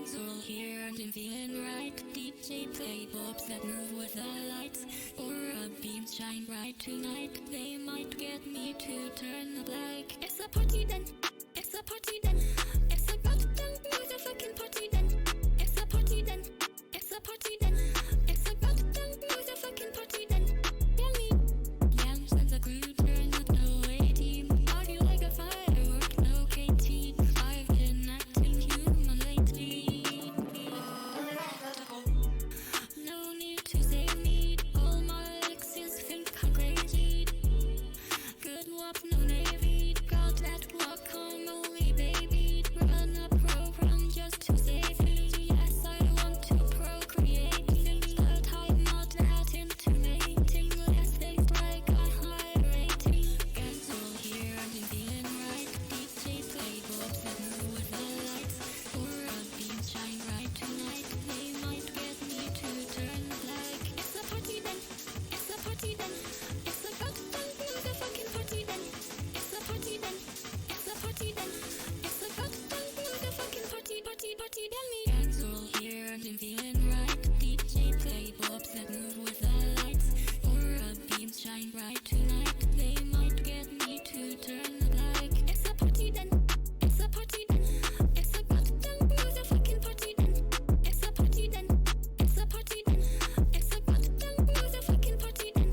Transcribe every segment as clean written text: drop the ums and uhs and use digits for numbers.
It's all here and I'm feeling right. DJ play pops that move with the lights. Aura beams shine bright tonight. They might get me to turn the black. It's a party then. It's a party then. It's a goddamn motherfucking party then. It's a party then. It's a party then. It's a goddamn motherfucking party then. Tell me. Yams and the crew turn up the way team. Party like a firework, no KT. I've been acting human lately. No need to say need. All my exes think I'm crazy. Good walk, no navy. Got that walk home only baby. Run a program just to save me. Yes, I want to procreate. Things that I'm not that into mating. Less things like a high rating. Guess all here and I'm feeling right. DJ play pops that move with the lights. Aura beams shine bright tonight. They might get me to turn black. It's a party then. It's a party then. It's a goddamn motherfucking party then. It's a party then. It's a party then. It's a goddamn motherfucking party. Tell me. Dance all here and I'm feeling right. DJ play pops that move with the lights. Aura beams shine bright tonight. They might get me to turn the black. It's a party then. It's a party then. It's a goddamn motherfucking party then. It's a party then. It's a party then. It's a goddamn motherfucking party then.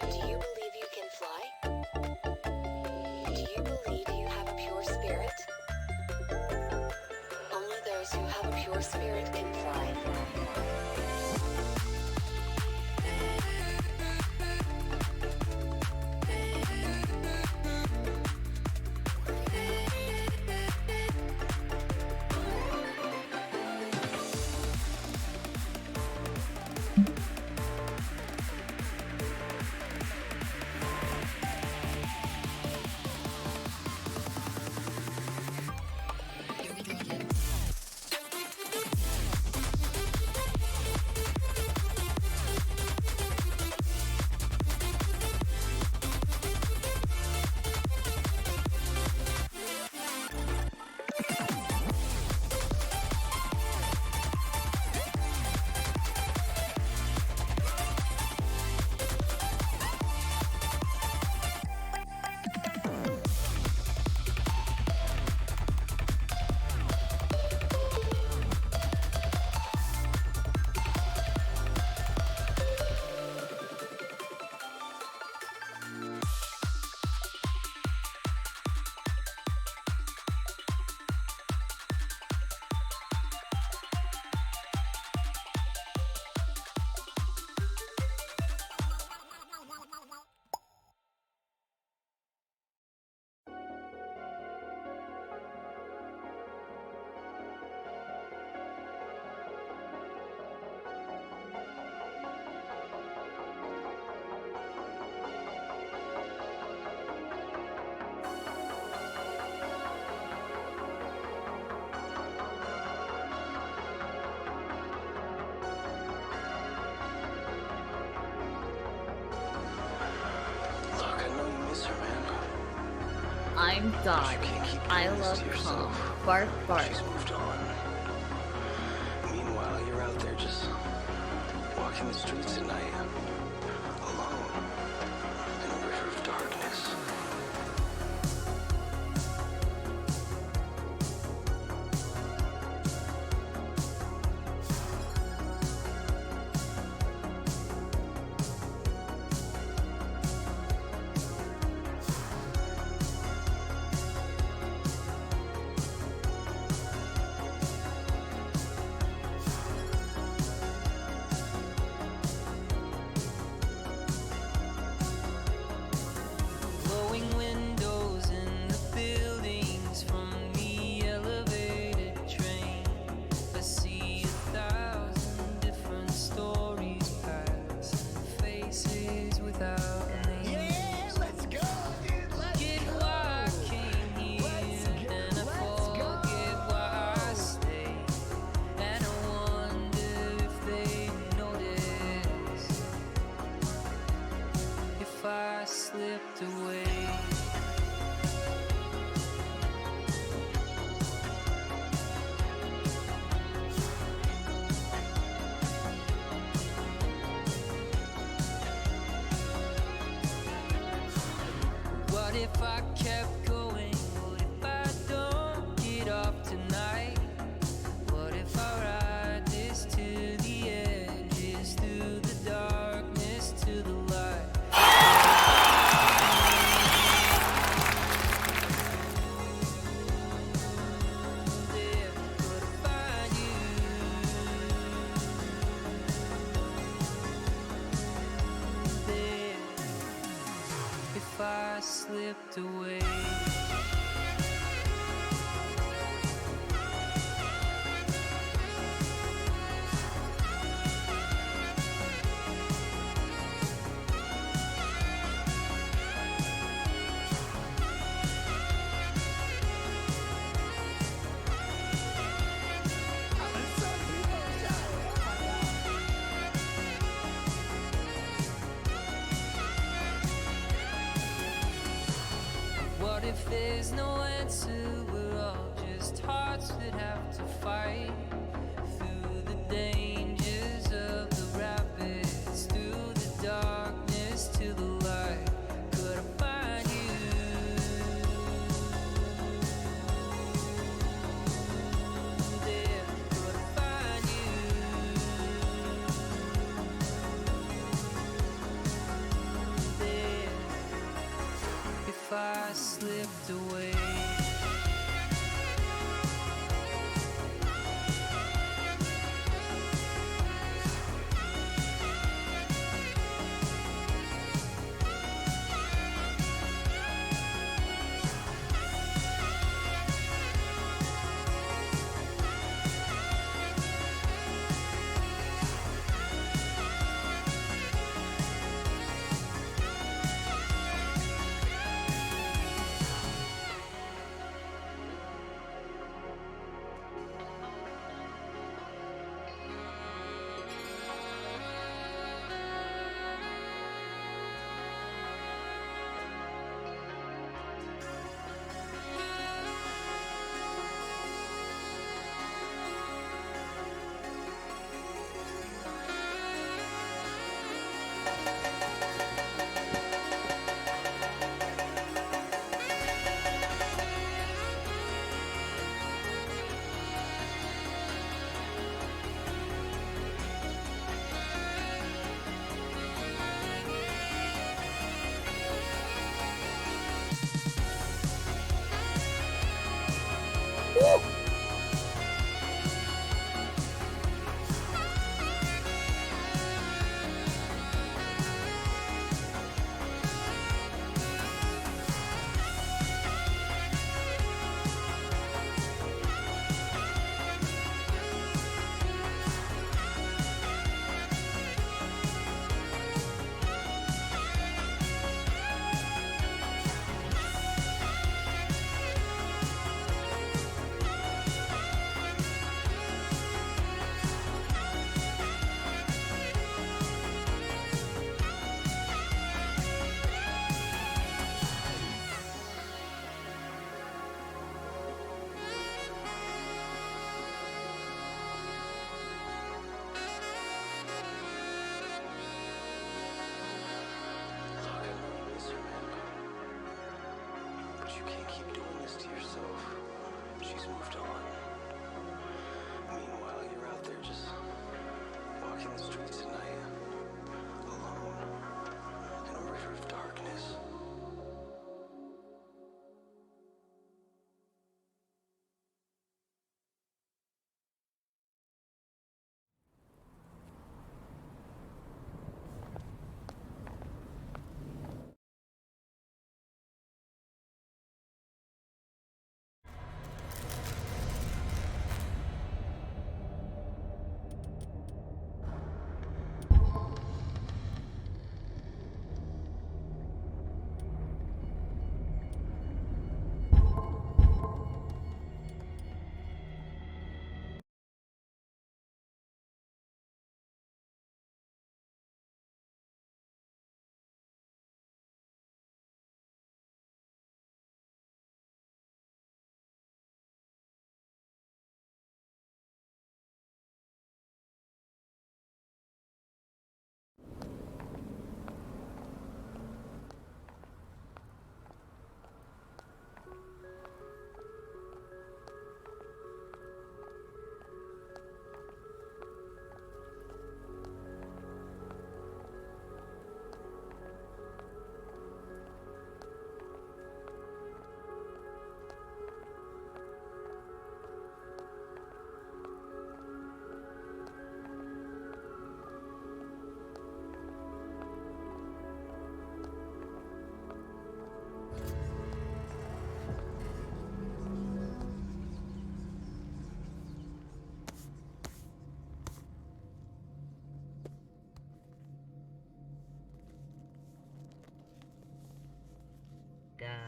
Do you believe you can fly? Do you believe you have a pure spirit? Only those who have a pure spirit can fly. I'm Dot. I love calm. Bark, bark. She's moved on. Meanwhile, you're out there just walking the streets at night, alone, in a river of darkness. Glowing windows in the buildings from the elevated train. I see 1,000 different stories pass and faces without names. Yeah, let's go, dude. Let's Get go. why I came here and I forget why I stay. And I wonder if they notice if I slipped away. What if I kept going? What if I don't get off tonight? What if I ride this to the edges, through the darkness to the light? There, but I find you there. If I slipped away. What if there's no answer? We're all just hearts that have to fight through the dangers of the rapids, through the darkness to the light. Could I find you there? Could I find you there? If I slipped away.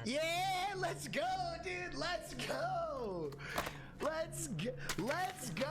Yeah, let's go, dude. Let's go. Let's go. Let's go.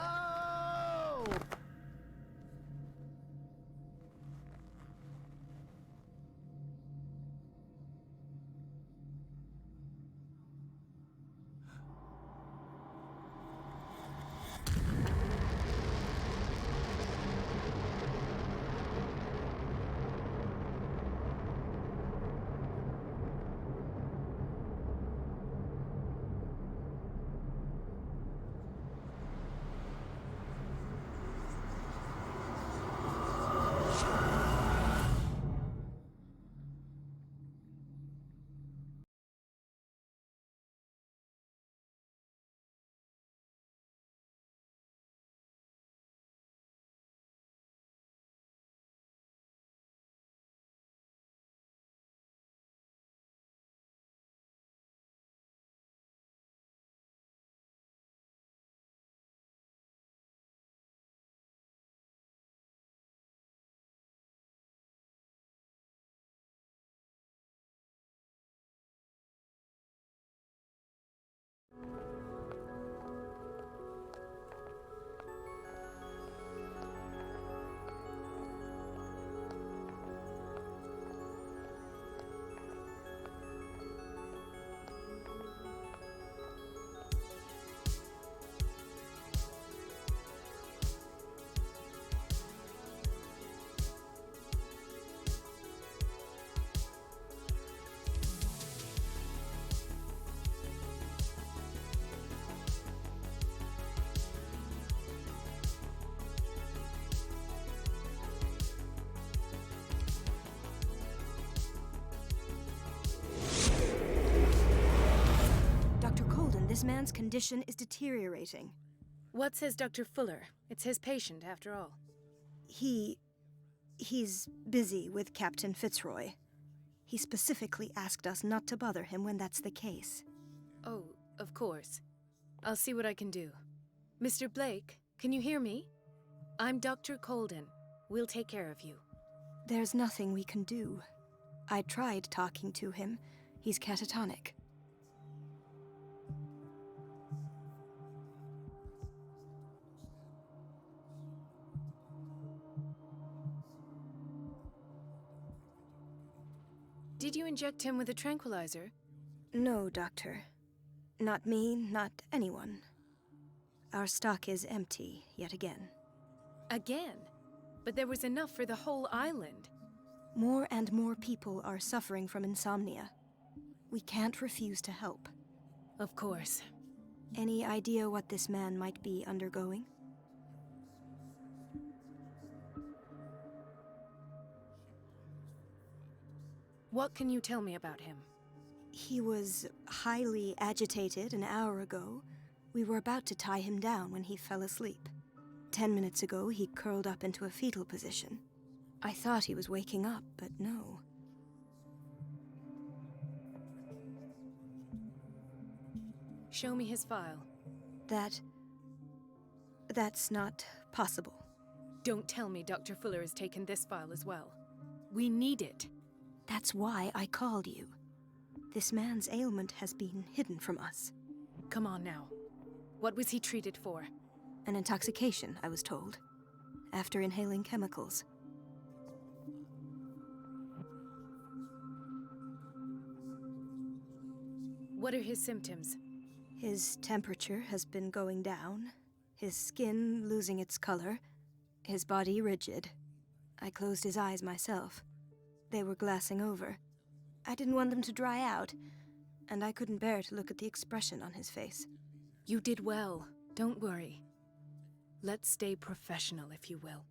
Dr. Colden, this man's condition is deteriorating. What says Dr. Fuller? It's his patient, after all. He's busy with Captain Fitzroy. He specifically asked us not to bother him when that's the case. Oh, of course. I'll see what I can do. Mr. Blake, can you hear me? I'm Dr. Colden. We'll take care of you. There's nothing we can do. I tried talking to him. He's catatonic. Did you inject him with a tranquilizer? No, Doctor. Not me, not anyone. Our stock is empty, yet again. Again? But there was enough for the whole island. More and more people are suffering from insomnia. We can't refuse to help. Of course. Any idea what this man might be undergoing? What can you tell me about him? He was highly agitated an hour ago. We were about to tie him down when he fell asleep. 10 minutes ago, he curled up into a fetal position. I thought he was waking up, but no. Show me his file. That's not possible. Don't tell me Dr. Fuller has taken this file as well. We need it. That's why I called you. This man's ailment has been hidden from us. Come on now. What was he treated for? An intoxication, I was told, after inhaling chemicals. What are his symptoms? His temperature has been going down, his skin losing its color, his body rigid. I closed his eyes myself. They were glassing over. I didn't want them to dry out, and I couldn't bear to look at the expression on his face. You did well. Don't worry. Let's stay professional, if you will.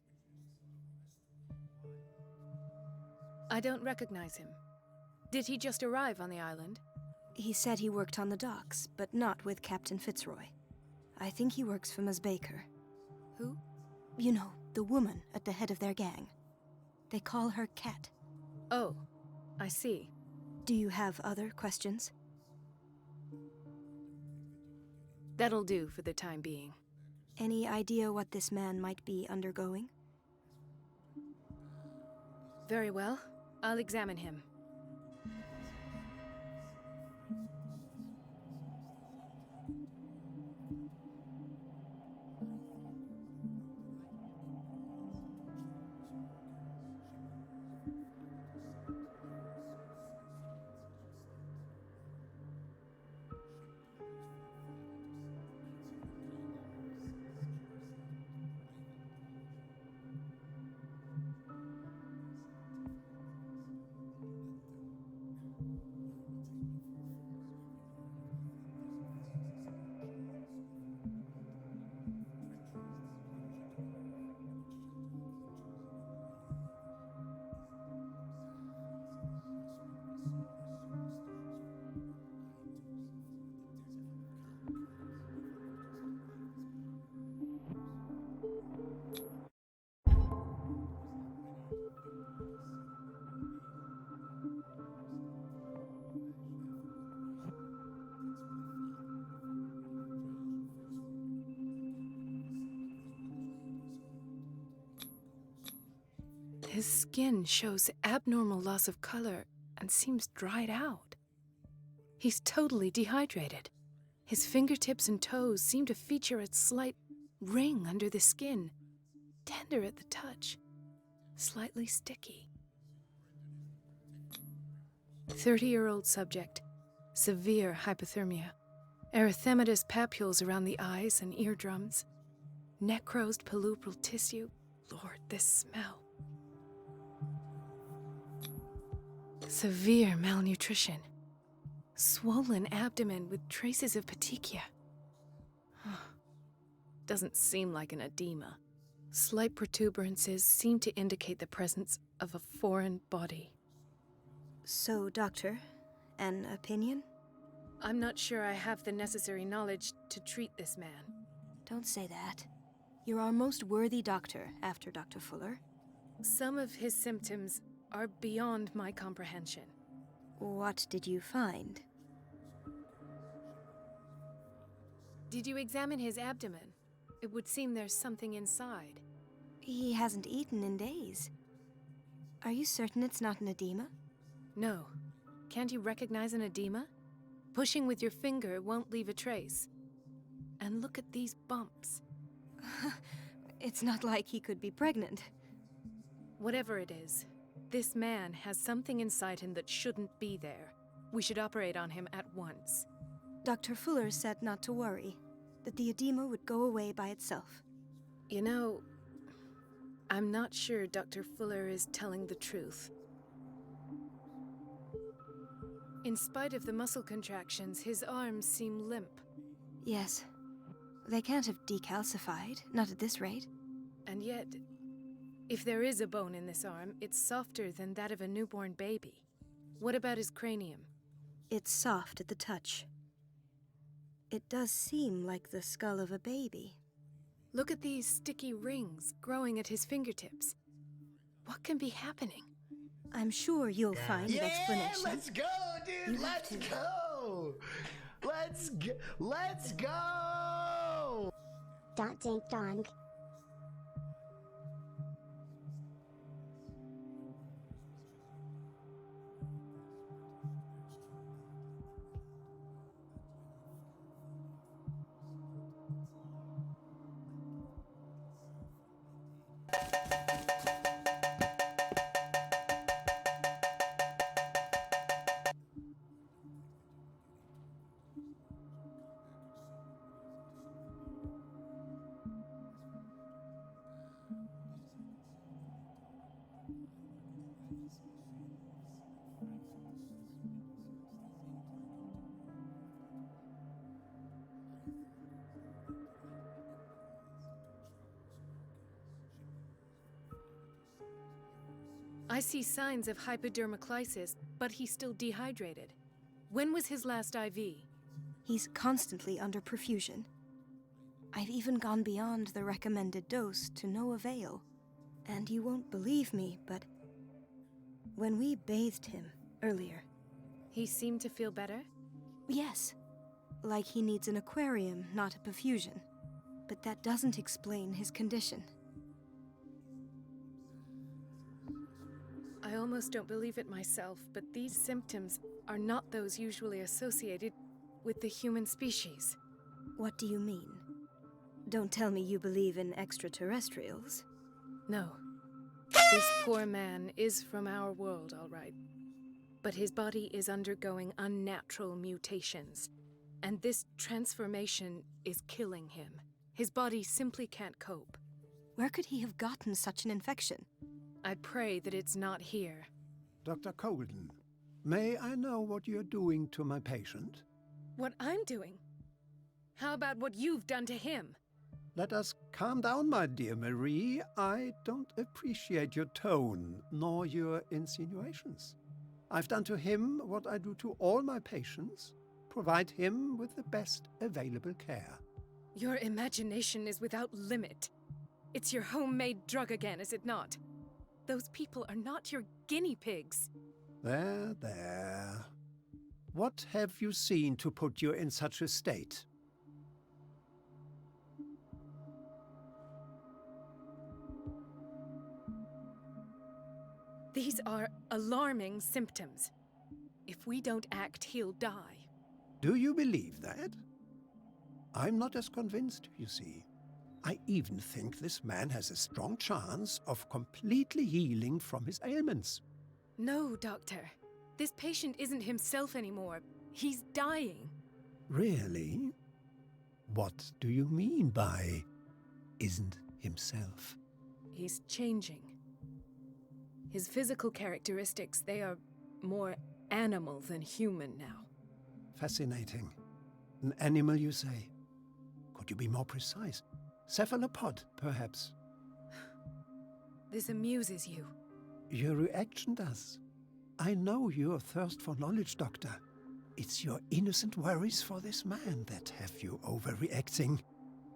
I don't recognize him. Did he just arrive on the island? He said he worked on the docks, but not with Captain Fitzroy. I think he works for Ms. Baker. Who? You know, the woman at the head of their gang. They call her Cat. Oh, I see. Do you have other questions? That'll do for the time being. Any idea what this man might be undergoing? Very well. I'll examine him. His skin shows abnormal loss of color and seems dried out. He's totally dehydrated. His fingertips and toes seem to feature a slight ring under the skin, tender at the touch, slightly sticky. 30-year-old subject, severe hypothermia, erythematous papules around the eyes and eardrums, necrosed palpebral tissue. Lord, this smell. Severe malnutrition. Swollen abdomen with traces of petechia. Doesn't seem like an edema. Slight protuberances seem to indicate the presence of a foreign body. So, Doctor, an opinion? I'm not sure I have the necessary knowledge to treat this man. Don't say that. You're our most worthy doctor after Dr. Fuller. Some of his symptoms are beyond my comprehension. What did you find? Did you examine his abdomen? It would seem there's something inside. He hasn't eaten in days. Are you certain it's not an edema? No. Can't you recognize an edema? Pushing with your finger won't leave a trace. And look at these bumps. It's not like he could be pregnant. Whatever it is, this man has something inside him that shouldn't be there. We should operate on him at once. Dr. Fuller said not to worry, that the edema would go away by itself. You know, I'm not sure Dr. Fuller is telling the truth. In spite of the muscle contractions, his arms seem limp. Yes. They can't have decalcified, not at this rate. And yet, if there is a bone in this arm, it's softer than that of a newborn baby. What about his cranium? It's soft at the touch. It does seem like the skull of a baby. Look at these sticky rings growing at his fingertips. What can be happening? I'm sure you'll find an explanation. Let's go, dude! Let's go! Let's go! Dot dink dong. I see signs of hypodermoclysis, but he's still dehydrated. When was his last IV? He's constantly under perfusion. I've even gone beyond the recommended dose to no avail. And you won't believe me, but when we bathed him earlier... He seemed to feel better? Yes. Like he needs an aquarium, not a perfusion. But that doesn't explain his condition. I almost don't believe it myself, but these symptoms are not those usually associated with the human species. What do you mean? Don't tell me you believe in extraterrestrials. No. This poor man is from our world, all right. But his body is undergoing unnatural mutations, and this transformation is killing him. His body simply can't cope. Where could he have gotten such an infection? I pray that it's not here. Dr. Colden, may I know what you're doing to my patient? What I'm doing? How about what you've done to him? Let us calm down, my dear Marie. I don't appreciate your tone, nor your insinuations. I've done to him what I do to all my patients, provide him with the best available care. Your imagination is without limit. It's your homemade drug again, is it not? Those people are not your guinea pigs. There, there. What have you seen to put you in such a state? These are alarming symptoms. If we don't act, he'll die. Do you believe that? I'm not as convinced, you see. I even think this man has a strong chance of completely healing from his ailments. No, Doctor. This patient isn't himself anymore. He's dying. Really? What do you mean by isn't himself? He's changing. His physical characteristics, they are more animal than human now. Fascinating. An animal, you say? Could you be more precise? Cephalopod, perhaps? This amuses you. Your reaction does. I know your thirst for knowledge, Doctor. It's your innocent worries for this man that have you overreacting.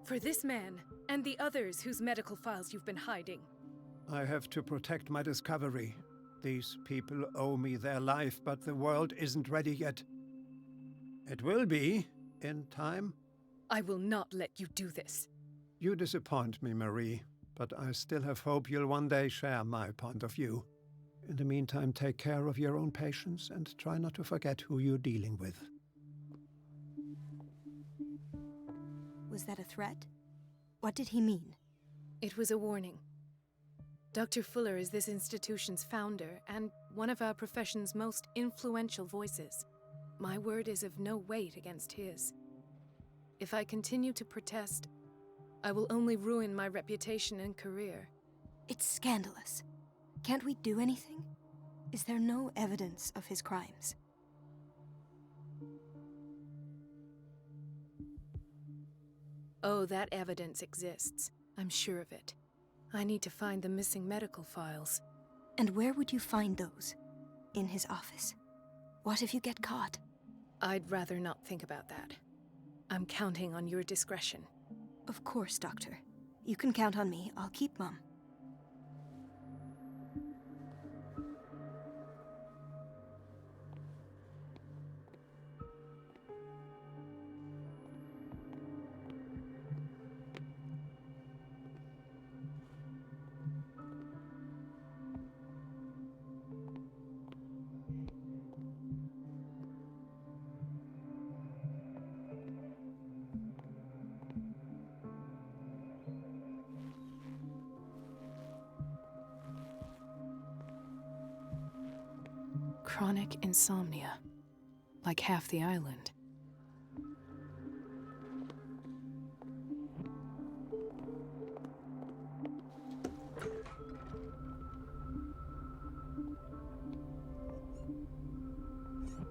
For this man, and the others whose medical files you've been hiding. I have to protect my discovery. These people owe me their life, but the world isn't ready yet. It will be, in time. I will not let you do this. You disappoint me, Marie, but I still have hope you'll one day share my point of view. In the meantime, take care of your own patients and try not to forget who you're dealing with. Was that a threat? What did he mean? It was a warning. Dr. Fuller is this institution's founder and one of our profession's most influential voices. My word is of no weight against his. If I continue to protest, I will only ruin my reputation and career. It's scandalous. Can't we do anything? Is there no evidence of his crimes? Oh, that evidence exists. I'm sure of it. I need to find the missing medical files. And where would you find those? In his office? What if you get caught? I'd rather not think about that. I'm counting on your discretion. Of course, Doctor. You can count on me. I'll keep Mum. Chronic insomnia. Like half the island.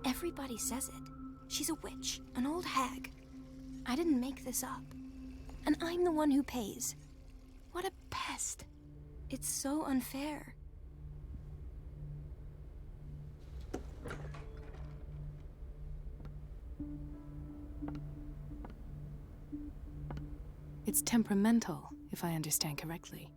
Everybody says it. She's a witch, an old hag. I didn't make this up. And I'm the one who pays. What a pest. It's so unfair. It's temperamental, if I understand correctly.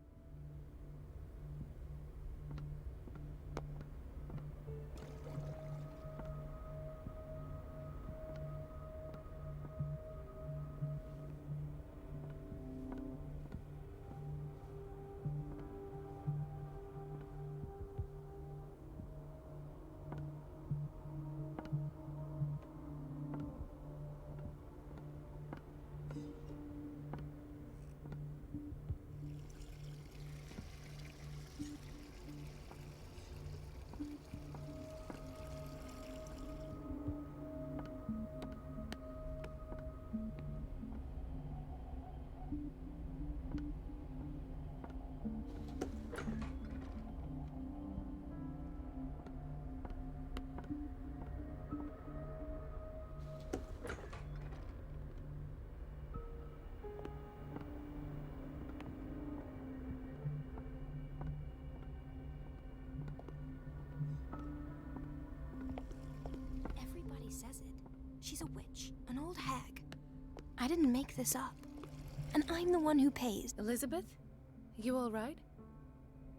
Says it. She's a witch, an old hag. I didn't make this up. And I'm the one who pays. Elizabeth? You all right?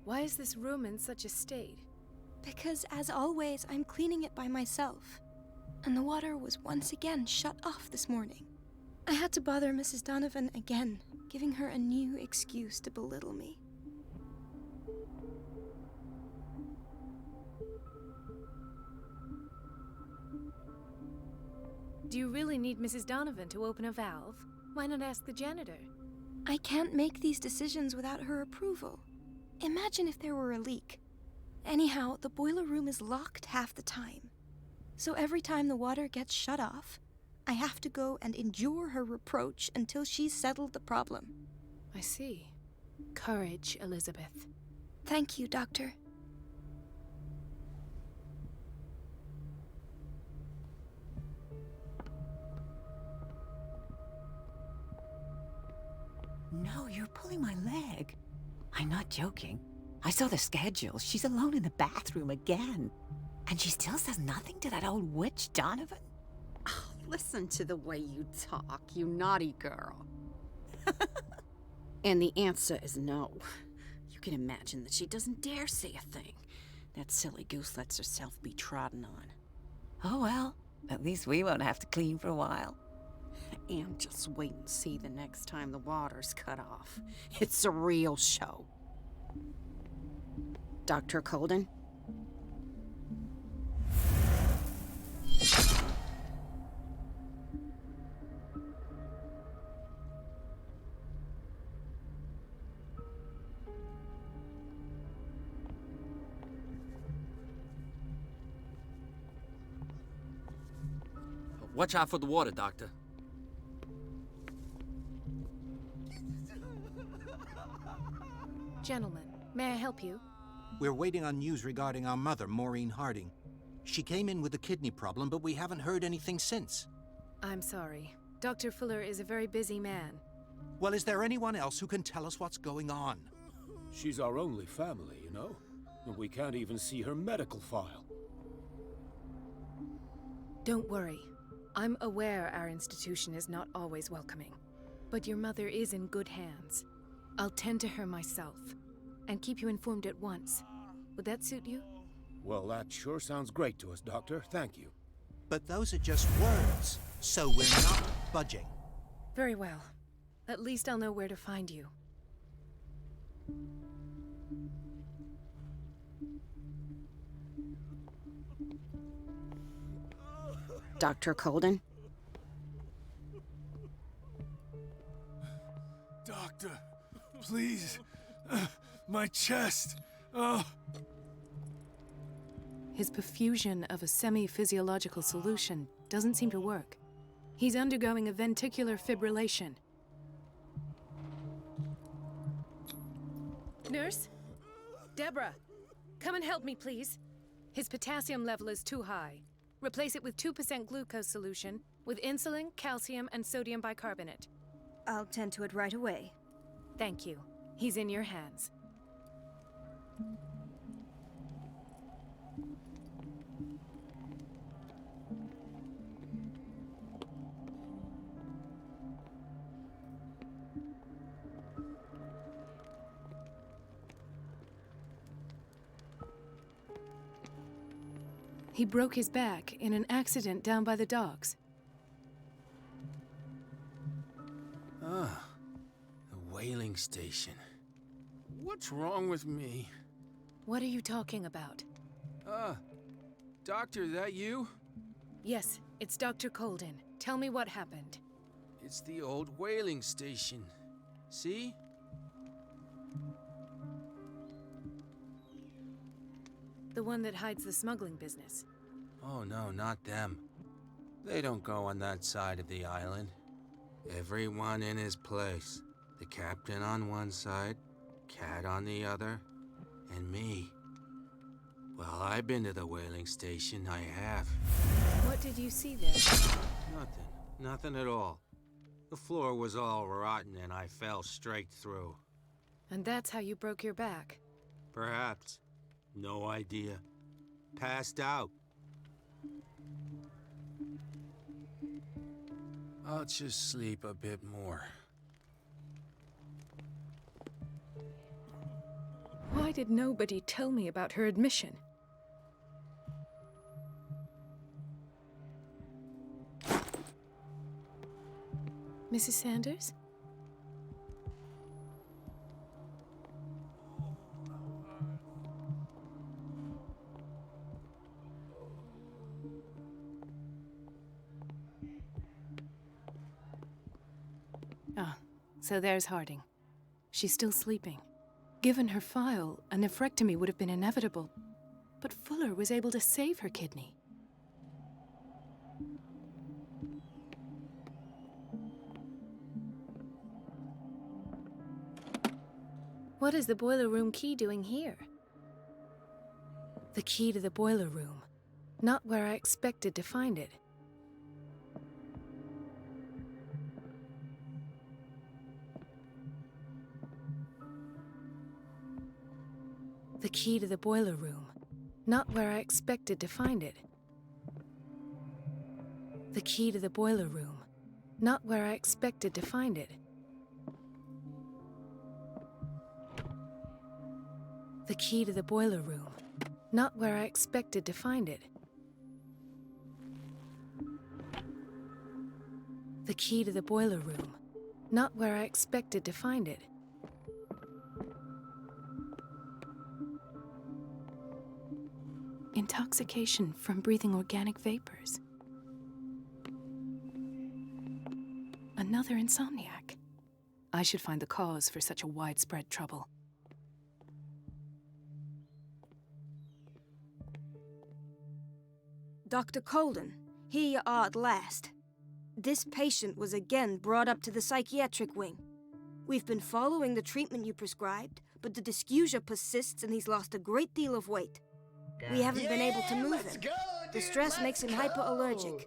Why is this room in such a state? Because, as always, I'm cleaning it by myself. And the water was once again shut off this morning. I had to bother Mrs. Donovan again, giving her a new excuse to belittle me. Do you really need Mrs. Donovan to open a valve? Why not ask the janitor? I can't make these decisions without her approval. Imagine if there were a leak. Anyhow, the boiler room is locked half the time. So every time the water gets shut off, I have to go and endure her reproach until she's settled the problem. I see. Courage, Elizabeth. Thank you, Doctor. No, you're pulling my leg. I'm not joking. I saw the schedule. She's alone in the bathroom again. And she still says nothing to that old witch, Donovan? Oh, listen to the way you talk, you naughty girl. And the answer is no. You can imagine that she doesn't dare say a thing. That silly goose lets herself be trodden on. Oh well, at least we won't have to clean for a while. And just wait and see the next time the water's cut off. It's a real show. Dr. Colden? Watch out for the water, Doctor. Gentlemen, may I help you? We're waiting on news regarding our mother, Maureen Harding. She came in with a kidney problem, but we haven't heard anything since. I'm sorry. Dr. Fuller is a very busy man. Well, is there anyone else who can tell us what's going on? She's our only family, you know? And we can't even see her medical file. Don't worry. I'm aware our institution is not always welcoming. But your mother is in good hands. I'll tend to her myself, and keep you informed at once. Would that suit you? Well, that sure sounds great to us, Doctor. Thank you. But those are just words, so we're not budging. Very well. At least I'll know where to find you. Dr. Colden? Doctor, please. My chest. Oh. His perfusion of a semi-physiological solution doesn't seem to work. He's undergoing a ventricular fibrillation. Nurse? Deborah, come and help me, please. His potassium level is too high. Replace it with 2% glucose solution with insulin, calcium, and sodium bicarbonate. I'll tend to it right away. Thank you. He's in your hands. He broke his back in an accident down by the docks. Ah, the whaling station. What's wrong with me? What are you talking about? Doctor, that you? Yes, it's Dr. Colden. Tell me what happened. It's the old whaling station. See? The one that hides the smuggling business. Oh no, not them. They don't go on that side of the island. Everyone in his place. The captain on one side, Cat on the other, and me. Well, I've been to the whaling station, I have. What did you see there? Nothing. Nothing at all. The floor was all rotten and I fell straight through. And that's how you broke your back? Perhaps. No idea. Passed out. I'll just sleep a bit more. Why did nobody tell me about her admission? Mrs. Sanders? Ah, so there's Harding. She's still sleeping. Given her file, a nephrectomy would have been inevitable. But Fuller was able to save her kidney. What is the boiler room key doing here? The key to the boiler room. Not where I expected to find it. The key to the boiler room. Not where I expected to find it. The key to the boiler room. Not where I expected to find it. The key to the boiler room. Not where I expected to find it. The key to the boiler room. Not where I expected to find it. Intoxication from breathing organic vapors. Another insomniac. I should find the cause for such a widespread trouble. Dr. Colden, here you are at last. This patient was again brought up to the psychiatric wing. We've been following the treatment you prescribed, but the dysgeusia persists and he's lost a great deal of weight. We haven't been able to move him. The stress makes him hyperallergic.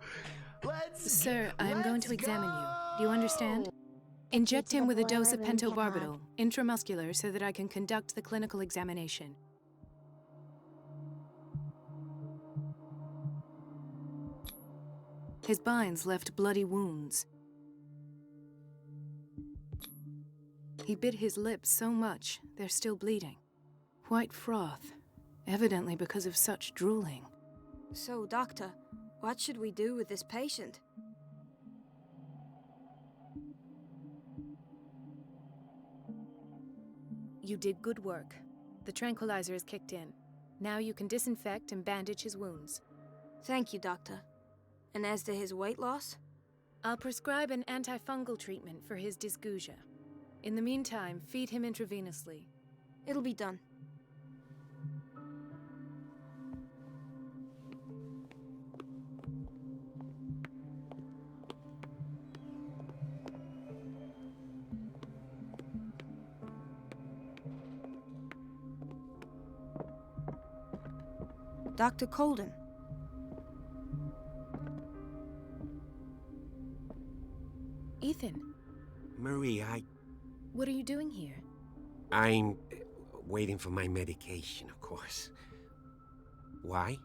Sir, I'm going to examine you. Do you understand? Inject him with a dose of pentobarbital, intramuscular, so that I can conduct the clinical examination. His binds left bloody wounds. He bit his lips so much, they're still bleeding. White froth, evidently because of such drooling. So, Doctor, what should we do with this patient? You did good work. The tranquilizer is kicked in. Now you can disinfect and bandage his wounds. Thank you, Doctor. And as to his weight loss? I'll prescribe an antifungal treatment for his dysgeusia. In the meantime, feed him intravenously. It'll be done. Dr. Colden. Ethan. Marie, What are you doing here? I'm waiting for my medication, of course. Why?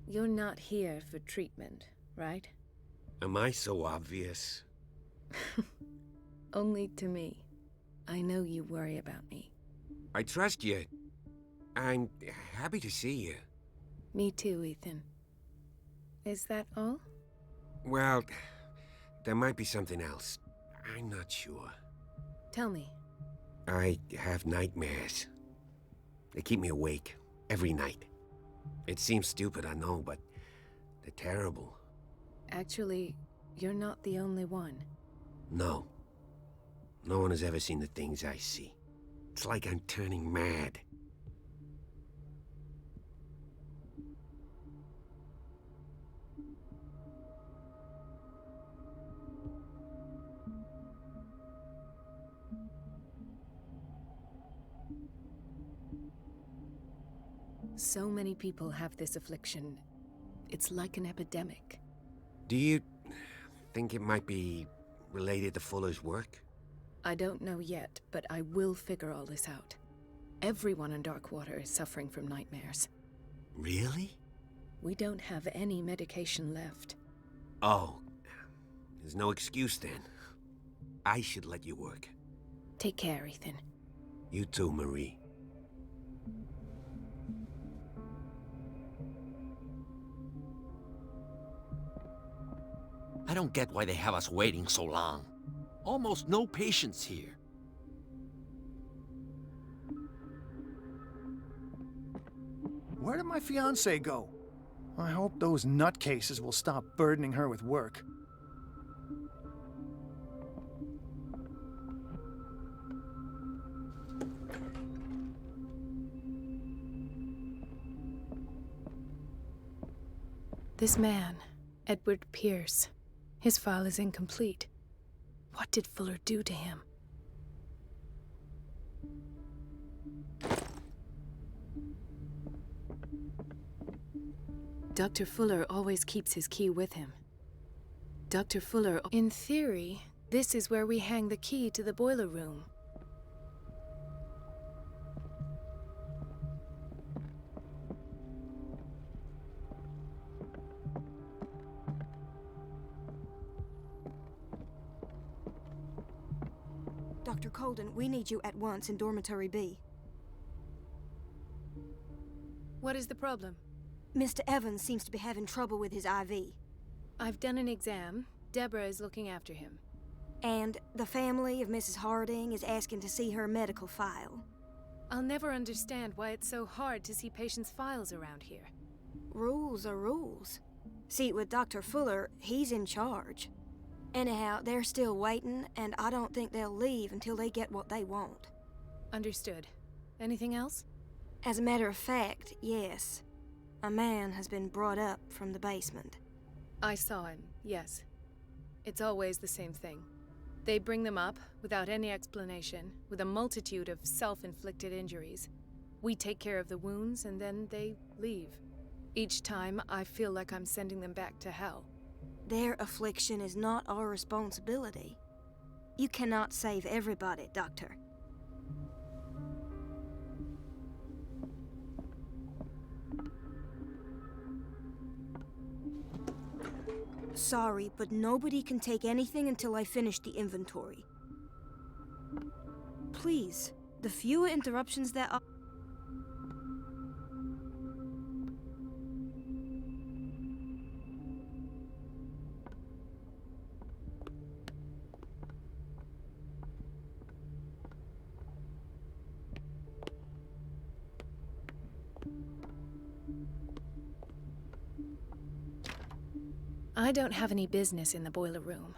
You're not here for treatment, right? Am I so obvious? Only to me. I know you worry about me. I trust you. I'm happy to see you. Me too, Ethan. Is that all? Well, there might be something else. I'm not sure. Tell me. I have nightmares. They keep me awake every night. It seems stupid, I know, but they're terrible. Actually, you're not the only one. No. No one has ever seen the things I see. It's like I'm turning mad. So many people have this affliction. It's like an epidemic. Do you think it might be related to Fuller's work? I don't know yet, but I will figure all this out. Everyone in Darkwater is suffering from nightmares. Really? We don't have any medication left. Oh, there's no excuse then. I should let you work. Take care, Ethan. You too, Marie. I don't get why they have us waiting so long. Almost no patients here. Where did my fiancée go? I hope those nutcases will stop burdening her with work. This man, Edward Pierce, his file is incomplete. What did Fuller do to him? Dr. Fuller always keeps his key with him. Dr. Fuller, in theory, this is where we hang the key to the boiler room. Dr. Colden, we need you at once in Dormitory B. What is the problem? Mr. Evans seems to be having trouble with his IV. I've done an exam. Deborah is looking after him. And the family of Mrs. Harding is asking to see her medical file. I'll never understand why it's so hard to see patients' files around here. Rules are rules. See, with Dr. Fuller, he's in charge. Anyhow, they're still waiting, and I don't think they'll leave until they get what they want. Understood. Anything else? As a matter of fact, yes. A man has been brought up from the basement. I saw him, yes. It's always the same thing. They bring them up without any explanation, with a multitude of self-inflicted injuries. We take care of the wounds, and then they leave. Each time, I feel like I'm sending them back to hell. Their affliction is not our responsibility. You cannot save everybody, Doctor. Sorry, but nobody can take anything until I finish the inventory. Please, the fewer interruptions there are... I don't have any business in the boiler room.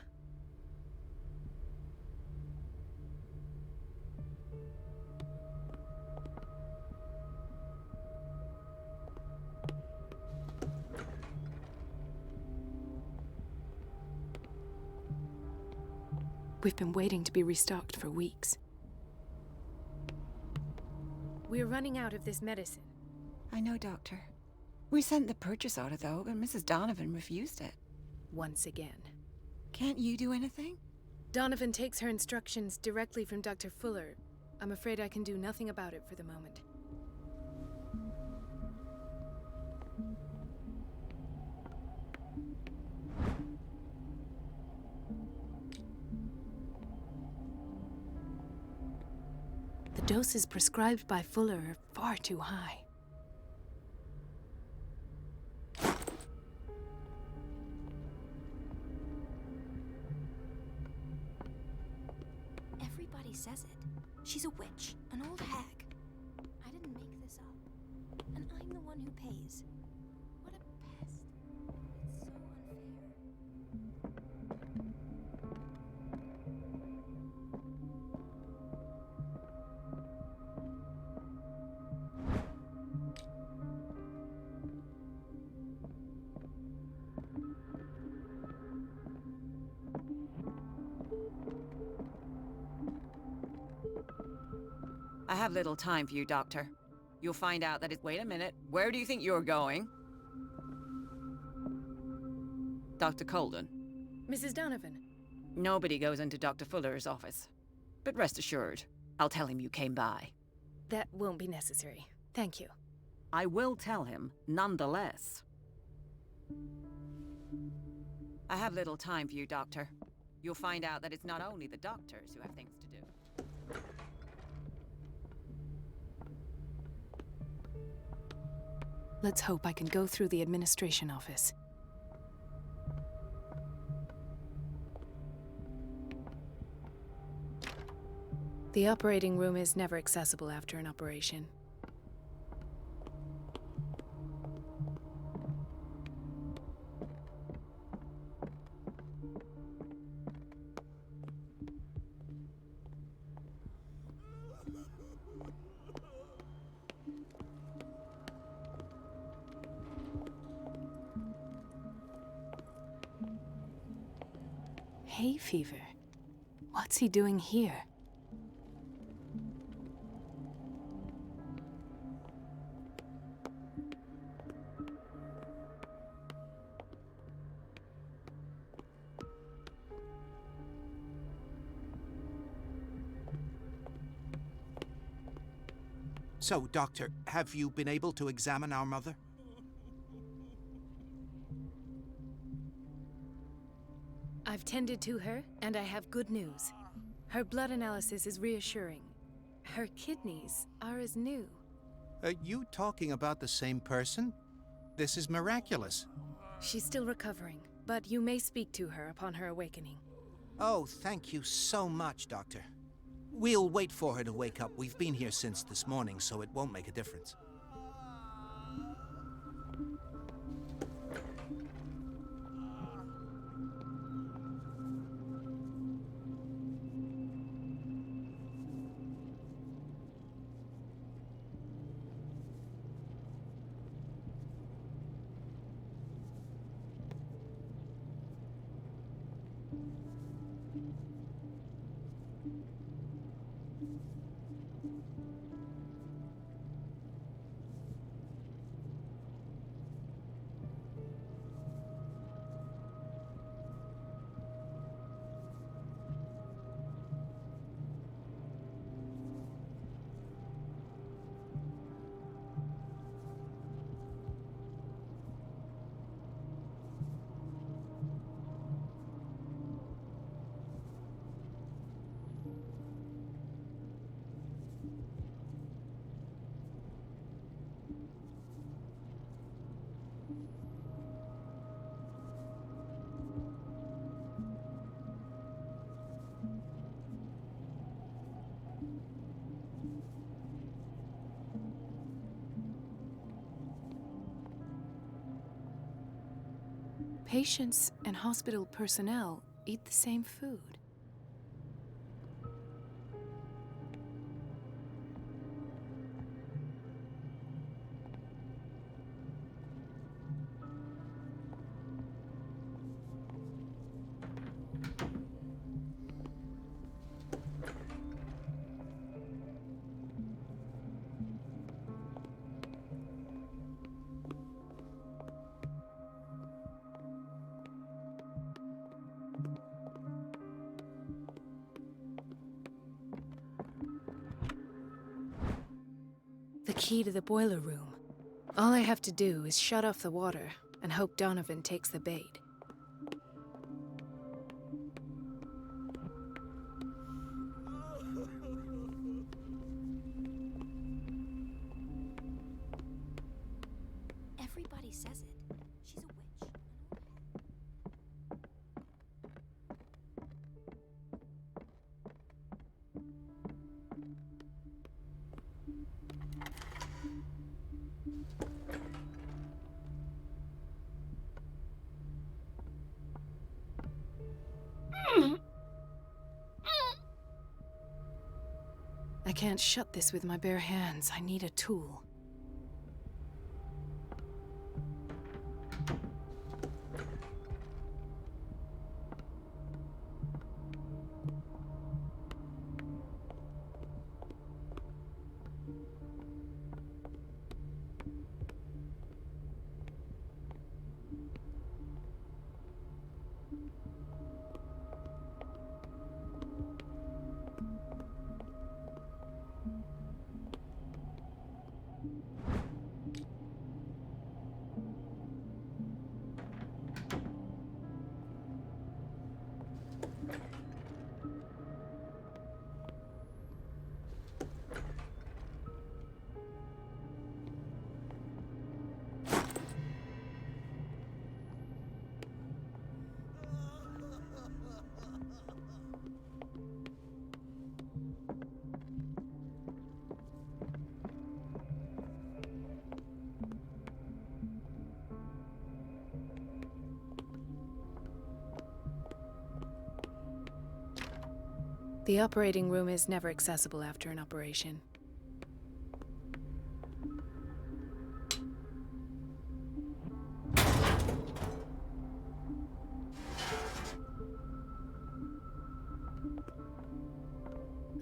We've been waiting to be restocked for weeks. We're running out of this medicine. I know, Doctor. We sent the purchase order, though, and Mrs. Donovan refused it. Once again. Can't you do anything? Donovan takes her instructions directly from Dr. Fuller. I'm afraid I can do nothing about it for the moment. The doses prescribed by Fuller are far too high. Everybody says it. She's a witch, an old hag. I didn't make this up. And I'm the one who pays. What a pest. It's so unfair. I have little time for you, Doctor. You'll find out that it's... Wait a minute. Where do you think you're going? Dr. Colden. Mrs. Donovan. Nobody goes into Dr. Fuller's office. But rest assured, I'll tell him you came by. That won't be necessary. Thank you. I will tell him, nonetheless. I have little time for you, Doctor. You'll find out that it's not only the doctors who have things to do. Let's hope I can go through the administration office. The operating room is never accessible after an operation. hay fever. What's he doing here? So, Doctor, have you been able to examine our mother? I've tended to her, and I have good news. Her blood analysis is reassuring. Her kidneys are as new. Are you talking about the same person? This is miraculous. She's still recovering, but you may speak to her upon her awakening. Oh, thank you so much, Doctor. We'll wait for her to wake up. We've been here since this morning, so it won't make a difference. Patients and hospital personnel eat the same food. The key to the boiler room. All I have to do is shut off the water and hope Donovan takes the bait. Everybody says it. She's a witch. I can't shut this with my bare hands. I need a tool. The operating room is never accessible after an operation.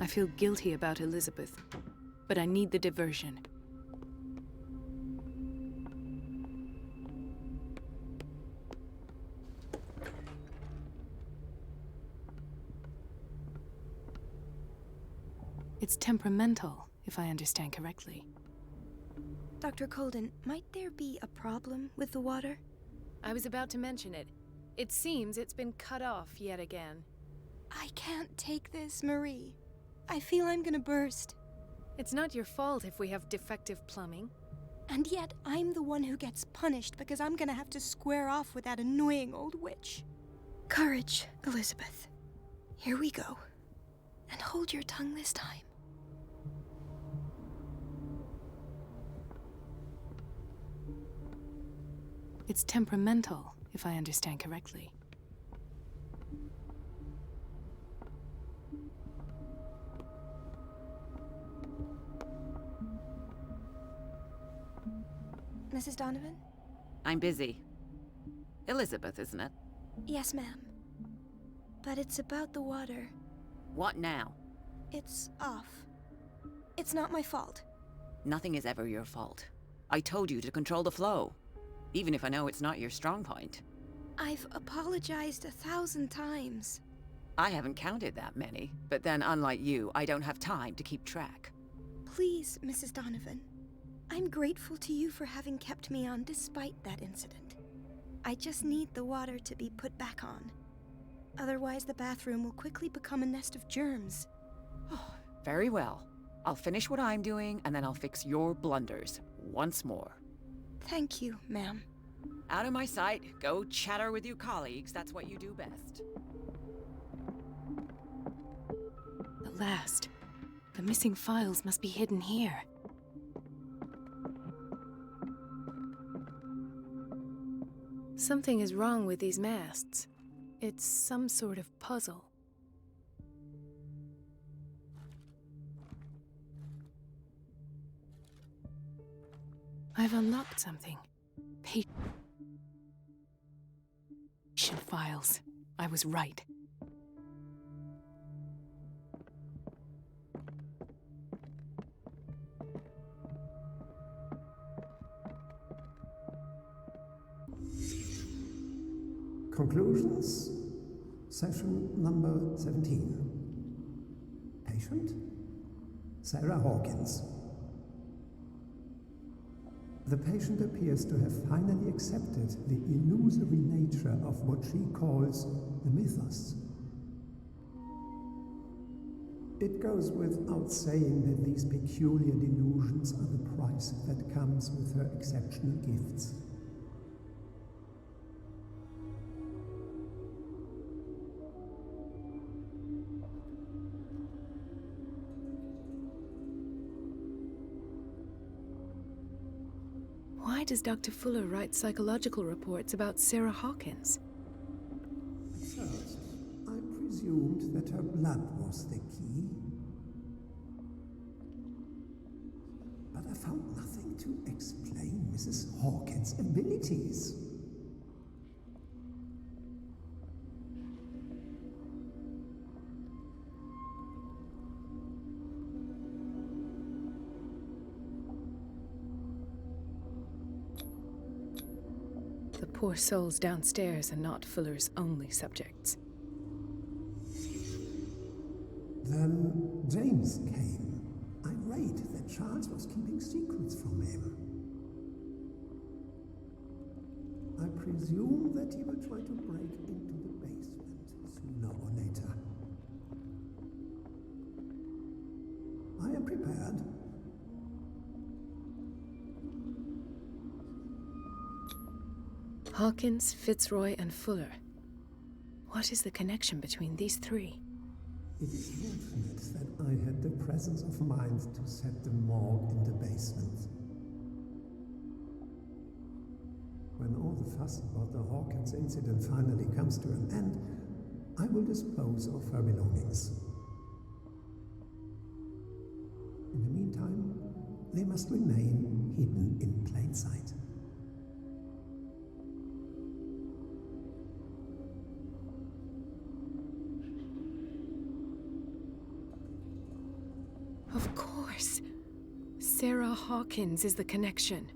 feel guilty about Elizabeth, but I need the diversion. It's temperamental, if I understand correctly. Dr. Colden, might there be a problem with the water? I was about to mention it. It seems it's been cut off yet again. I can't take this, Marie. I feel I'm gonna burst. It's not your fault if we have defective plumbing. And yet, I'm the one who gets punished because I'm gonna have to square off with that annoying old witch. Courage, Elizabeth. Here we go. And hold your tongue this time. It's temperamental, if I understand correctly. Mrs. Donovan? I'm busy. Elizabeth, isn't it? Yes, ma'am. But it's about the water. What now? It's off. It's not my fault. Nothing is ever your fault. I told you to control the flow, even if I know it's not your strong point. I've apologized 1,000 times. I haven't counted that many, but then unlike you, I don't have time to keep track. Please, Mrs. Donovan. I'm grateful to you for having kept me on despite that incident. I just need the water to be put back on. Otherwise, the bathroom will quickly become a nest of germs. Oh, very well. I'll finish what I'm doing, and then I'll fix your blunders once more. Thank you, ma'am. Out of my sight. Go chatter with your colleagues. That's what you do best. At last. The missing files must be hidden here. Something is wrong with these masts. It's some sort of puzzle. I've unlocked something. Patient files. I was right. Conclusions, session number 17. Patient, Sarah Hawkins. The patient appears to have finally accepted the illusory nature of what she calls the mythos. It goes without saying that these peculiar delusions are the price that comes with her exceptional gifts. Why does Dr. Fuller write psychological reports about Sarah Hawkins? At first, I presumed that her blood was the key. But I found nothing to explain Mrs. Hawkins' abilities. The poor souls downstairs are not Fuller's only subjects. Then James came, irate that Charles was keeping secrets from him. I presume that he will try to break into the basement sooner or later. I am prepared. Hawkins, Fitzroy, and Fuller. What is the connection between these three? It is fortunate that I had the presence of mind to set the morgue in the basement. When all the fuss about the Hawkins incident finally comes to an end, I will dispose of her belongings. In the meantime, they must remain hidden in plain sight. Sarah Hawkins is the connection.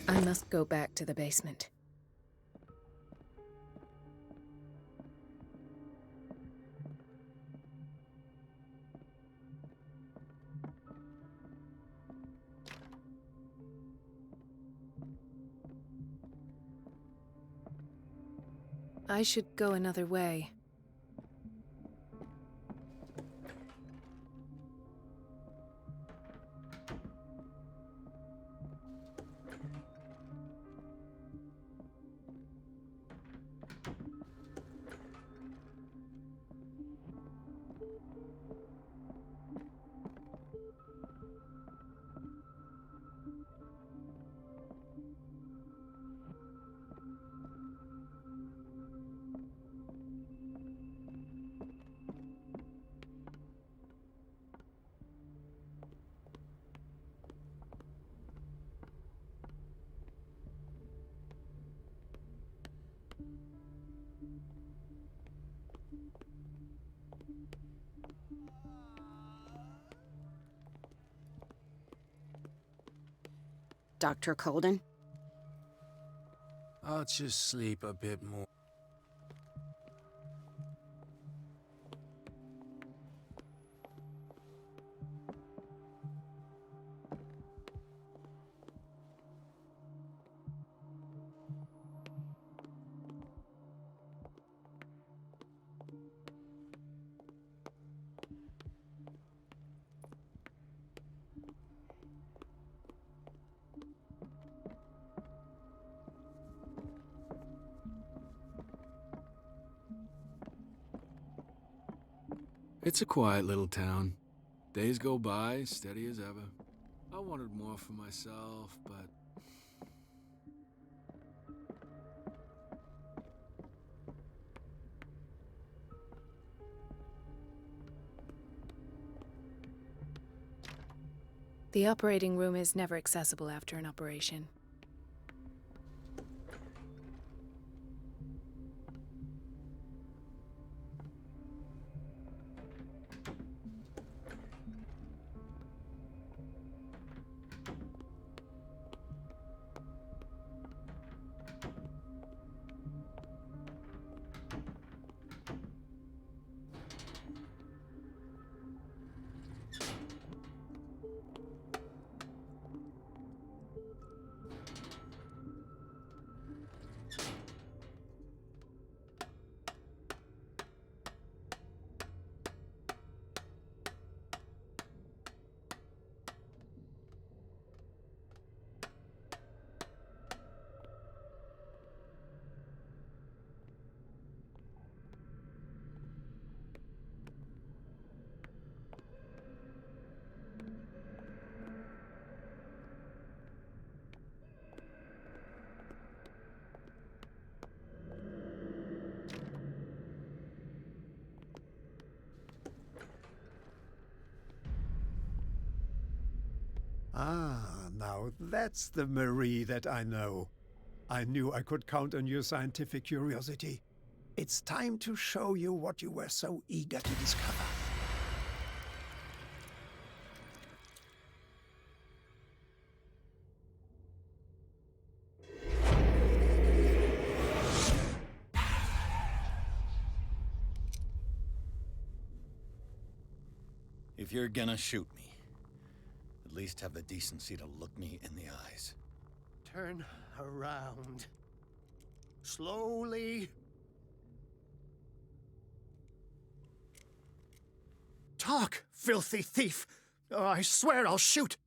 I must go back to the basement. I should go another way. Dr. Colden? I'll just sleep a bit more. It's a quiet little town. Days go by, steady as ever. I wanted more for myself, but... The operating room is never accessible after an operation. Ah, now that's the Marie that I know. I knew I could count on your scientific curiosity. It's time to show you what you were so eager to discover. If you're gonna shoot me, at least have the decency to look me in the eyes. Turn around. Slowly. Talk, filthy thief! Oh, I swear I'll shoot!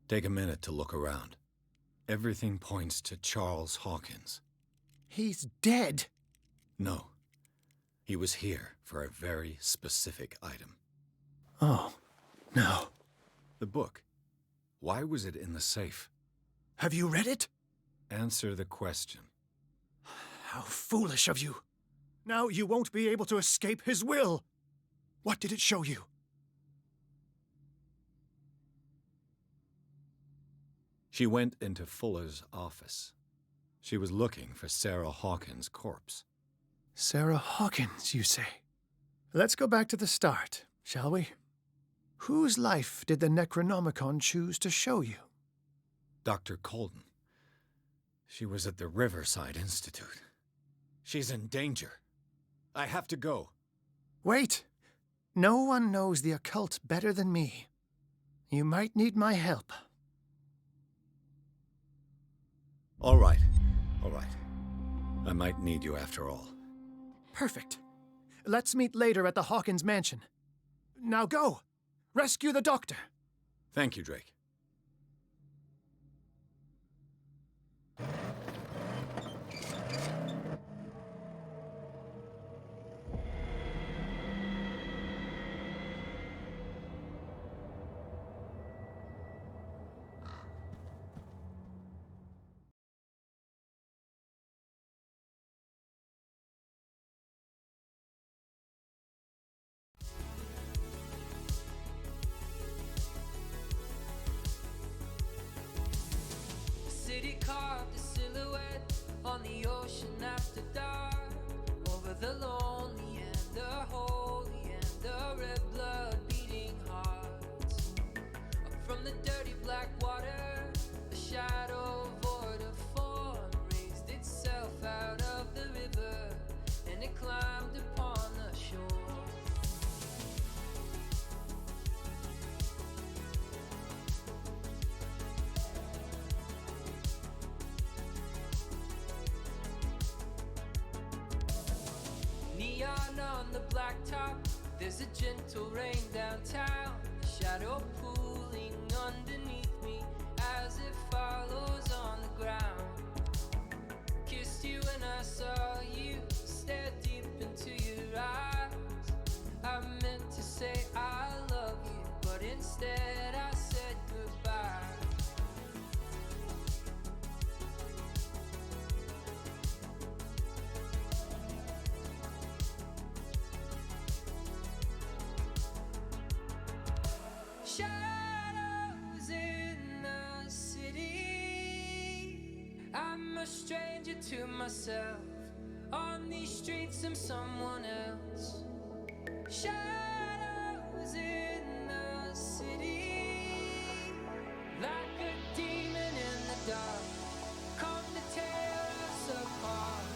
Take a minute to look around. Everything points to Charles Hawkins. He's dead! No. He was here for a very specific item. Oh, now. The book. Why was it in the safe? Have you read it? Answer the question. How foolish of you. Now you won't be able to escape his will. What did it show you? She went into Fuller's office. She was looking for Sarah Hawkins' corpse. Sarah Hawkins, you say? Let's go back to the start, shall we? Whose life did the Necronomicon choose to show you? Dr. Colden. She was at the Riverside Institute. She's in danger. I have to go. Wait. No one knows the occult better than me. You might need my help. All right. I might need you after all. Perfect. Let's meet later at the Hawkins mansion. Now go! Rescue the doctor! Thank you, Drake. City carved a silhouette on the ocean after dark, over the lonely and the holy and the red blood beating hearts. Up from the dirty black water, a shadow void of form raised itself out of the river, and it climbed upon the shore. Neon on the blacktop, there's a gentle rain downtown, a shadow pooling underneath me as it follows on the ground. Kissed you when I saw you, stared deep into your eyes. I meant to say I love you, but instead I said goodbye. Shadows in the city. I'm a stranger to myself. On these streets I'm someone else. Shadows in the city. Like a demon in the dark, come to tear us apart.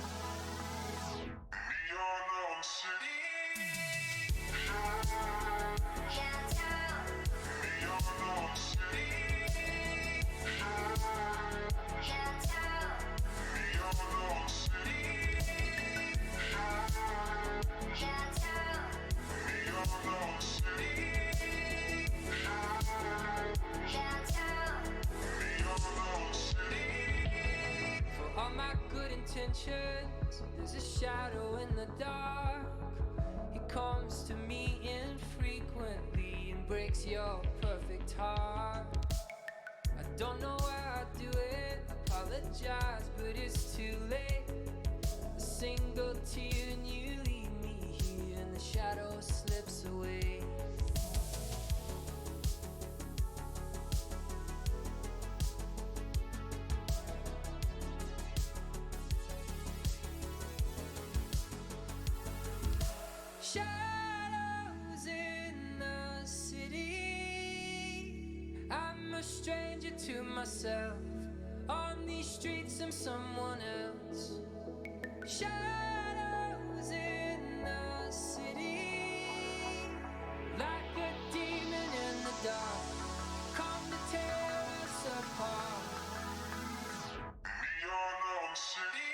Beyond city. Intentions, there's a shadow in the dark. He comes to me infrequently and breaks your perfect heart. I don't know why I do it, apologize, but it's too late. A single tear and you leave me here, and the shadow slips away. Shadows in the city. I'm a stranger to myself. On these streets I'm someone else. Shadows in the city. Like a demon in the dark, come to tear us apart. Beyond city.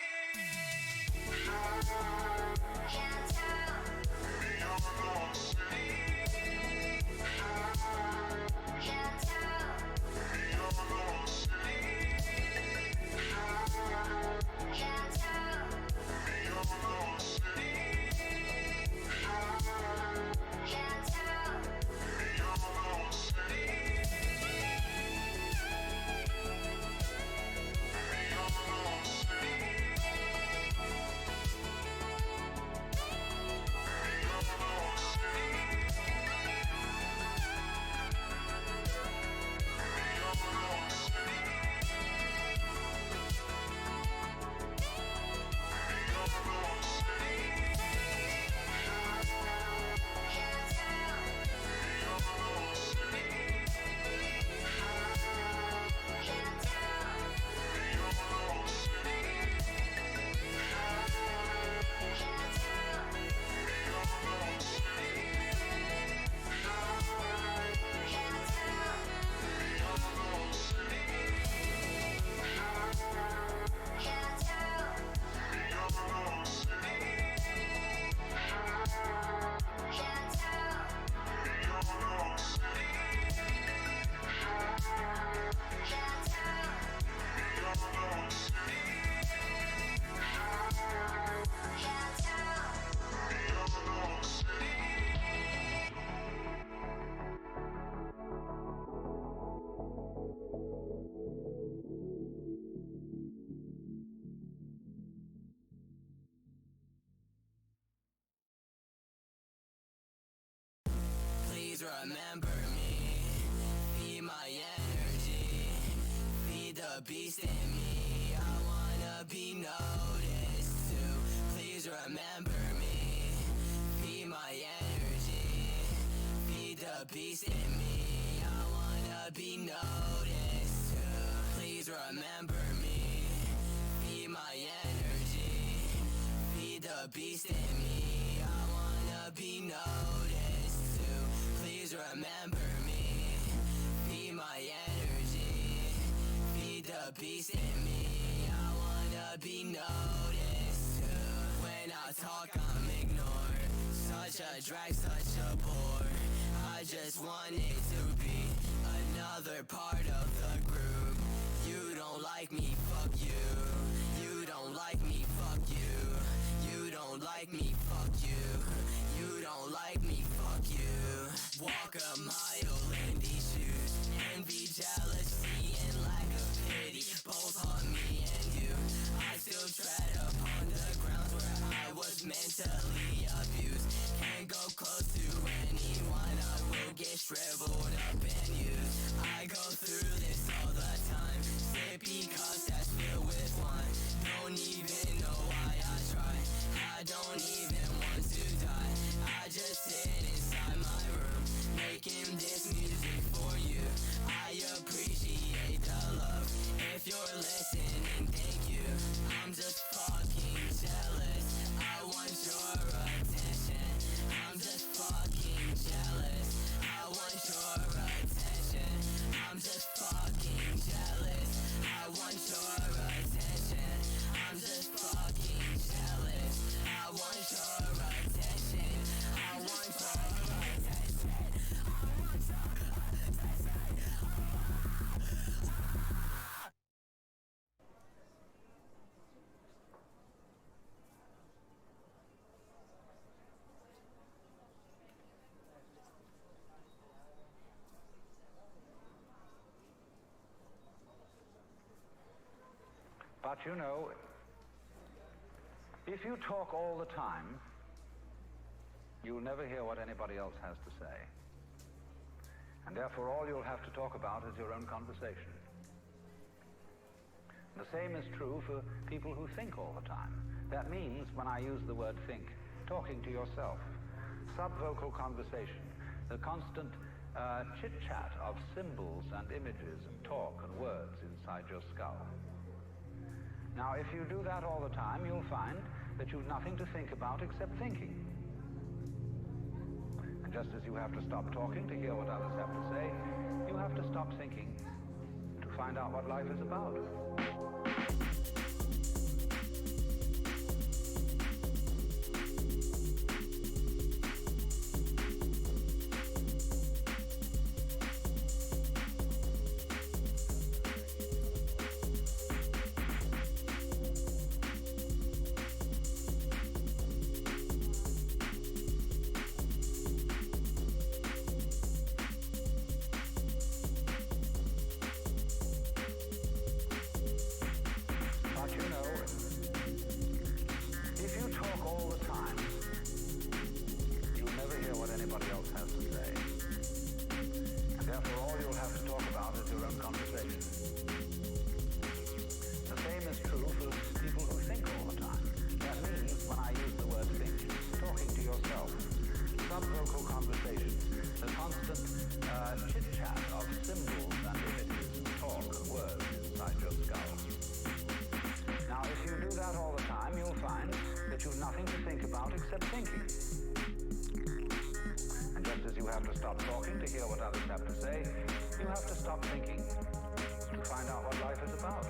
the beast in me. I wanna be noticed too. Please remember me. Be my energy. Feed the beast in me. I wanna be noticed too. Please remember me. Be my energy. Feed the beast in me. I wanna be noticed too. Please remember me. Be my energy. Feed the beast in me. I wanna be noticed too. When I talk, I'm ignored. Such a drag, such a bore. I just wanted to be another part of the group. You don't like me, fuck you. You don't like me, fuck you. You don't like me, fuck you. You don't like me, fuck you. Walk a mile in these shoes. Envy, jealousy, and lack of pity both haunt me and you. I still tread upon the grounds where I was mentally abused. Can't go close to anyone, I will get shriveled up and used. I go through this all the time. Sippy cups that's filled with wine. Don't even know why I try. I don't even want to die. I just sit inside my room, making this music for you. I appreciate the love. If you're listening, thank you. I'm just fucking jealous. I want your attention. I'm just fucking jealous. I want your attention. I'm just fucking jealous. I want your attention. I'm just fucking jealous. I want your attention. I want your attention. I want your attention. But you know, if you talk all the time, you'll never hear what anybody else has to say. And therefore all you'll have to talk about is your own conversation. And the same is true for people who think all the time. That means, when I use the word think, talking to yourself. Subvocal conversation, the constant chit-chat of symbols and images and talk and words inside your skull. Now, if you do that all the time, you'll find that you've nothing to think about except thinking. And just as you have to stop talking to hear what others have to say, you have to stop thinking to find out what life is about.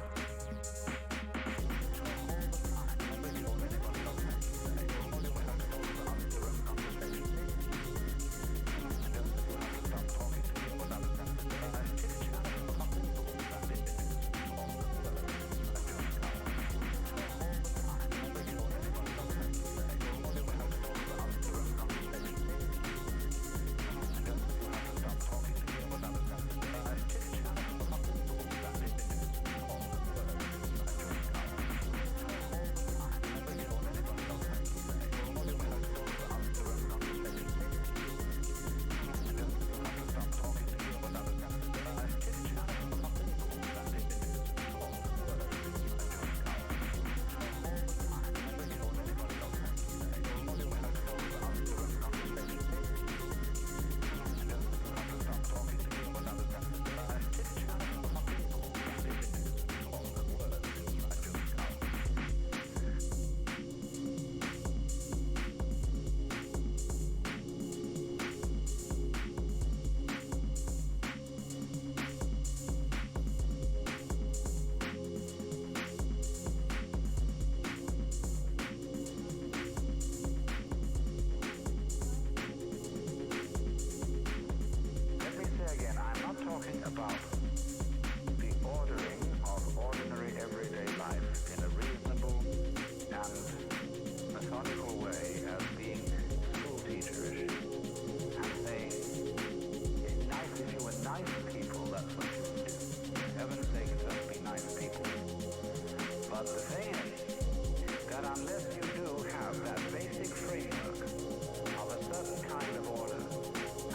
But the thing is that unless you do have that basic framework of a certain kind of order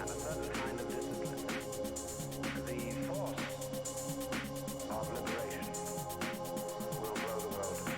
and a certain kind of discipline, the force of liberation will blow the world to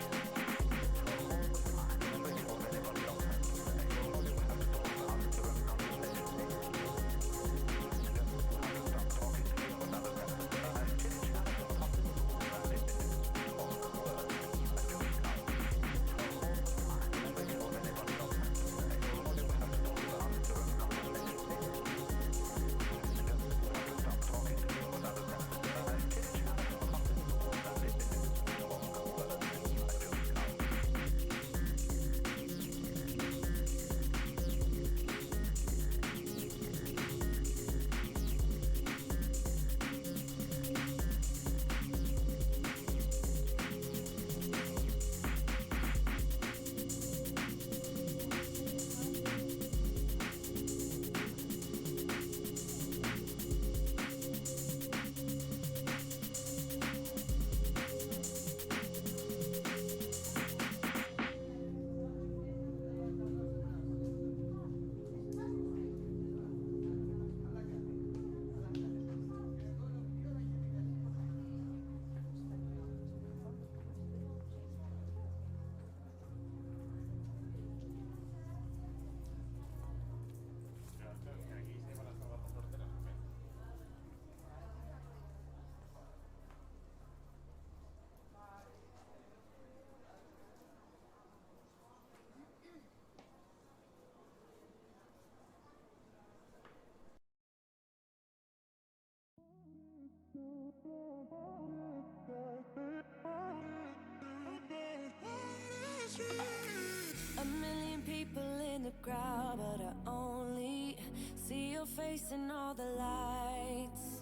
A million people in the crowd, but I only see your face in all the lights.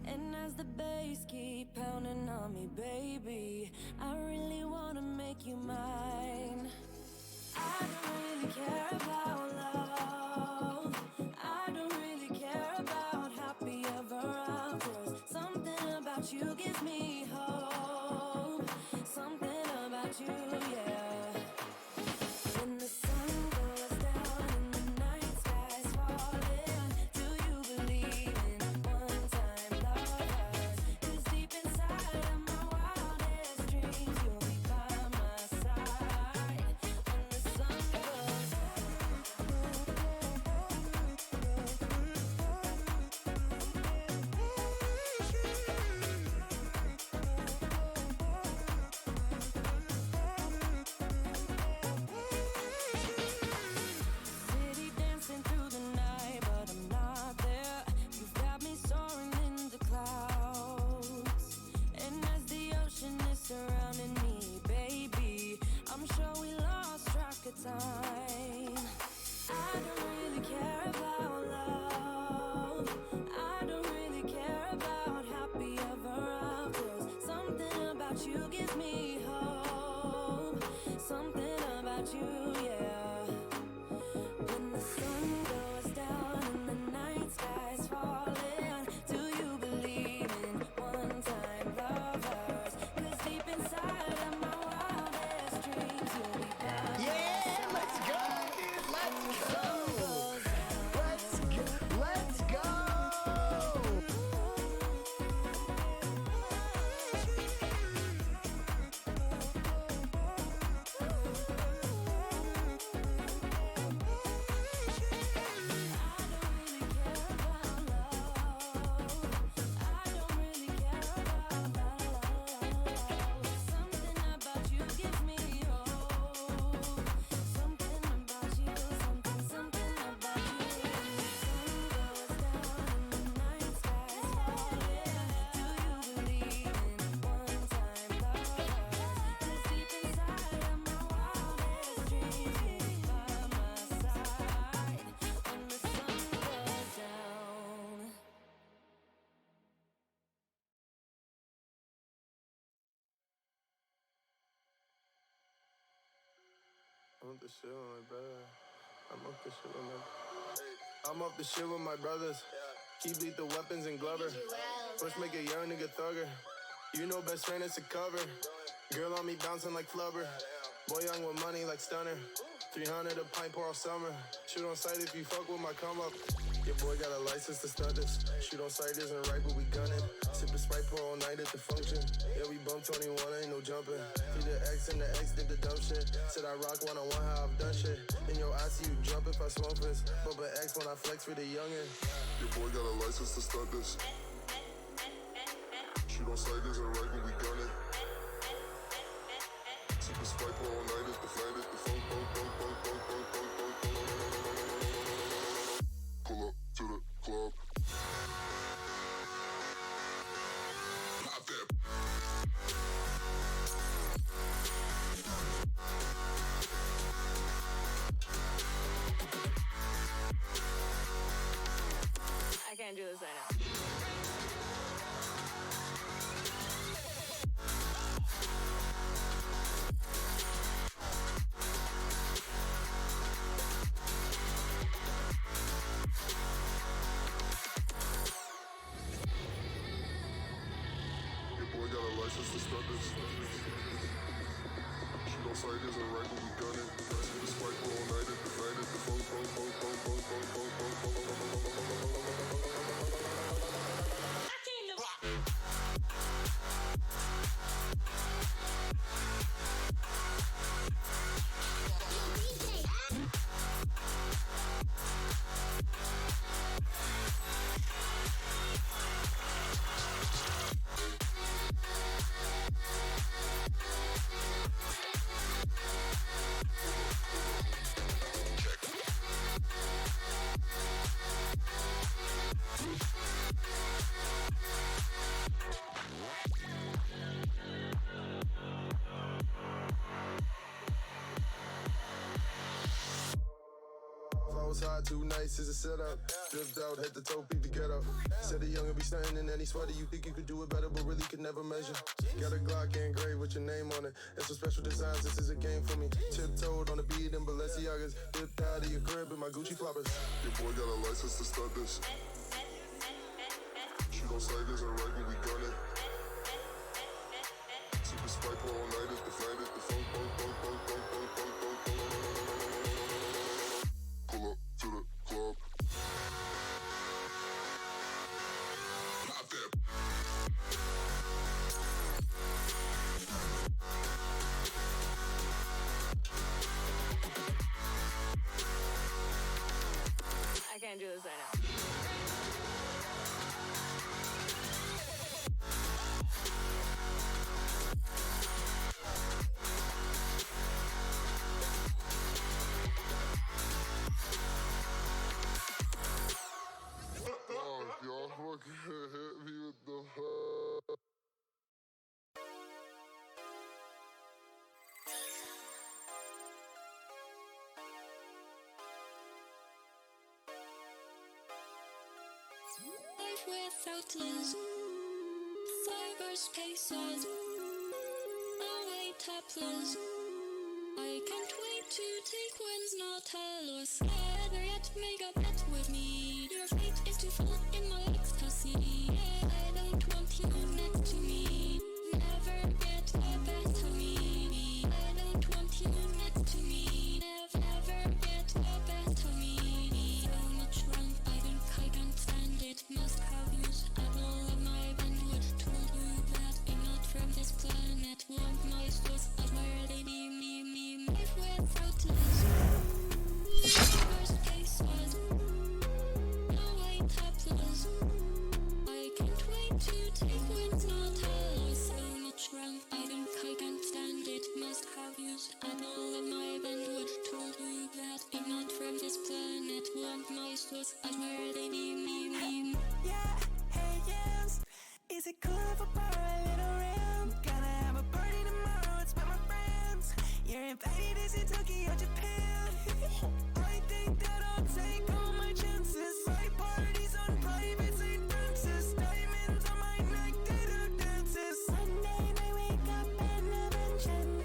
And as the bass keep pounding on me, baby, I really wanna make you mine. I don't really care about love. I don't really care about happy ever afters. Something about you gives me hope. Something about you, yeah. When the sun goes down and the night sky's falling, do you believe in one-time lovers? 'Cause deep inside of my wildest dreams, you'll be by my side when the sun goes City dancing through the night, but I'm not there. You've got me soaring in the clouds. And as the ocean is surrounding me, baby, I'm sure we lost track of time. I don't really care about love. I don't really care about happy ever afters. Something about you gives me hope. Something about you, yeah. When the sun goes down and the night sky's falling, do you believe in one-time lovers? 'Cause deep inside of my wildest dreams, you'll be by my side. Let's go, dude! Let's go! Let's go! I'm off the shit with my brother. I'm off the shit with my brothers. Keep lethal weapons and Glover. First make a young nigga thugger. You know best friend is a cover. Girl on me bouncing like flubber. Boy young with money like stunner. 300 a pint pour all summer. Shoot on sight if you fuck with my come up. Your boy got a license to stunt this. Shoot on sight isn't right, but we gunning. Sippin' Sprite pour all night at the function. Yeah, we bump 21, ain't no jumping. Feed the X and the X did the dumb shit. Said I rock one-on-one how I've done shit. In your eyes, see you jump if I smoke this. Bump an X when I flex with the youngin'. Your boy got a license to stunt this. Shoot on sight isn't right, but we gunning. Sippin' Sprite pour all night at the flight at the funk. Pull up to the club. Pop that. I can't do this right now. License to start this. Shoot on sight isn't right, but we gunning. See the spike for all night at the flight at the funk. High, too nice is a setup. Drift out, head to toe, peep the get up. Said the young'un be stunting in any sweater. You think you could do it better, but really could never measure. Got a Glock engraved with your name on it. And some special designs, this is a game for me. Tiptoed on the beat in Balenciagas. Dipped out of your crib in my Gucci floppers. Your boy got a license to start this. Shoot on sight isn't right, but we gunning. Super spike all night at the flight at the funk. Pull up to the club. Pop that. I can't do this right now. Y'all fucking hit me with the Life without love, cyberspace us, away tapless. I can't wait to take wins, not a loss. Better yet, make a bet with me. Your fate is to fall in my ecstasy. I don't want you next to me. Never get the best of me. I don't want you next to me. Never get the best of me. So much wrong, I think I can't stand it. Must have used up all of my bandwidth. Told you that I'm not from this planet. Want my source, I'd rather be me. Life without love. Cyberspace was away tapless. I can't wait to take wins, not a loss. So much wrong, I think I can't stand it. Must have used up all of my bandwidth. Told you that I'm not from this planet. Want my source, I'd rather be me. Yeah, hey, yes. Is it cool if I borrow a little rim? Gonna have a party tomorrow, it's with my friends. You're invited, is in Tokyo, Japan. I think that I'll take all my chances. My parties on private St. Francis. Diamonds on my neck, ditto dances. One day I wake up and I mention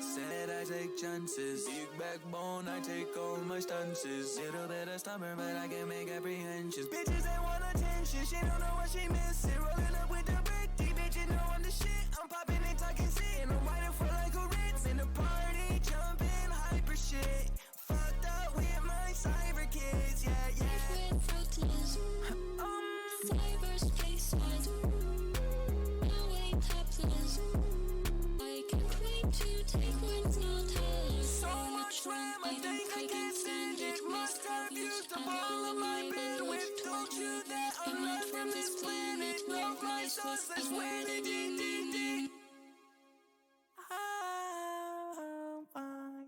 said I take chances. Big backbone, I take all my stances. Little bit of stubborn, but I can make apprehensions. Bitches that want attention, she don't know what she missing. Rolling up with the big D, bitch, you know the shit. I'm popping and talking shit. And I'm writing for like a Ritz. In the party, jumping hyper shit. Fucked up with my cyber kids, yeah, yeah. With fruitless cyberspaces, no way pepless. I can't wait to take what's not hers. So much RAM, I think I can send it. Must have used up all of my bandwidth. Told you that I'm not from this planet. Love my sauce, that's where the D. I'm fine.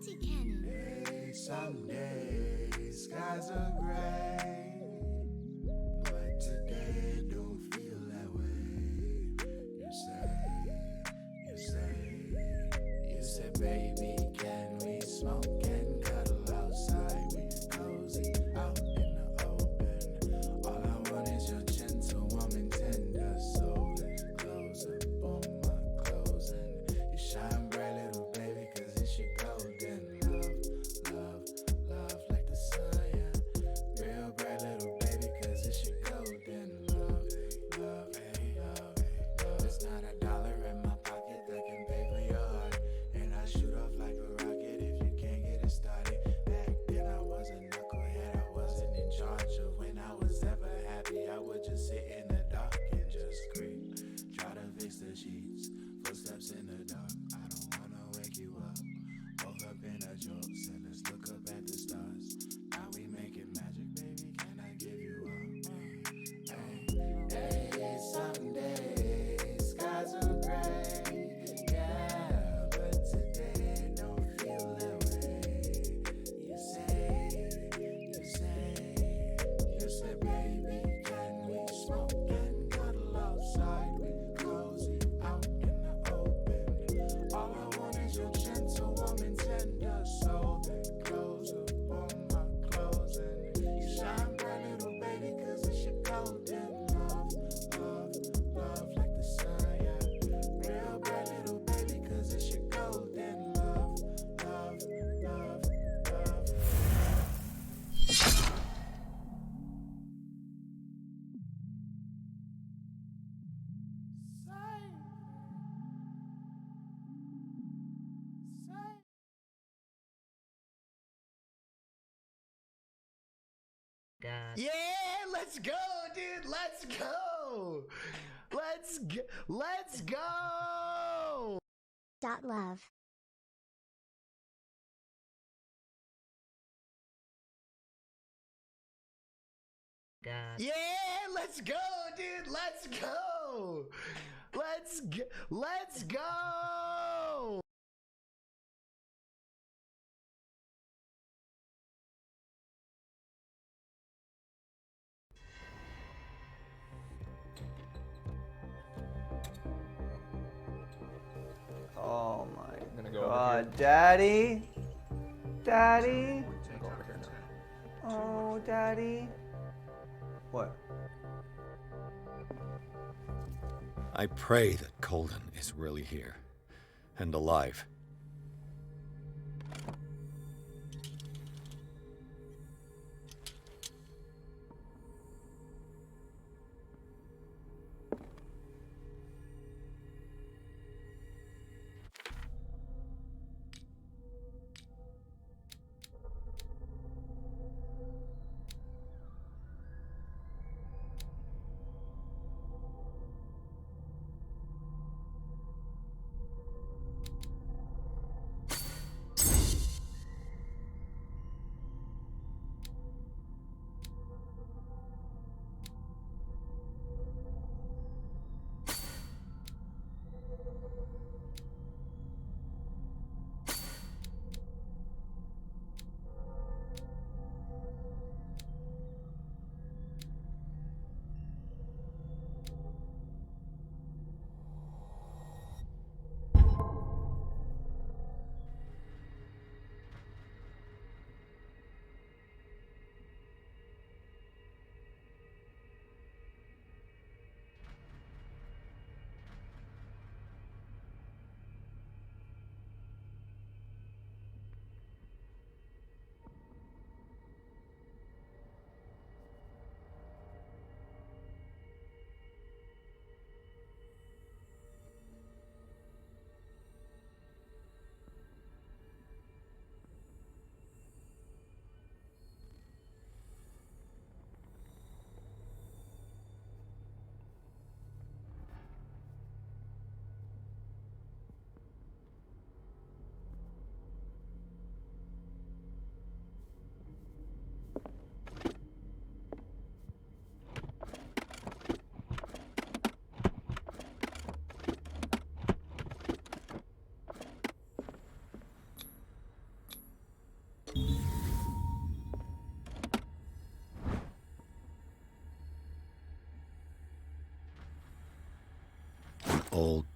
multi-cannon. Hey, some days skies are gray, but today don't feel that way. You say, baby, can we smoke and cuddle outside? We cozy out in the open. All I want is your gentle woman, tender soul that close up on my clothes, and you shine bright, little baby, 'cause it's your golden love like the sun, yeah. Real bright, little baby, 'cause it's your golden love. There's not a dollar in my pocket that can pay for your heart, and I shoot off like a rocket if you can't get it started. Back then I was a knucklehead, I wasn't in charge of when I was ever happy. I would just sit in the dark and just creep, try to fix the sheets, footsteps in the dark. I don't wanna wake you up, woke up in a joke, said let's look up at the stars. Now we making magic, baby, can I give you up? Hey, someday skies are gray, yeah, but today don't feel that way. You say, baby, can we smoke and cuddle outside? We cozy out in the open. All I want is your gentle woman, tender soul that glows up on my clothes, and you shine bright, little baby, 'cause it's your golden love like the sun, yeah. Real bright, little baby, 'cause it's your golden love. Yeah, let's go, dude. Let's go. Let's go. .love. Yeah, let's go, dude. Let's go. Let's go. Oh my god, Daddy? Daddy? Oh, Daddy? What? I pray that Colden is really here and alive.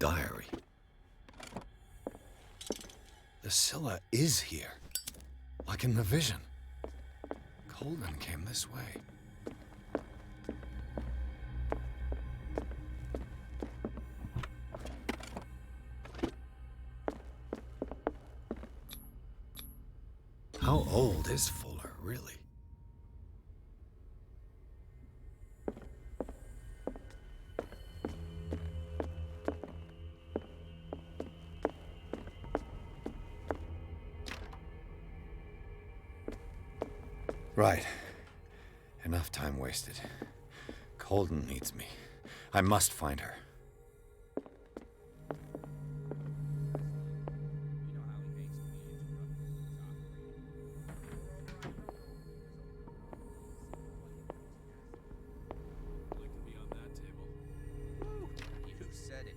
diary. The Scylla is here, like in the vision. Colden came this way. How old is Fuller, really? Right. Enough time wasted. Colden needs me. I must find her. You said it.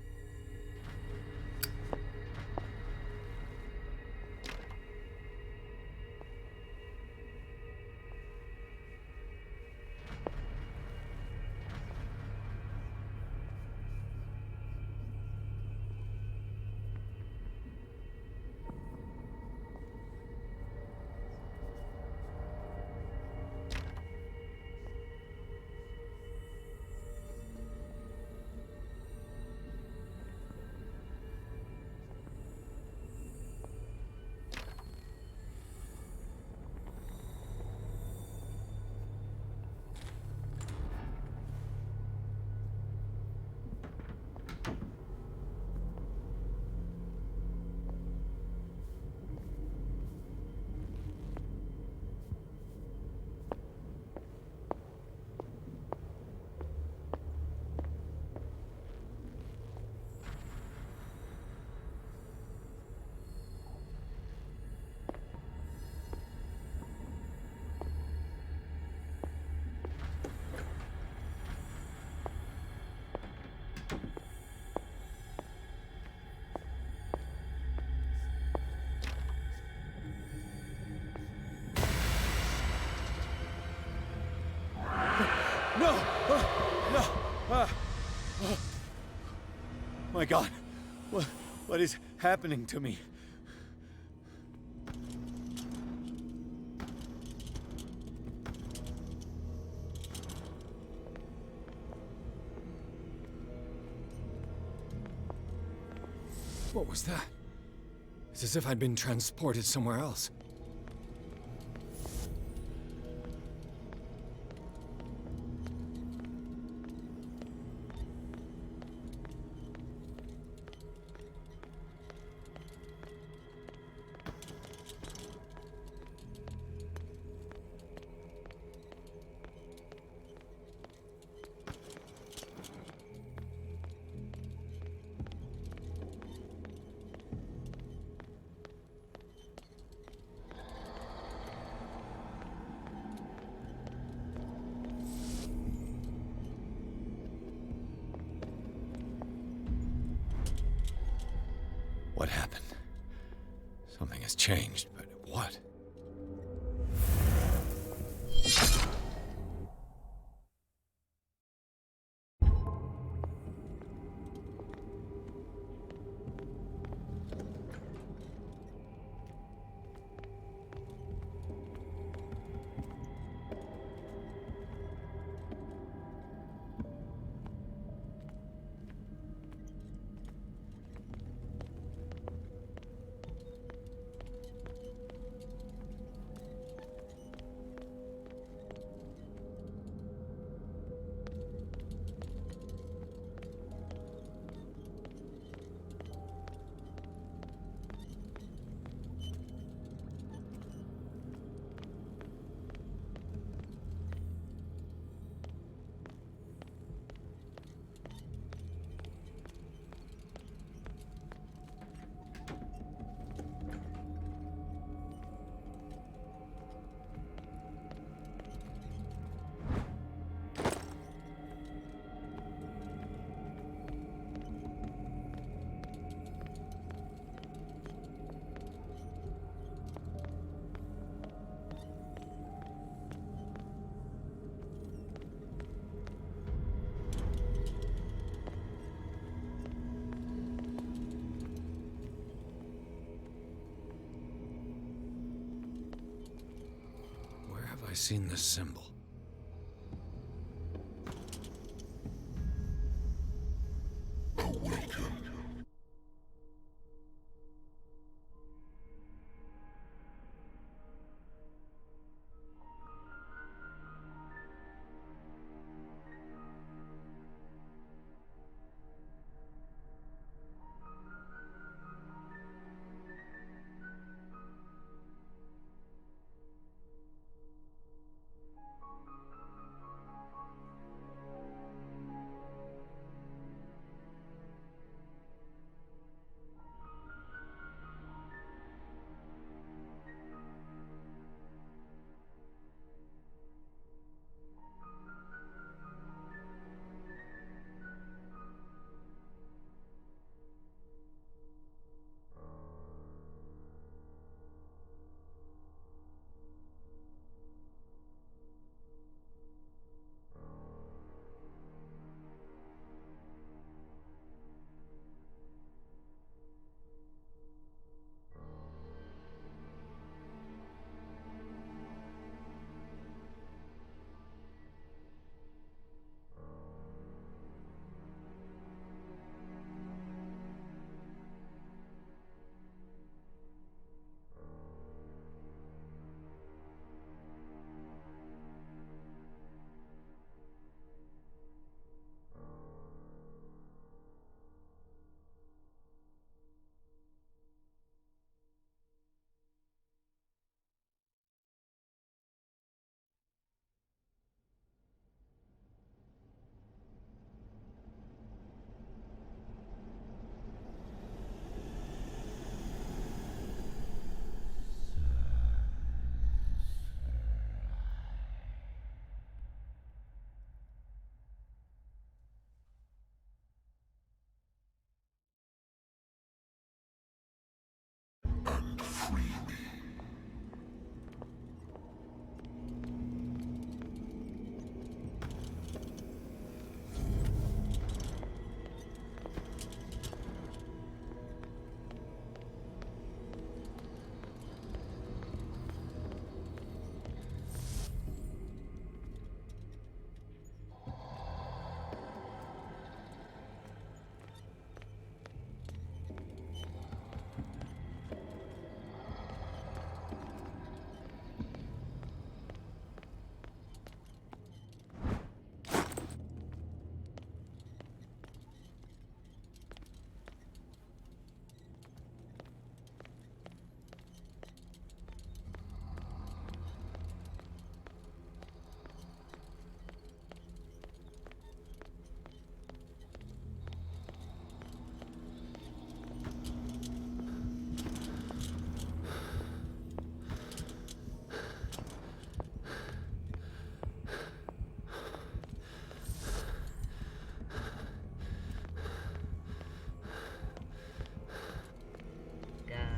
No! No! Oh. My God! What is happening to me? What was that? It's as if I'd been transported somewhere else. What happened? Something has changed, but what? seen this symbol.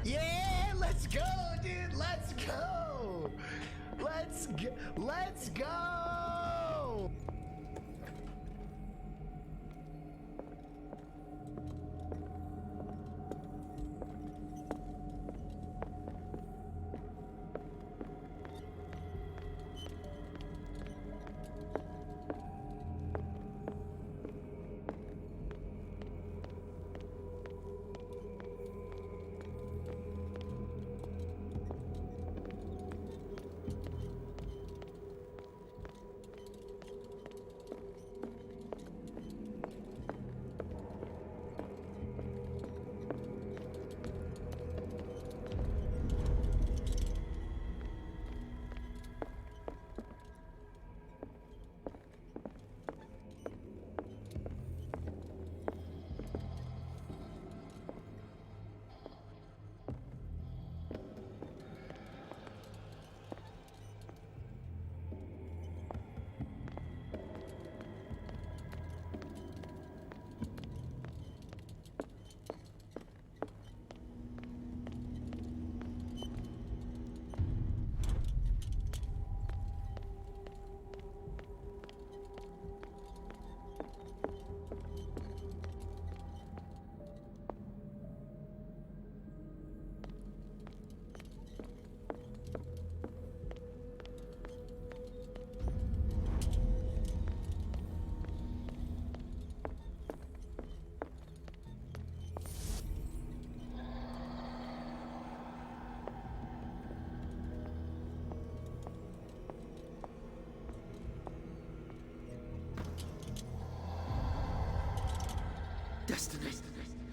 Yeah, let's go, dude. Let's go. Let's go.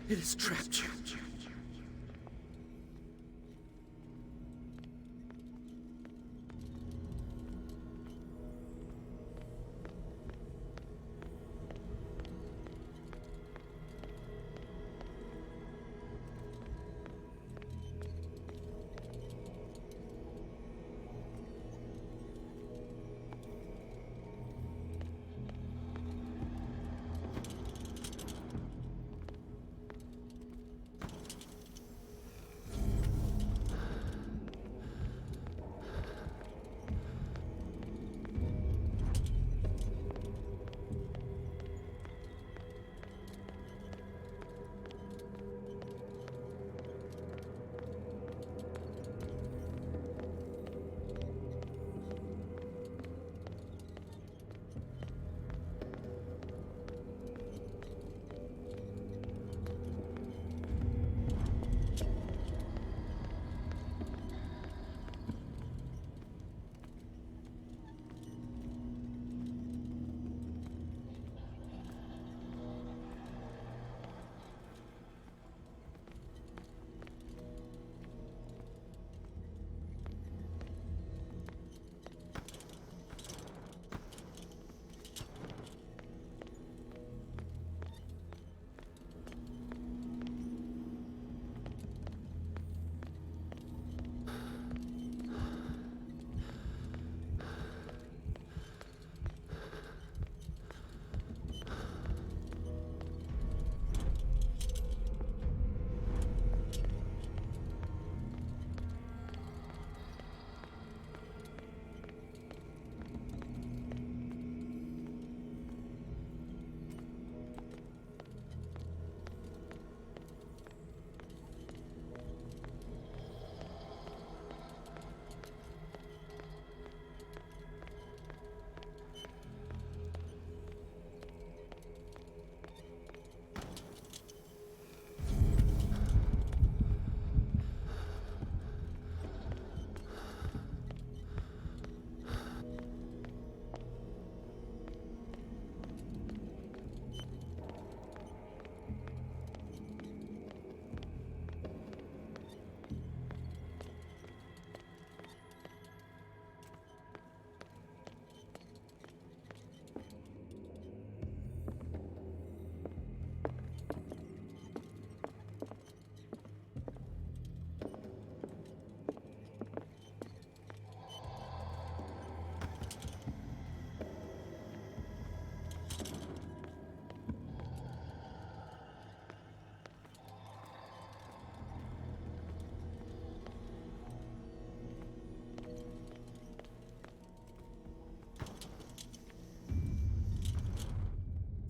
It has trapped you.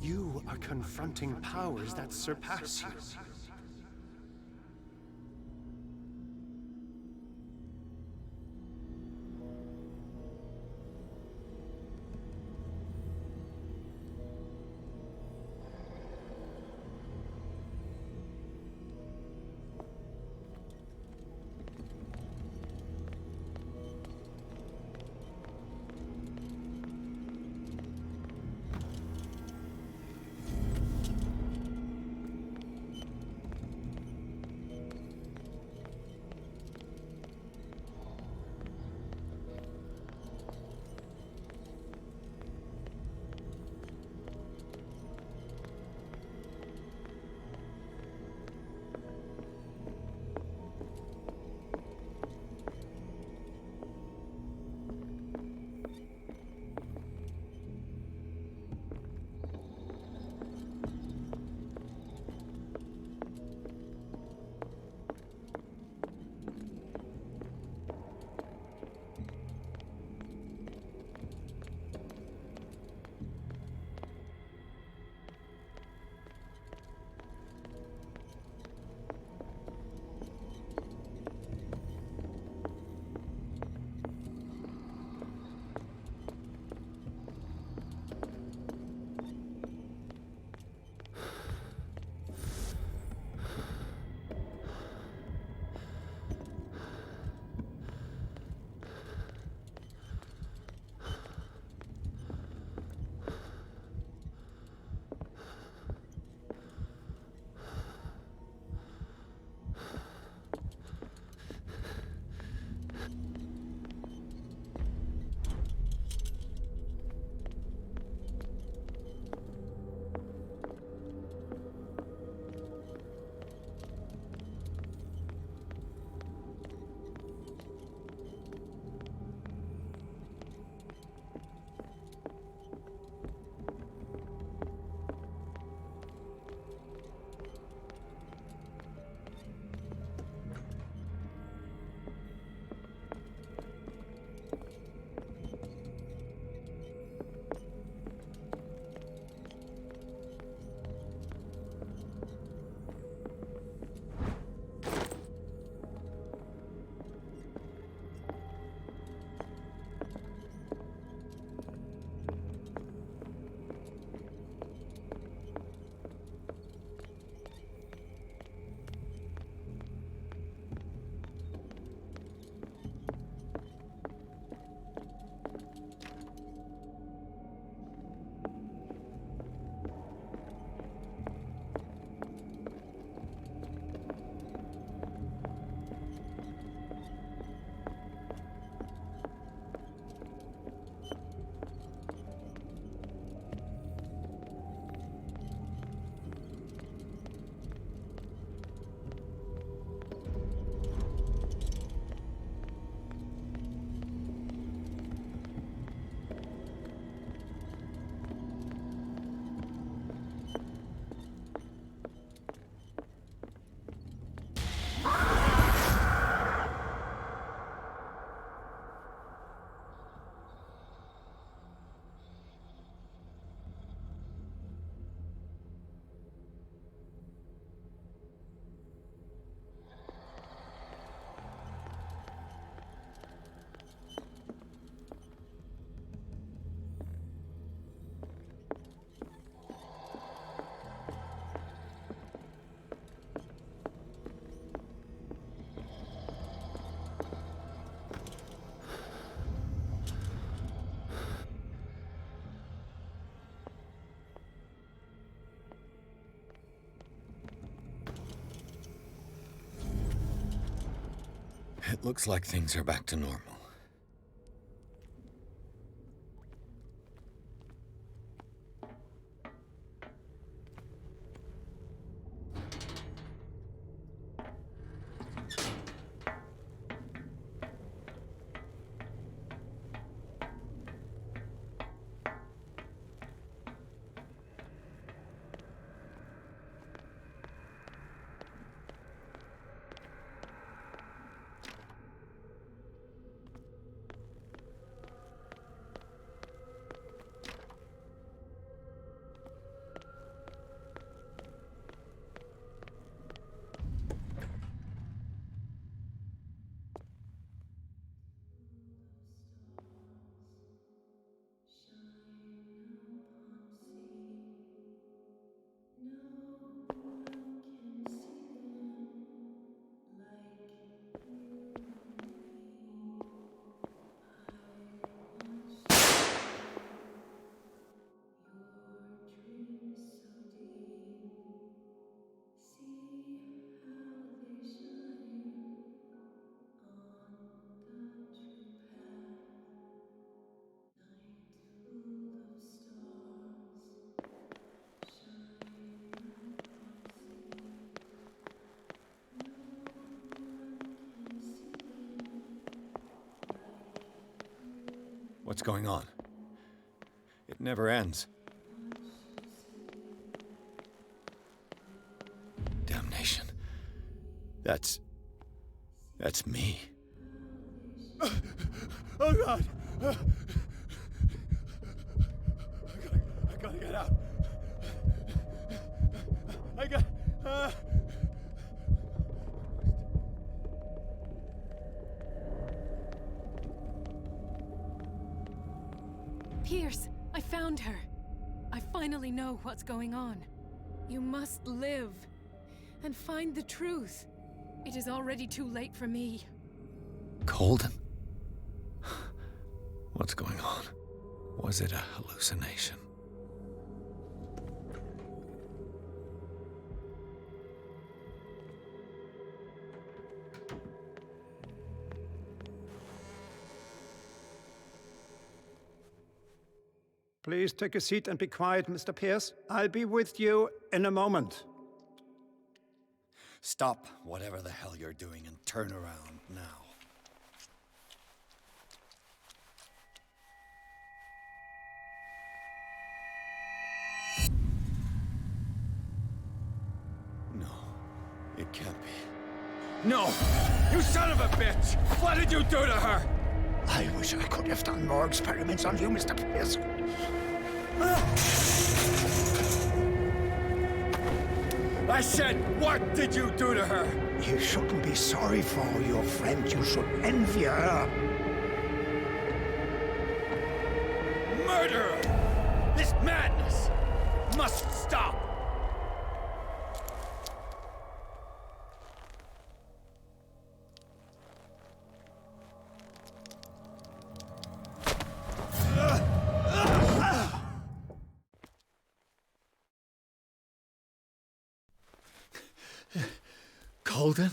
You are confronting powers that surpass you. Looks like things are back to normal. What's going on? It never ends. Damnation. That's me. Oh God! I gotta get out. I got. Pierce, I found her. I finally know what's going on. You must live and find the truth. It is already too late for me. Colden? What's going on? Was it a hallucination? Please take a seat and be quiet, Mr. Pierce. I'll be with you in a moment. Stop whatever the hell you're doing and turn around now. No, it can't be. No! You son of a bitch! What did you do to her? I wish I could have done more experiments on you, Mr. Pierce. I said, what did you do to her? You shouldn't be sorry for your friend. You should envy her. Murderer! This madness must stop! Colden?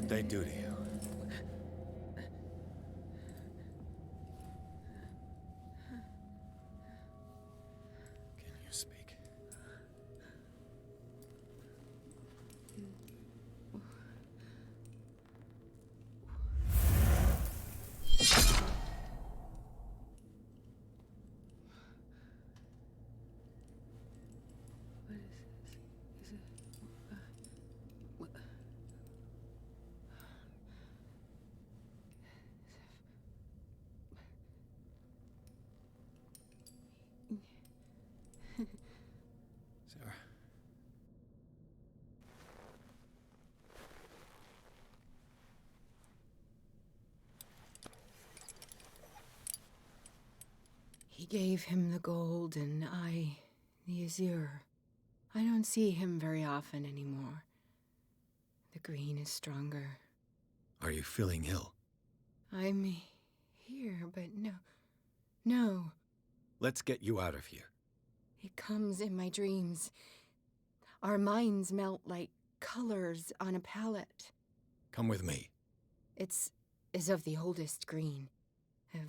did they do to you? Can you speak? Sarah. He gave him the gold and I the azure. I don't see him very often anymore. The green is stronger. Are you feeling ill? I'm here, but no. Let's get you out of here. It comes in my dreams. Our minds melt like colors on a palette. Come with me. It's of the oldest green.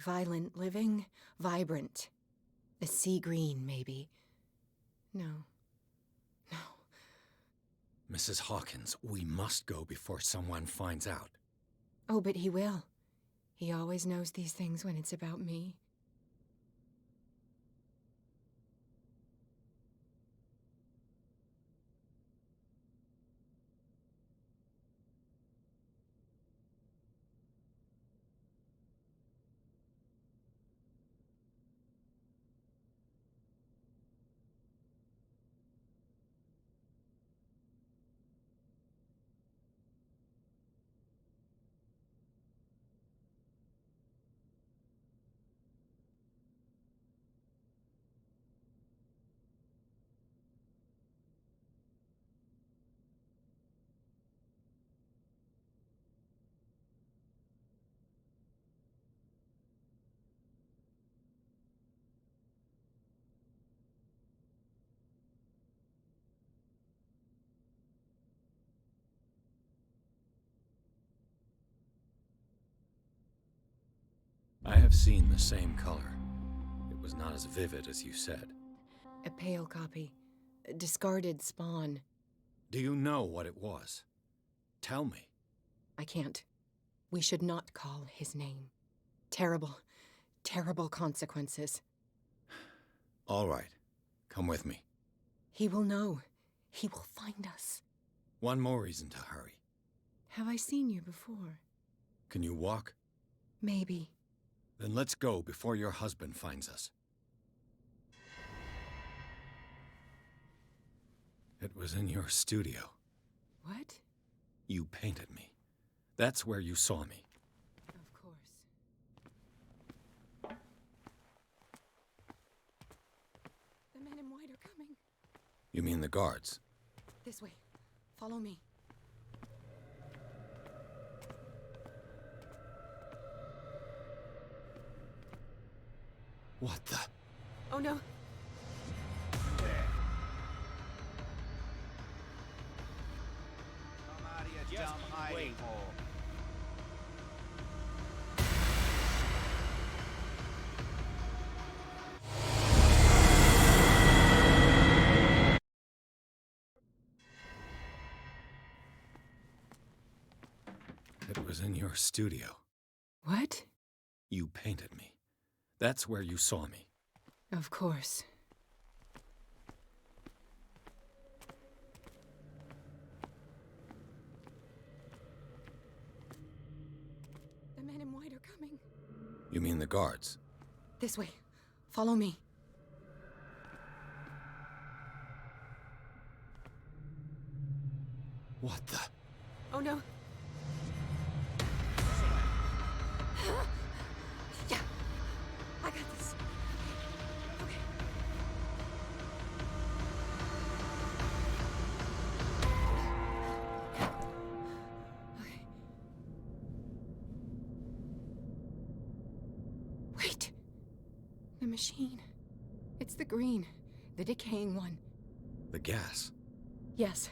Violent living, vibrant. A sea green, maybe. No. Mrs. Hawkins, we must go before someone finds out. Oh, but he will. He always knows these things when it's about me. I have seen the same color. It was not as vivid as you said. A pale copy. A discarded spawn. Do you know what it was? Tell me. I can't. We should not call his name. Terrible consequences. All right. Come with me. He will know. He will find us. One more reason to hurry. Have I seen you before? Can you walk? Maybe. Then let's go before your husband finds us. It was in your studio. What? You painted me. That's where you saw me. Of course. The men in white are coming. You mean the guards? This way. Follow me. What the? Oh no. It was in your studio. What? You painted me. That's where you saw me. Of course. The men in white are coming. You mean the guards? This way. Follow me. What the? Oh no. Yeah. I got this. Okay. Okay. Wait. The machine. It's the green. The decaying one. The gas. Yes.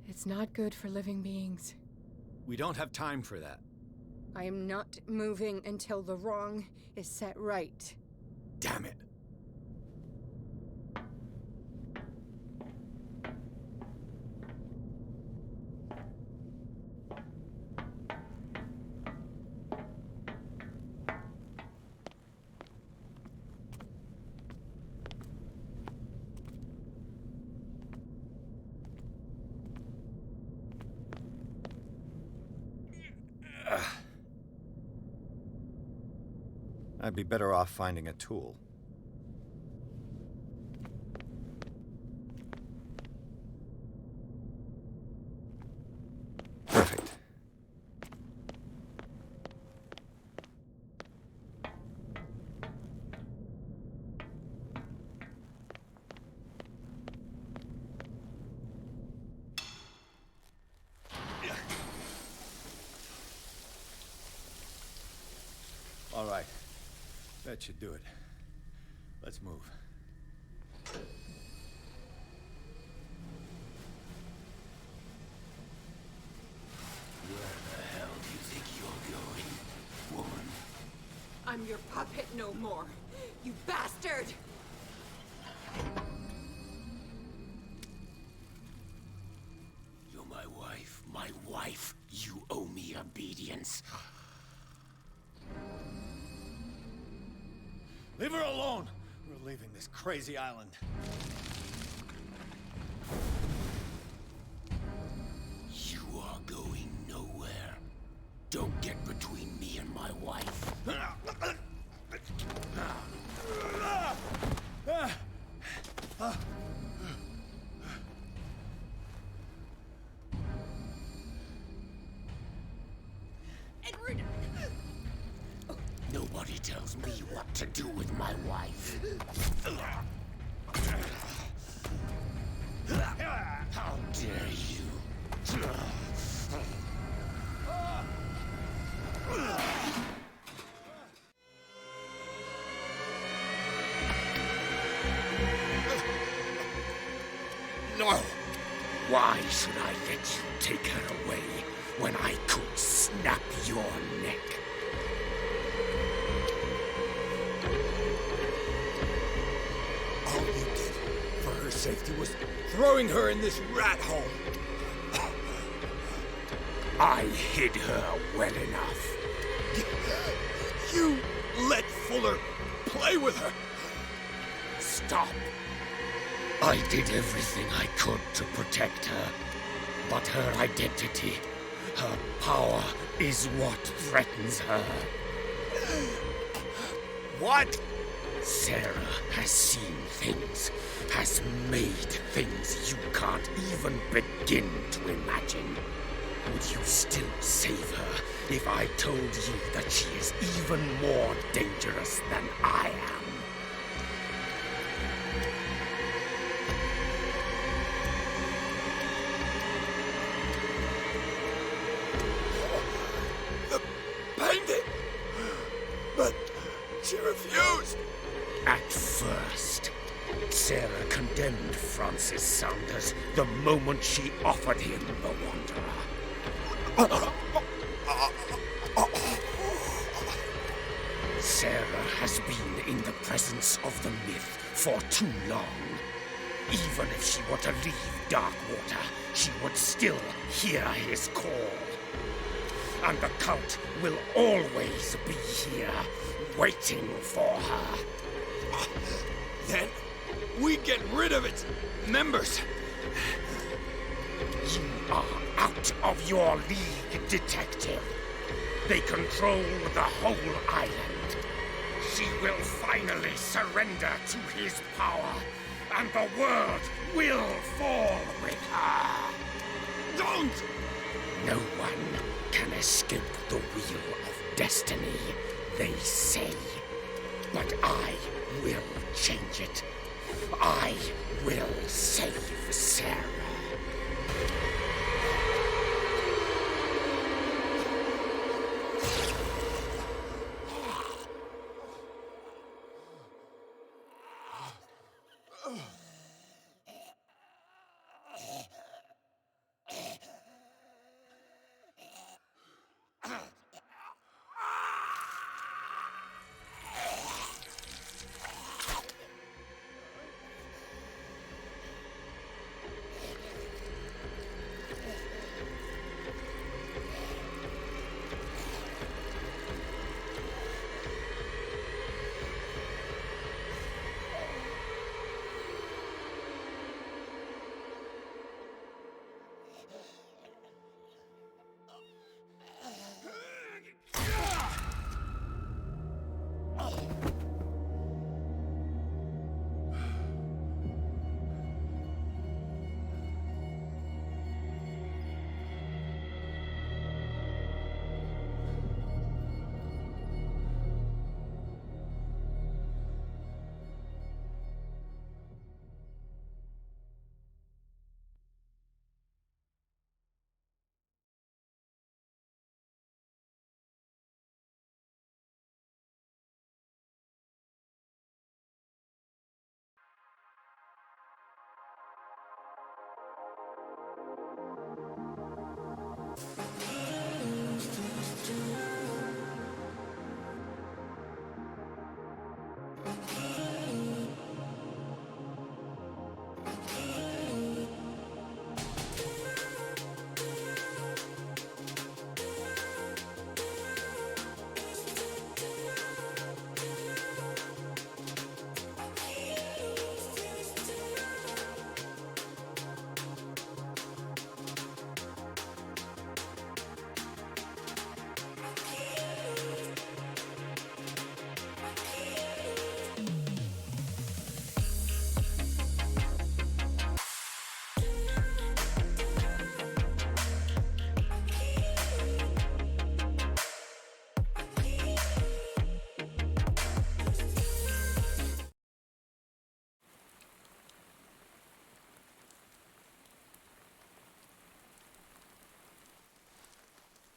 It's not good for living beings. We don't have time for that. I am not moving until the wrong is set right. Damn it. I'd be better off finding a tool. Perfect. All right. That should do it. Let's move. Where the hell do you think you're going, woman? I'm your puppet no more, you bastard! You're my wife. My wife. You owe me obedience. Leave her alone! We're leaving this crazy island. You are going nowhere. Don't get between me and my wife. Edward! Nobody tells me what to do with my wife. How dare you? No! Why should I let you take her away when I could snap your neck? All you did for her safety was throwing her in this rat hole. I hid her well enough. You let Fuller play with her. Stop. I did everything I could to protect her. But her identity, her power, is what threatens her. What? Sarah has seen things, has made things you can't even begin to imagine. Would you still save her if I told you that she is even more dangerous than I am? The painting! But she refused! At first, Sarah condemned Francis Saunders the moment she offered him the Wanderer. Sarah has been in the presence of the myth for too long. Even if she were to leave Darkwater, she would still hear his call. And the cult will always be here, waiting for her. Then we get rid of its members. You are out of your league, detective. They control the whole island. She will finally surrender to his power, and the world will fall with her. Don't! No one can escape the wheel of destiny, they say. But I will change it. I will save Sarah.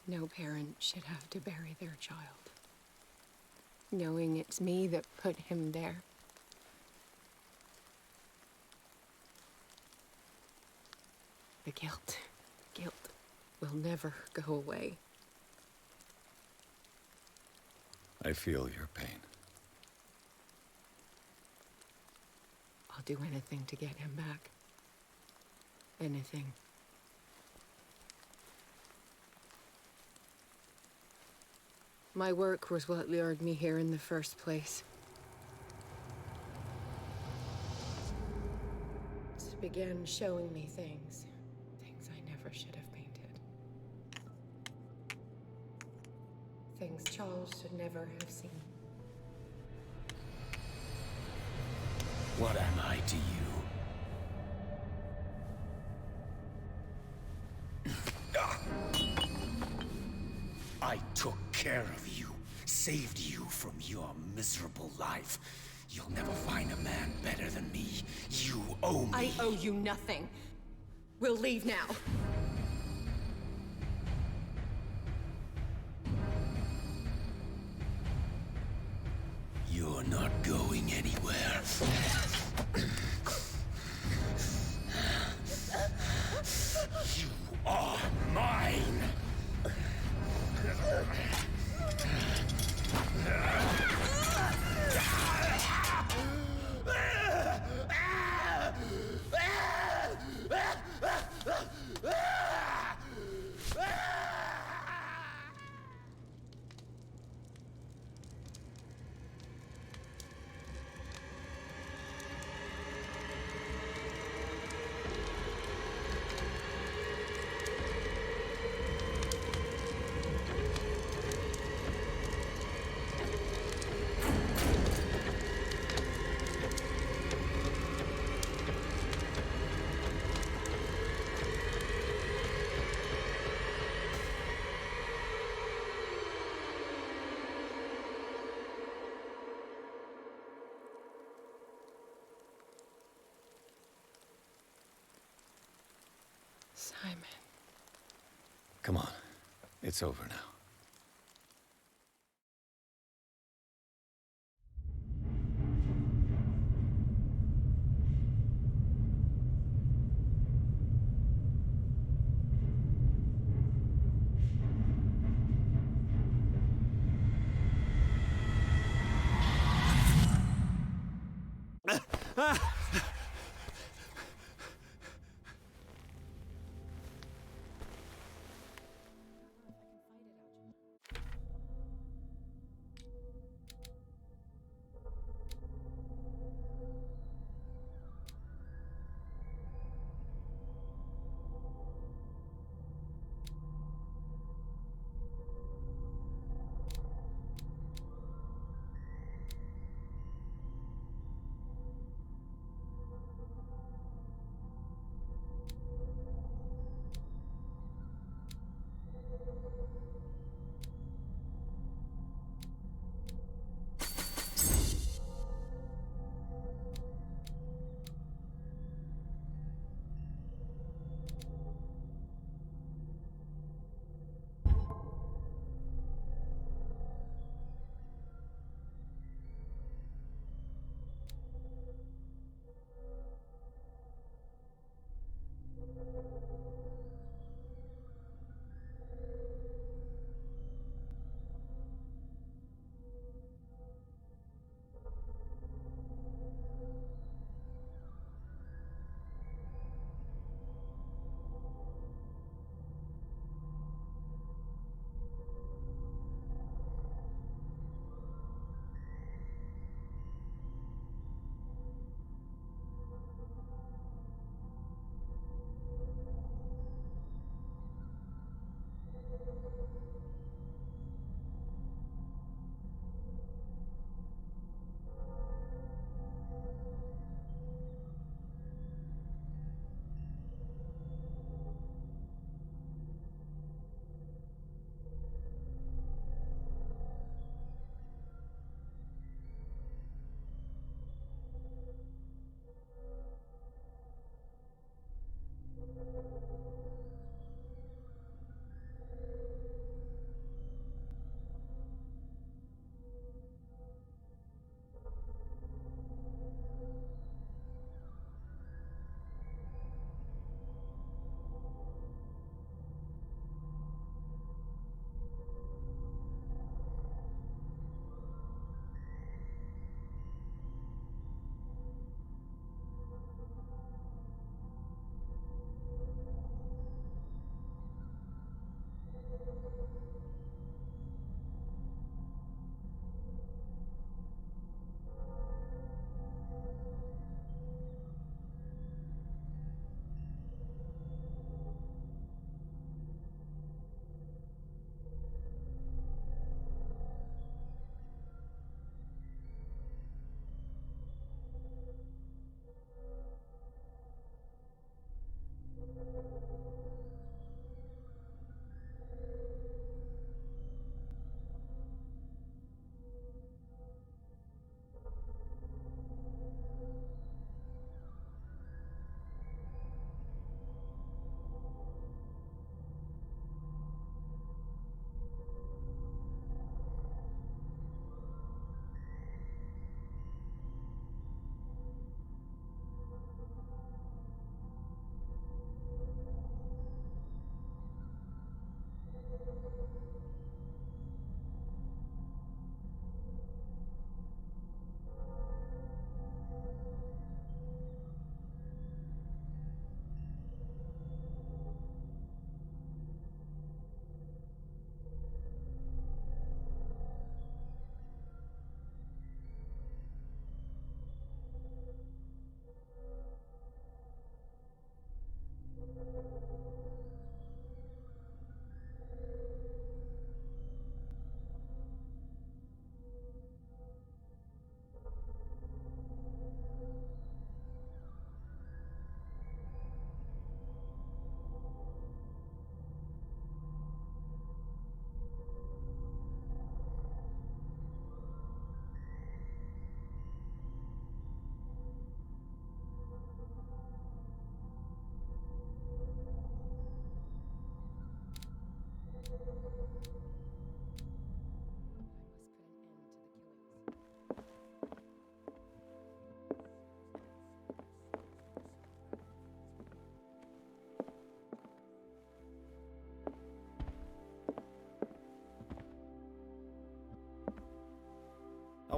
No parent should have to bury their child, knowing it's me that put him there. The guilt will never go away. I feel your pain. I'll do anything to get him back. Anything. My work was what lured me here in the first place. It began showing me things I never should have painted. Things Charles should never have seen. What am I to you? I took care of you, saved you from your miserable life. You'll never find a man better than me. You owe me. I owe you nothing. We'll leave now. You're not going anywhere. You are mine! Simon. Come on. It's over now.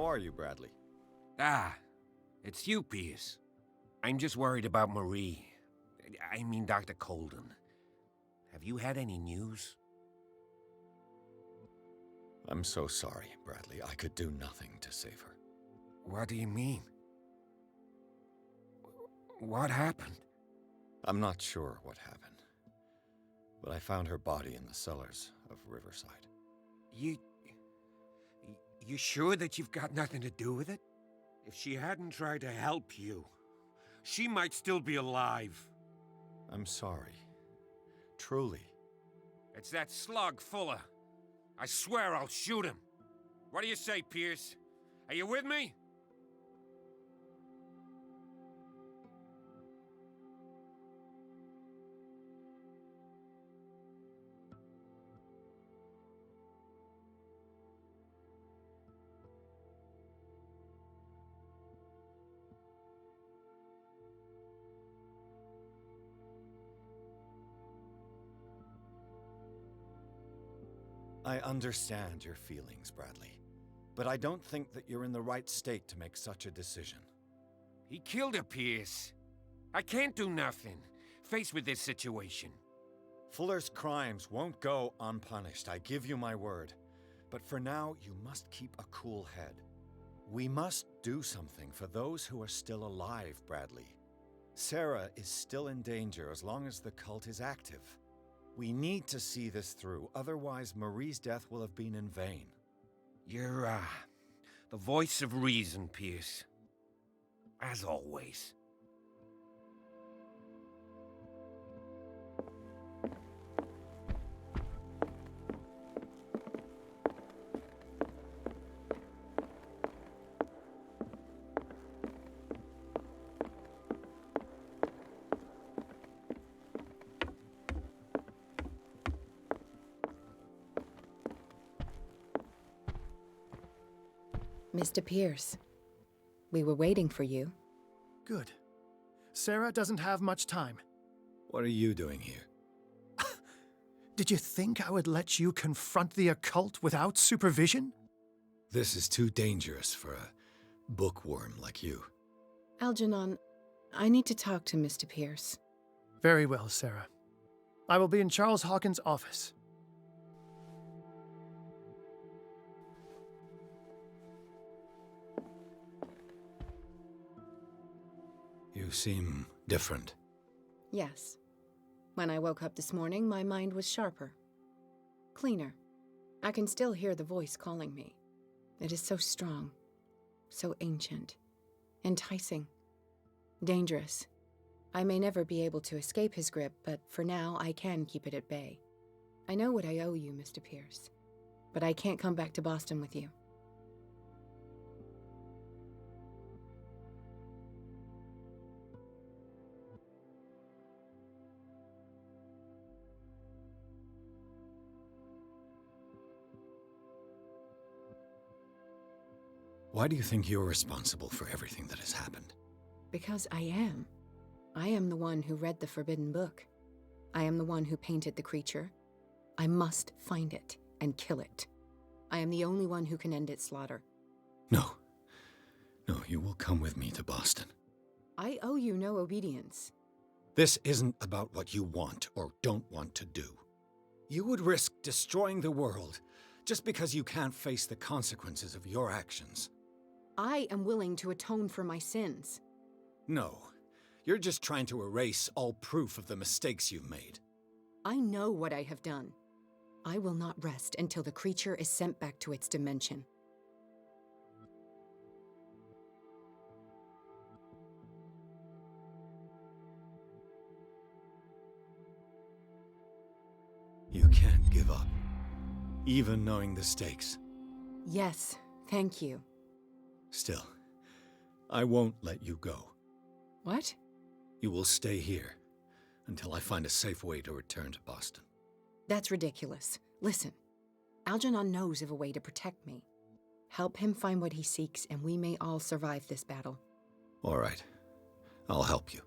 are you, Bradley? Ah, it's you, Pierce. I'm just worried about Marie. I mean, Dr. Colden. Have you had any news? I'm so sorry, Bradley. I could do nothing to save her. What do you mean? What happened? I'm not sure what happened, but I found her body in the cellars of Riverside. You sure that you've got nothing to do with it? If she hadn't tried to help you, she might still be alive. I'm sorry. Truly. It's that slug, Fuller. I swear I'll shoot him. What do you say, Pierce? Are you with me? I understand your feelings, Bradley, but I don't think that you're in the right state to make such a decision. He killed her, Pierce. I can't do nothing, faced with this situation. Fuller's crimes won't go unpunished, I give you my word. But for now, you must keep a cool head. We must do something for those who are still alive, Bradley. Sarah is still in danger as long as the cult is active. We need to see this through, otherwise Marie's death will have been in vain. You're, the voice of reason, Pierce. As always. Mr. Pierce, we were waiting for you. Good. Sarah doesn't have much time. What are you doing here? Did you think I would let you confront the occult without supervision? This is too dangerous for a bookworm like you. Algernon, I need to talk to Mr. Pierce. Very well, Sarah. I will be in Charles Hawkins' office. You seem different. Yes. When I woke up this morning, my mind was sharper. Cleaner. I can still hear the voice calling me. It is so strong, so ancient, enticing, dangerous. I may never be able to escape his grip, but for now I can keep it at bay. I know what I owe you, Mr. Pierce, but I can't come back to Boston with you. Why do you think you're responsible for everything that has happened? Because I am. I am the one who read the forbidden book. I am the one who painted the creature. I must find it and kill it. I am the only one who can end its slaughter. No. No, you will come with me to Boston. I owe you no obedience. This isn't about what you want or don't want to do. You would risk destroying the world just because you can't face the consequences of your actions. I am willing to atone for my sins. No, you're just trying to erase all proof of the mistakes you've made. I know what I have done. I will not rest until the creature is sent back to its dimension. You can't give up, even knowing the stakes. Yes, thank you. Still, I won't let you go. What? You will stay here until I find a safe way to return to Boston. That's ridiculous. Listen, Algernon knows of a way to protect me. Help him find what he seeks, and we may all survive this battle. All right. I'll help you.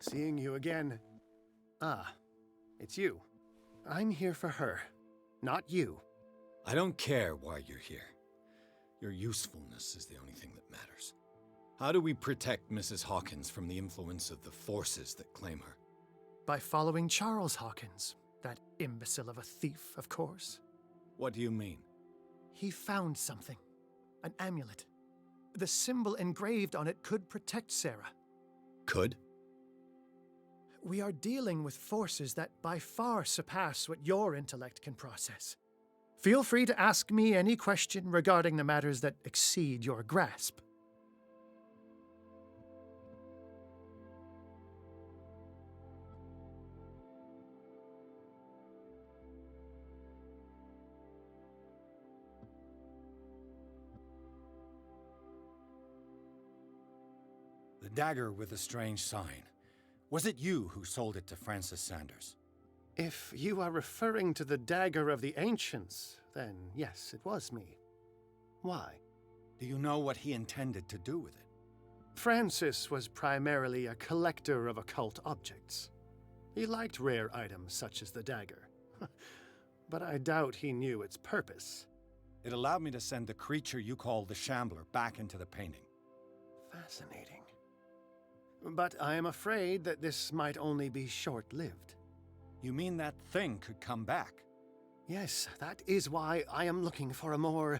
seeing you again. Ah, it's you. I'm here for her, not you. I don't care why you're here. Your usefulness is the only thing that matters. How do we protect Mrs. Hawkins from the influence of the forces that claim her? By following Charles Hawkins, that imbecile of a thief, of course. What do you mean? He found something. An amulet. The symbol engraved on it could protect Sarah. Could? We are dealing with forces that by far surpass what your intellect can process. Feel free to ask me any question regarding the matters that exceed your grasp. The dagger with the strange sign. Was it you who sold it to Francis Sanders? If you are referring to the dagger of the ancients, then yes, it was me. Why? Do you know what he intended to do with it? Francis was primarily a collector of occult objects. He liked rare items such as the dagger. But I doubt he knew its purpose. It allowed me to send the creature you call the Shambler back into the painting. Fascinating. But I am afraid that this might only be short-lived. You mean that thing could come back? Yes, that is why I am looking for a more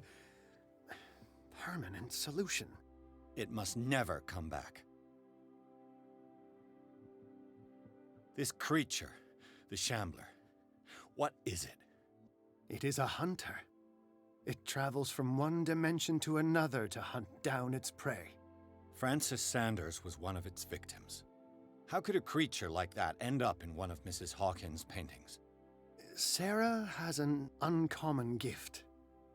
permanent solution. It must never come back. This creature, the Shambler, what is it? It is a hunter. It travels from one dimension to another to hunt down its prey. Francis Sanders was one of its victims. How could a creature like that end up in one of Mrs. Hawkins' paintings? Sarah has an uncommon gift.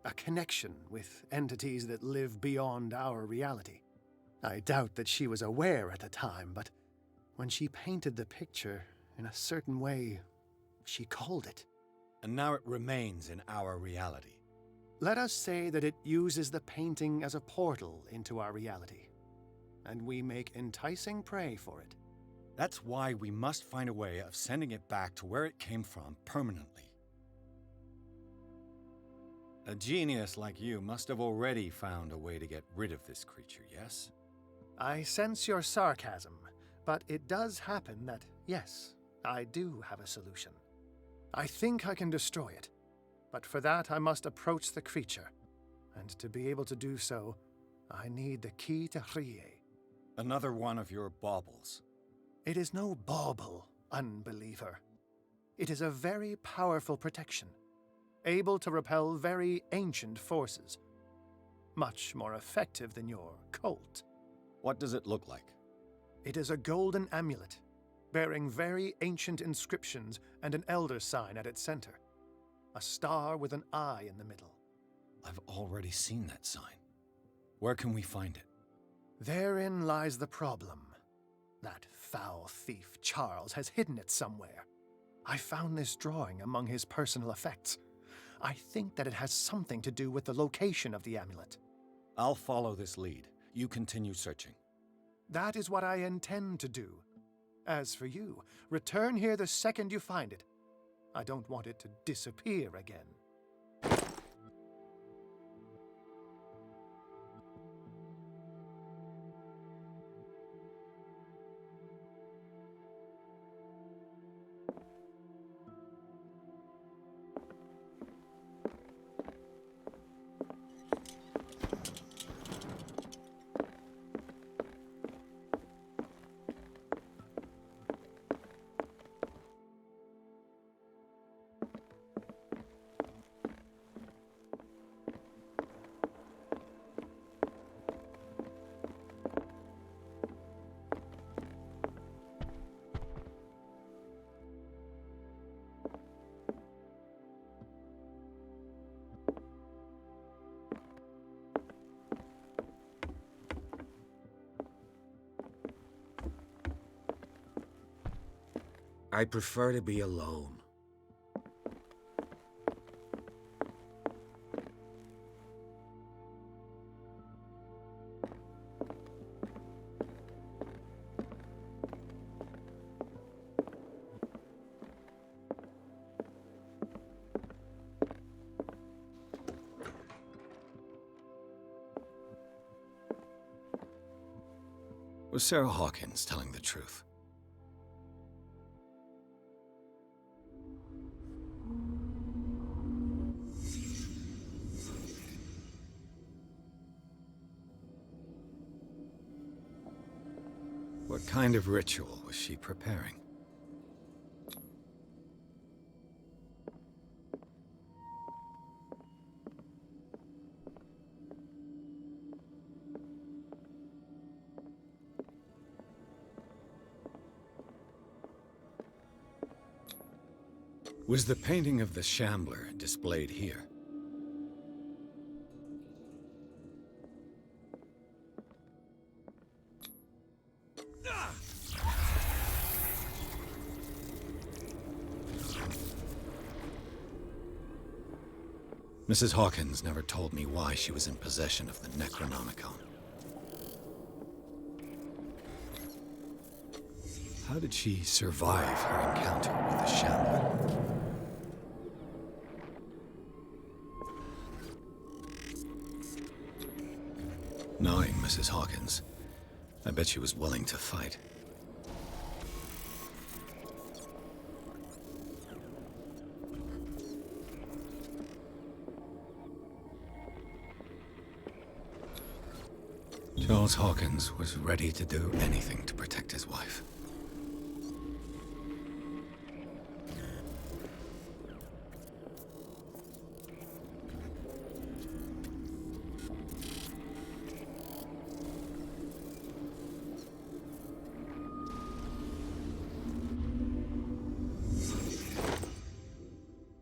A connection with entities that live beyond our reality. I doubt that she was aware at the time, but when she painted the picture in a certain way, she called it. And now it remains in our reality. Let us say that it uses the painting as a portal into our reality, and we make enticing prey for it. That's why we must find a way of sending it back to where it came from permanently. A genius like you must have already found a way to get rid of this creature, yes? I sense your sarcasm, but it does happen that, yes, I do have a solution. I think I can destroy it, but for that I must approach the creature, and to be able to do so, I need the key to Rie. Another one of your baubles. It is no bauble, unbeliever. It is a very powerful protection, able to repel very ancient forces. Much more effective than your cult. What does it look like? It is a golden amulet, bearing very ancient inscriptions and an elder sign at its center. A star with an eye in the middle. I've already seen that sign. Where can we find it? Therein lies the problem. That foul thief Charles has hidden it somewhere. I found this drawing among his personal effects. I think that it has something to do with the location of the amulet. I'll follow this lead. You continue searching. That is what I intend to do. As for you, return here the second you find it. I don't want it to disappear again. I prefer to be alone. Was Sarah Hawkins telling the truth? What kind of ritual was she preparing? Was the painting of the Shambler displayed here? Mrs. Hawkins never told me why she was in possession of the Necronomicon. How did she survive her encounter with the Shambler? Knowing Mrs. Hawkins, I bet she was willing to fight. Charles Hawkins was ready to do anything to protect his wife.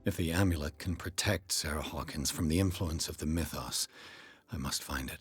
If the amulet can protect Sarah Hawkins from the influence of the mythos, I must find it.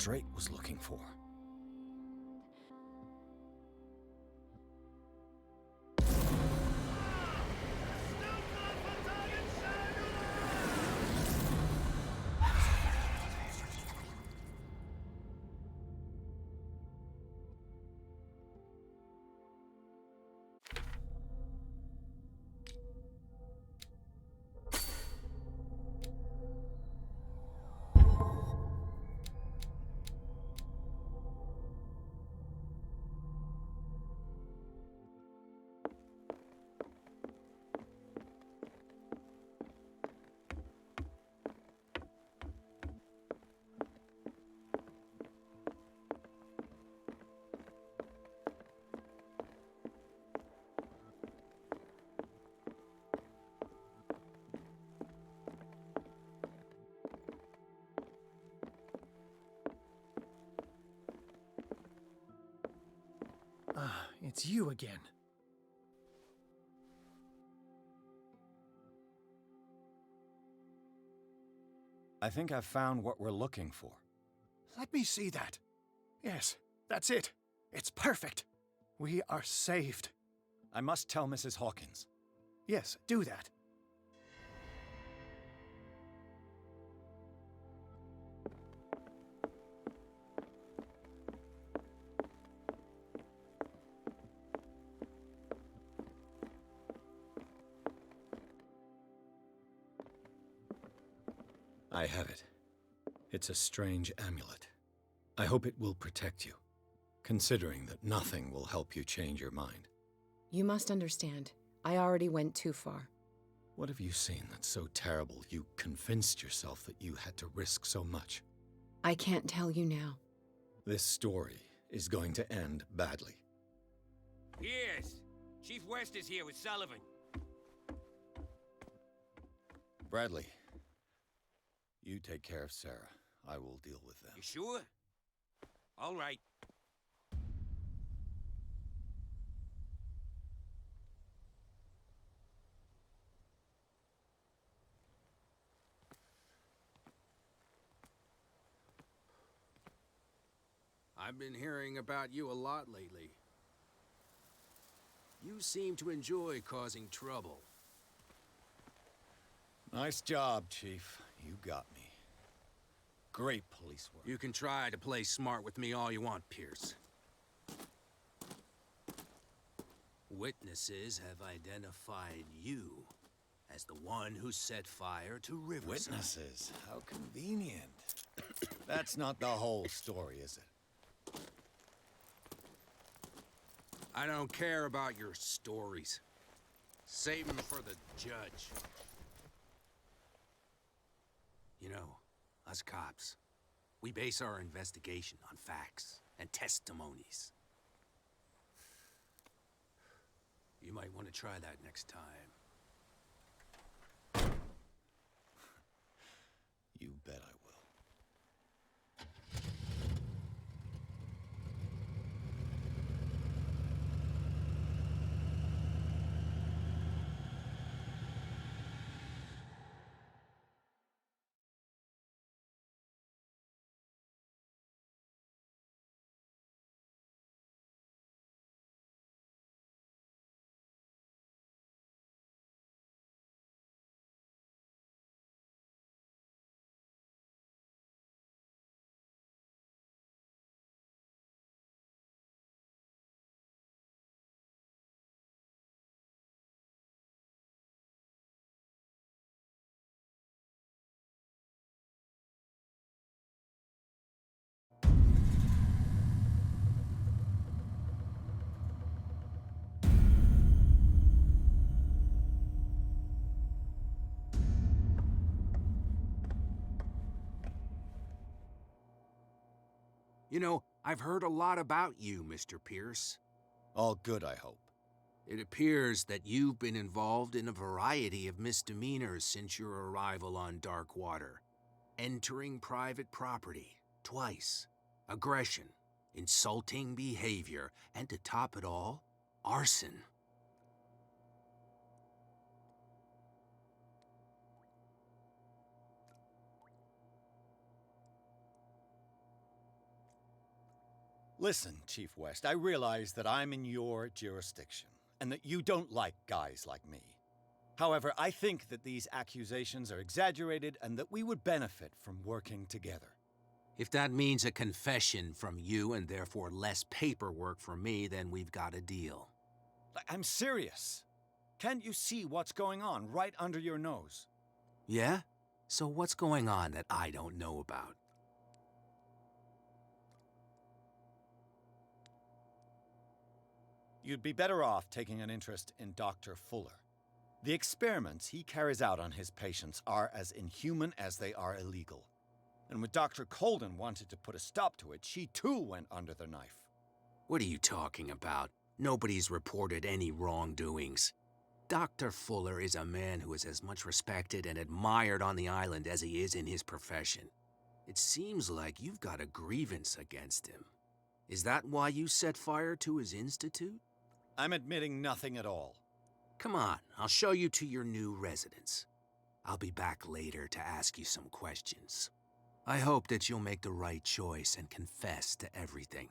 Drake was looking for. Ah, it's you again. I think I've found what we're looking for. Let me see that. Yes, that's it. It's perfect. We are saved. I must tell Mrs. Hawkins. Yes, do that. I have it. It's a strange amulet. I hope it will protect you, considering that nothing will help you change your mind. You must understand, I already went too far. What have you seen that's so terrible you convinced yourself that you had to risk so much? I can't tell you now. This story is going to end badly. Yes! Chief West is here with Sullivan. Bradley, you take care of Sarah. I will deal with them. You sure? All right. I've been hearing about you a lot lately. You seem to enjoy causing trouble. Nice job, Chief. You got me. Great police work. You can try to play smart with me all you want, Pierce. Witnesses have identified you as the one who set fire to Riverside. Witnesses? How convenient. That's not the whole story, is it? I don't care about your stories. Save them for the judge. You know, us cops, we base our investigation on facts and testimonies. You might want to try that next time. You bet I will. You know, I've heard a lot about you, Mr. Pierce. All good, I hope. It appears that you've been involved in a variety of misdemeanors since your arrival on Darkwater. Entering private property, twice. Aggression, insulting behavior, and to top it all, arson. Listen, Chief West, I realize that I'm in your jurisdiction, and that you don't like guys like me. However, I think that these accusations are exaggerated and that we would benefit from working together. If that means a confession from you and therefore less paperwork for me, then we've got a deal. I'm serious. Can't you see what's going on right under your nose? Yeah? So what's going on that I don't know about? You'd be better off taking an interest in Dr. Fuller. The experiments he carries out on his patients are as inhuman as they are illegal. And when Dr. Colden wanted to put a stop to it, she too went under the knife. What are you talking about? Nobody's reported any wrongdoings. Dr. Fuller is a man who is as much respected and admired on the island as he is in his profession. It seems like you've got a grievance against him. Is that why you set fire to his institute? I'm admitting nothing at all. Come on, I'll show you to your new residence. I'll be back later to ask you some questions. I hope that you'll make the right choice and confess to everything.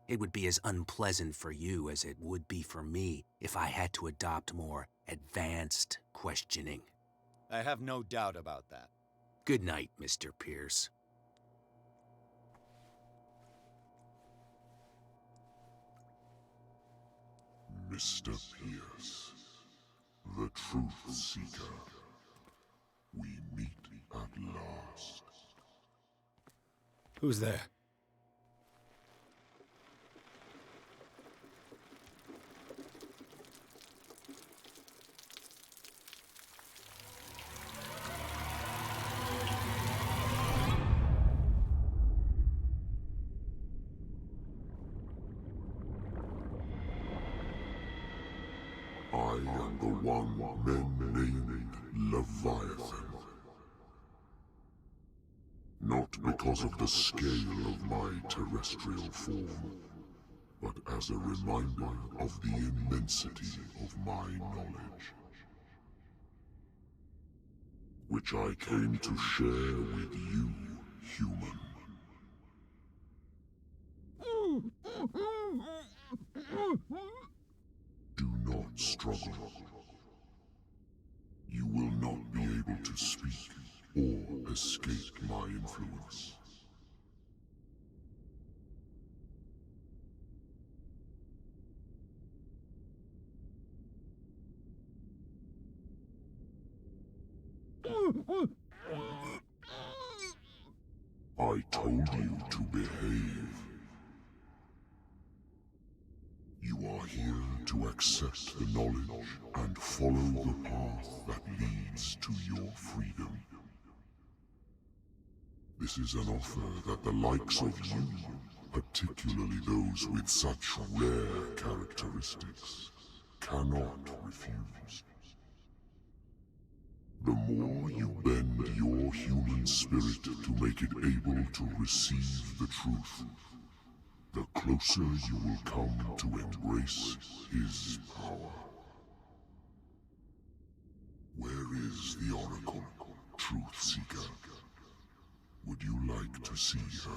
It would be as unpleasant for you as it would be for me if I had to adopt more advanced questioning. I have no doubt about that. Good night, Mr. Pierce. Mr. Pierce, the Truth Seeker. We meet at last. Who's there? I am the one men named Leviathan. Not because of the scale of my terrestrial form, but as a reminder of the immensity of my knowledge, which I came to share with you, human. Do not struggle. You will not be able to speak or escape my influence. I told you to behave. You are here to accept the knowledge and follow the path that leads to your freedom. This is an offer that the likes of you, particularly those with such rare characteristics, cannot refuse. The more you bend your human spirit to make it able to receive the truth, the closer you will come to embrace his power. Where is the Oracle, Truth Seeker? Would you like to see her?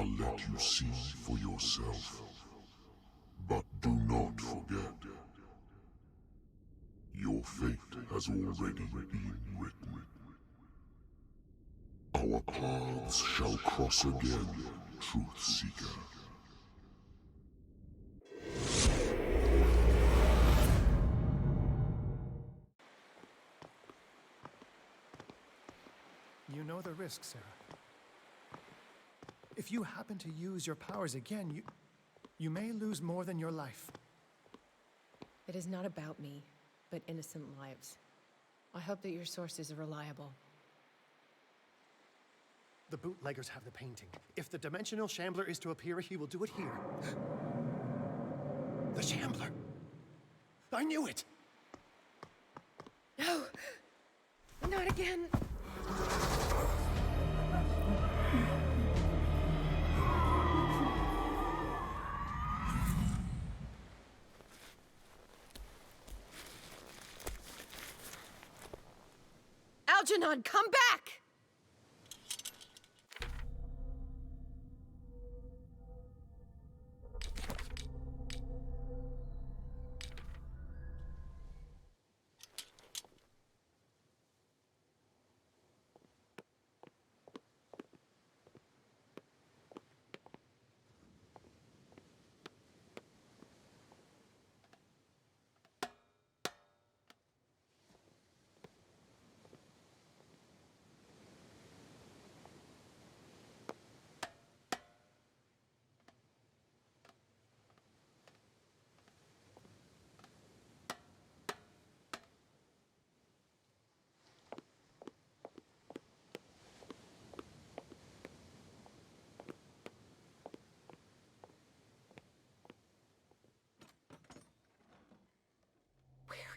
I'll let you see for yourself. But do not forget, your fate has already been written. Our paths shall cross again, Truth Seeker. You know the risk, Sarah. If you happen to use your powers again, you may lose more than your life. It is not about me, but innocent lives. I hope that your sources are reliable. The bootleggers have the painting. If the dimensional shambler is to appear, he will do it here. The shambler! I knew it! No! Not again! Algernon, come back!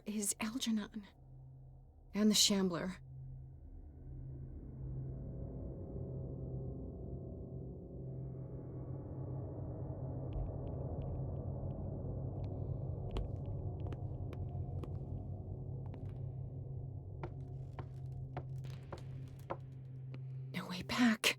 Is Algernon and the Shambler. No way back.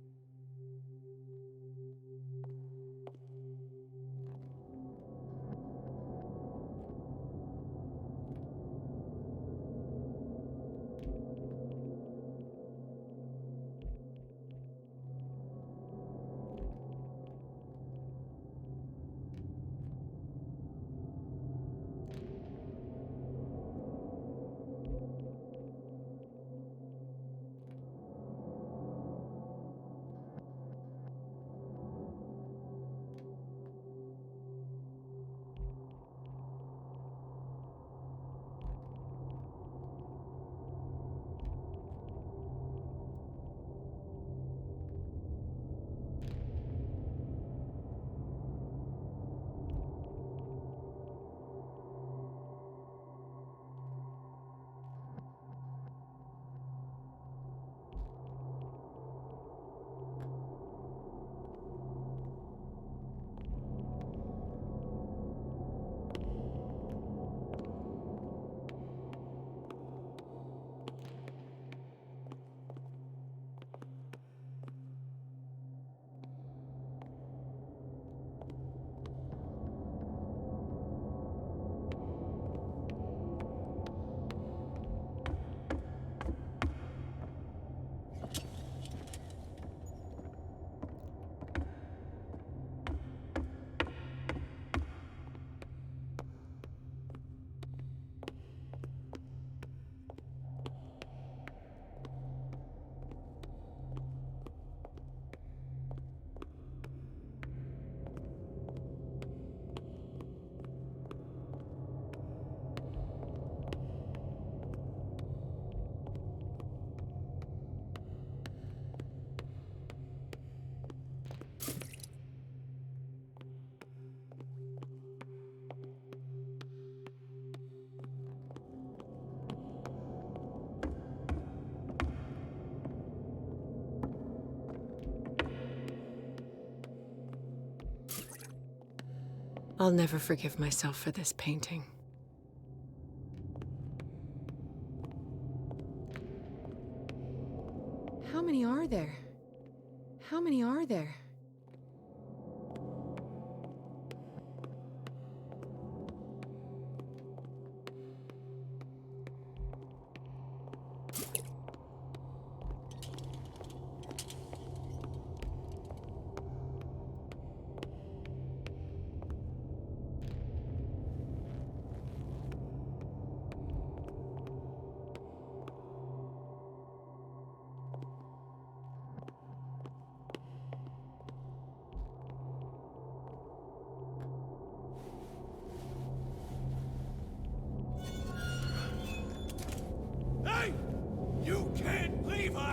I'll never forgive myself for this painting. How many are there? How many are there?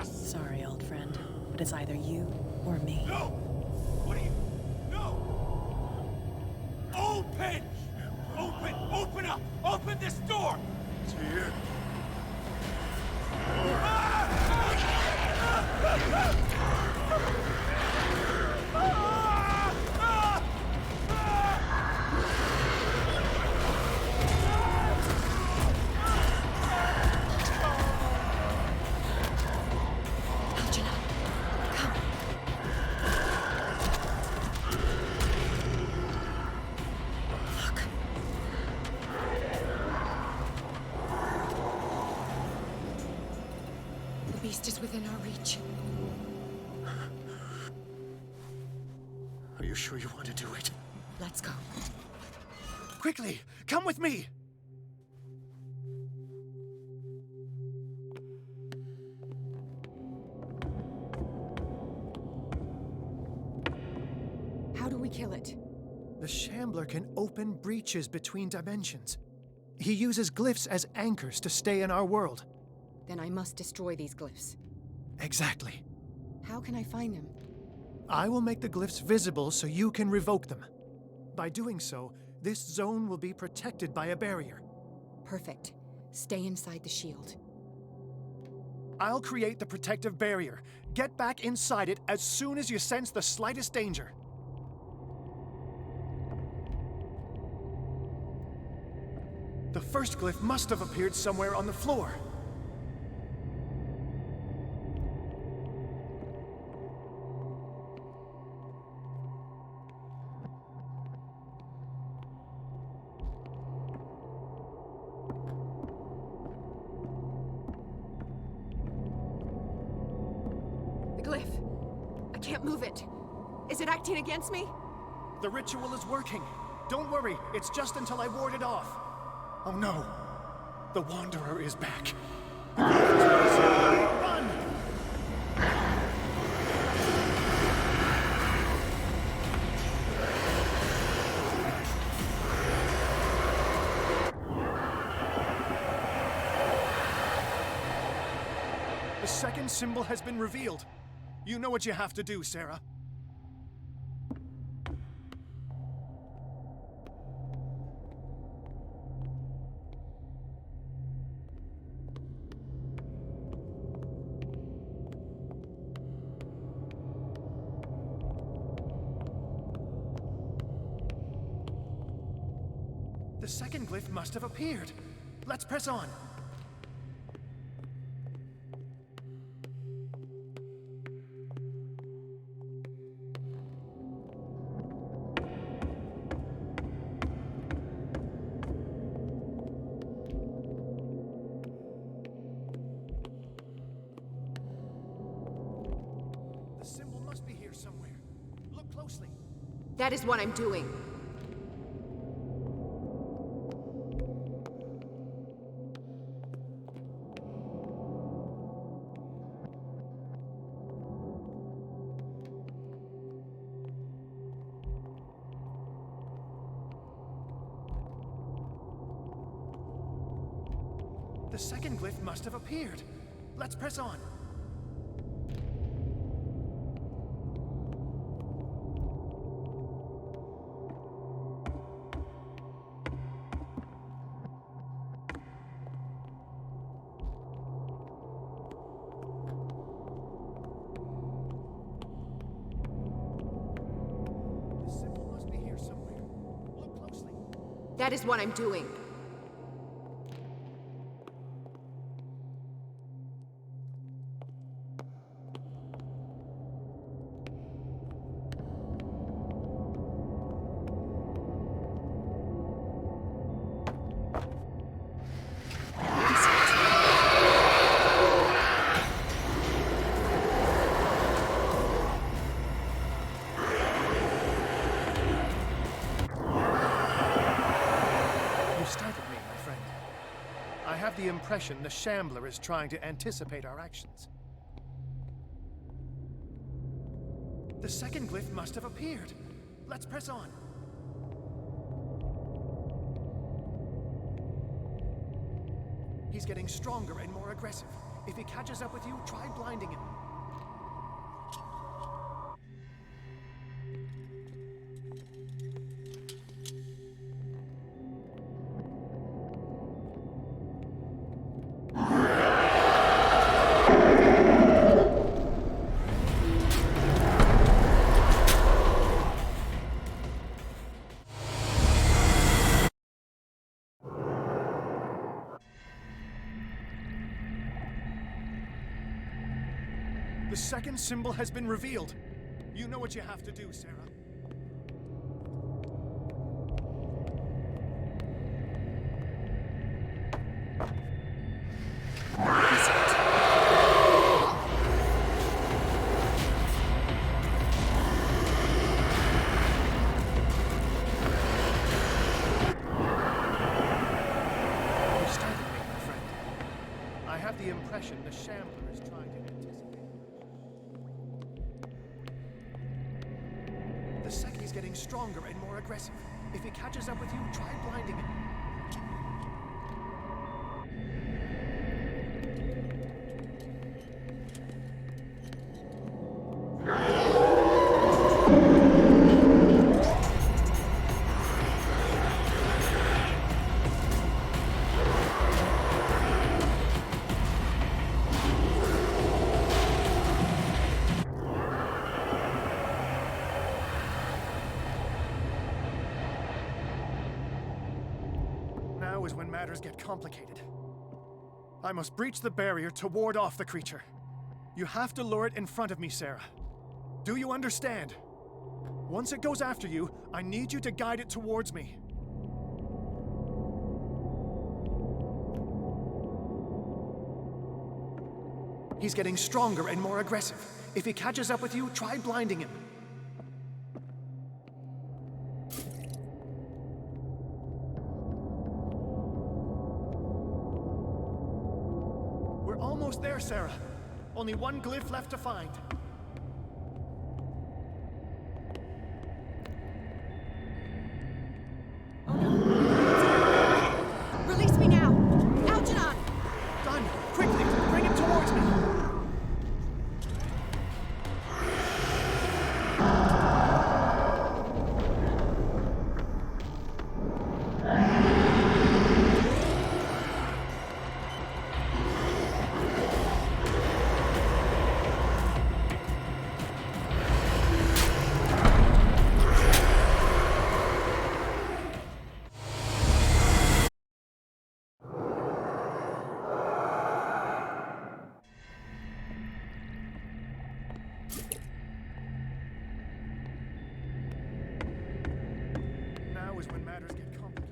Sorry, old friend, but it's either you or me. No! What are you? No! Open! Open! Open up! Open this door! It's here. The beast is within our reach. Are you sure you want to do it? Let's go. Quickly, come with me! How do we kill it? The Shambler can open breaches between dimensions. He uses glyphs as anchors to stay in our world. Then I must destroy these glyphs. Exactly. How can I find them? I will make the glyphs visible so you can revoke them. By doing so, this zone will be protected by a barrier. Perfect. Stay inside the shield. I'll create the protective barrier. Get back inside it as soon as you sense the slightest danger. The first glyph must have appeared somewhere on the floor. The glyph. I can't move it. Is it acting against me? The ritual is working. Don't worry, it's just until I ward it off. Oh no, the Wanderer is back. Run! The second symbol has been revealed. You know what you have to do, Sarah. The second glyph must have appeared. Let's press on. The symbol must be here somewhere. Look closely. That is what I'm doing. The second glyph must have appeared. Let's press on. The symbol must be here somewhere. Look closely. That is what I'm doing. You startled me, my friend. I have the impression the Shambler is trying to anticipate our actions. The second glyph must have appeared. Let's press on. He's getting stronger and more aggressive. If he catches up with you, try blinding him. The second symbol has been revealed. You know what you have to do, Sarah. You started me, my friend. I have the impression the Shambler is trying to anticipate. The second is getting stronger and more aggressive. If he catches up with you, try blinding him. Now is when matters get complicated. I must breach the barrier to ward off the creature. You have to lure it in front of me, Sarah. Do you understand? Once it goes after you, I need you to guide it towards me. He's getting stronger and more aggressive. If he catches up with you, try blinding him. We're almost there, Sarah. Only one glyph left to find. Release me now! Algernon! Done! Quickly! Bring him towards me! Now is when matters get complicated.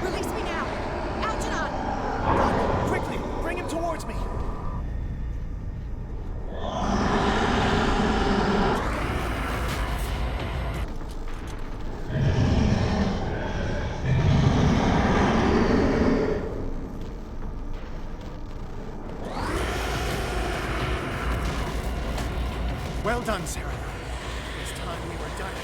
Release me now! Algernon! Done! Quickly! Bring him towards me! Well done, Sarah. It's time we were done.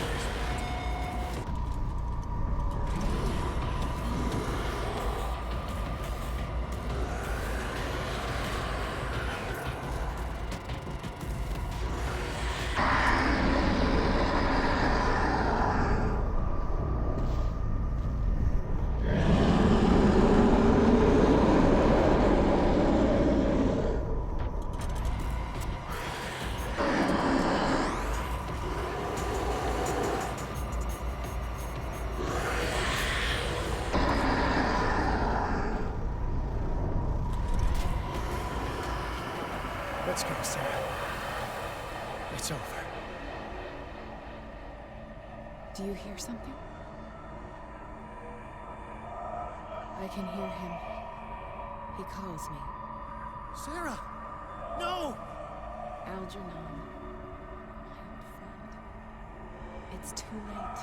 Let's go, Sarah. It's over. Do you hear something? I can hear him. He calls me. Sarah! No! Algernon, my old friend. It's too late.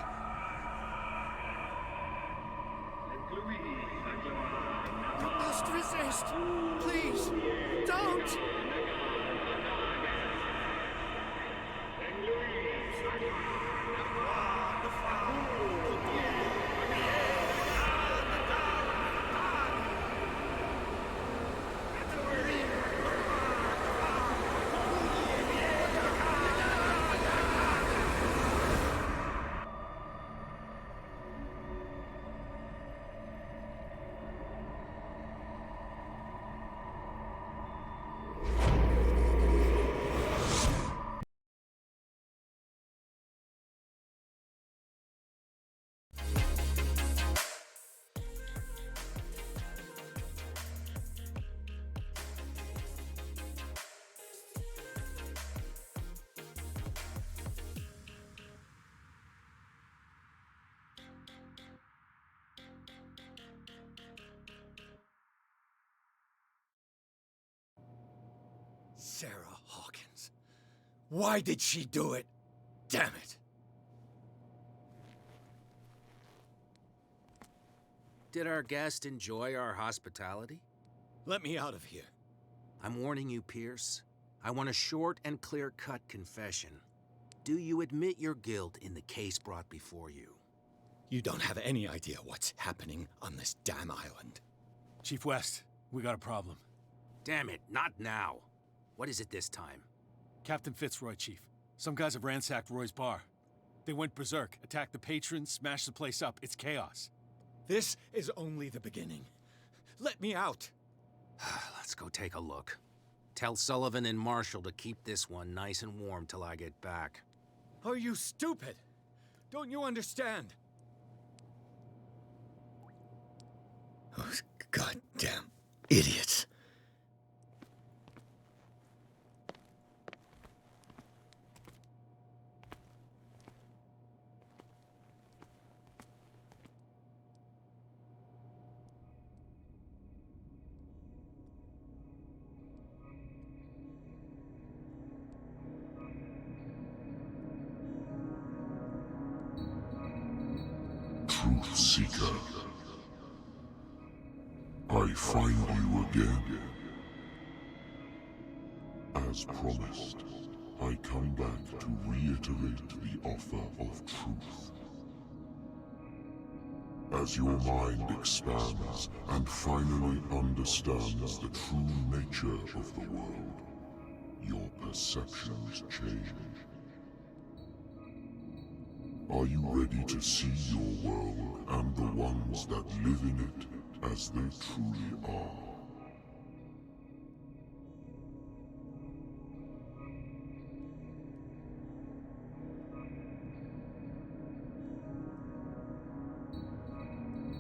You must resist! Please, don't! Sarah Hawkins. Why did she do it? Damn it! Did our guest enjoy our hospitality? Let me out of here. I'm warning you, Pierce. I want a short and clear-cut confession. Do you admit your guilt in the case brought before you? You don't have any idea what's happening on this damn island. Chief West, we got a problem. Damn it, not now. What is it this time? Captain Fitzroy, Chief. Some guys have ransacked Roy's bar. They went berserk, attacked the patrons, smashed the place up. It's chaos. This is only the beginning. Let me out. Let's go take a look. Tell Sullivan and Marshall to keep this one nice and warm till I get back. Are you stupid? Don't you understand? Those goddamn idiots. Truth Seeker. I find you again. As promised, I come back to reiterate the offer of truth. As your mind expands and finally understands the true nature of the world, your perceptions change. Are you ready to see your world and the ones that live in it as they truly are?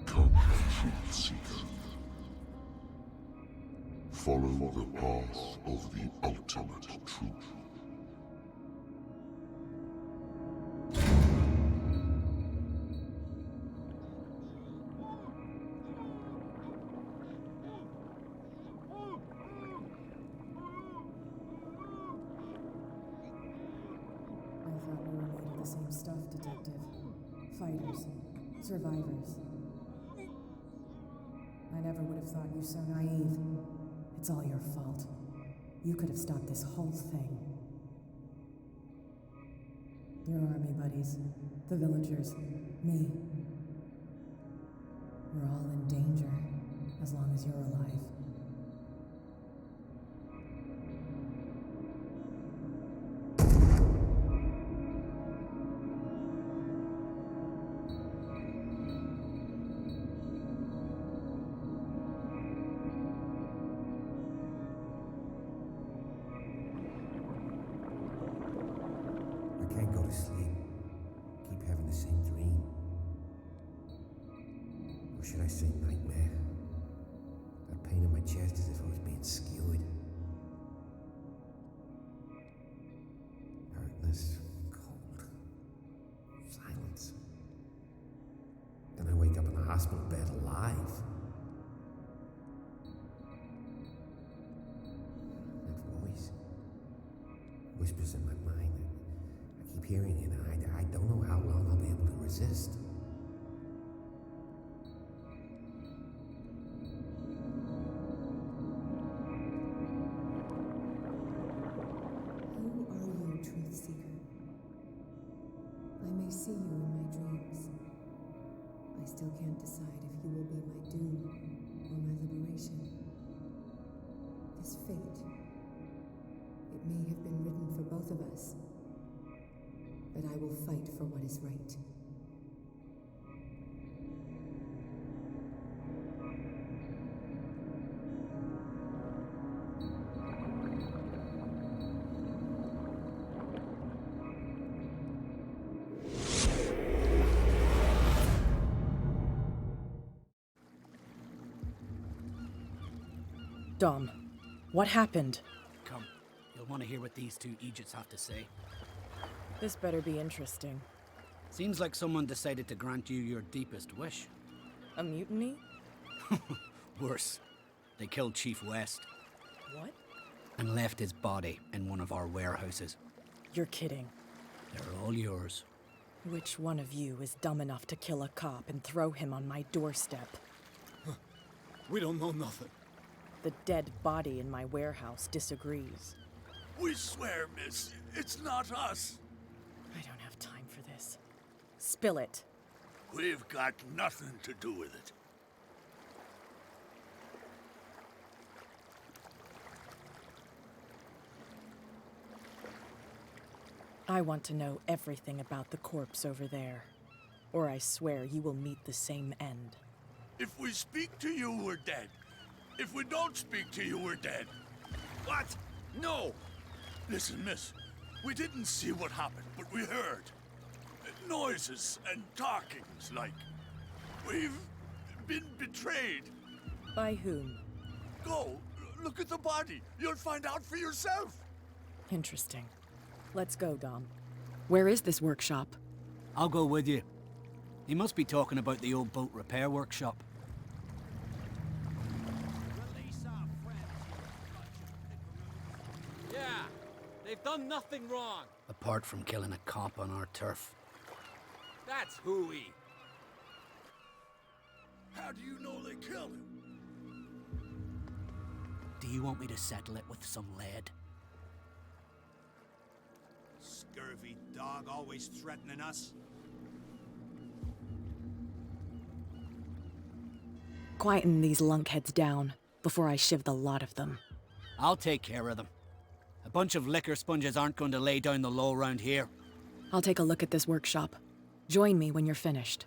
Come, Truth Seeker. Follow the path of the ultimate truth. Same stuff, Detective. Fighters. Survivors. I never would have thought you so naive. It's all your fault. You could have stopped this whole thing. Your army buddies, the villagers, me. We're all in danger, as long as you're alive. I can't go to sleep. Keep having the same dream. Or should I say nightmare? That pain in my chest as if I was being skewered. Hurtless, cold, silence. Then I wake up in a hospital bed alive. That voice whispers in my mind. I keep hearing it, and I don't know how long I'll be able to resist. Who are you, Truth Seeker? I may see you in my dreams. I still can't decide if you will be my doom or my liberation. This fate, it may have been written for both of us, but I will fight for what is right. Dom, what happened? Come, you'll want to hear what these two Egypts have to say. This better be interesting. Seems like someone decided to grant you your deepest wish. A mutiny? Worse. They killed Chief West. What? And left his body in one of our warehouses. You're kidding. They're all yours. Which one of you is dumb enough to kill a cop and throw him on my doorstep? We don't know nothing. The dead body in my warehouse disagrees. We swear, miss, it's not us. I don't have time for this. Spill it. We've got nothing to do with it. I want to know everything about the corpse over there, or I swear you will meet the same end. If we speak to you, we're dead. If we don't speak to you, we're dead. What? No! Listen, miss, we didn't see what happened, but we heard. Noises and talkings, like. We've been betrayed. By whom? Go, look at the body. You'll find out for yourself. Interesting. Let's go, Dom. Where is this workshop? I'll go with you. He must be talking about the old boat repair workshop. Yeah, they've done nothing wrong. Apart from killing a cop on our turf. That's hooey. How do you know they killed him? Do you want me to settle it with some lead? Scurvy dog always threatening us. Quieten these lunkheads down before I shiv the lot of them. I'll take care of them. A bunch of liquor sponges aren't going to lay down the law around here. I'll take a look at this workshop. Join me when you're finished.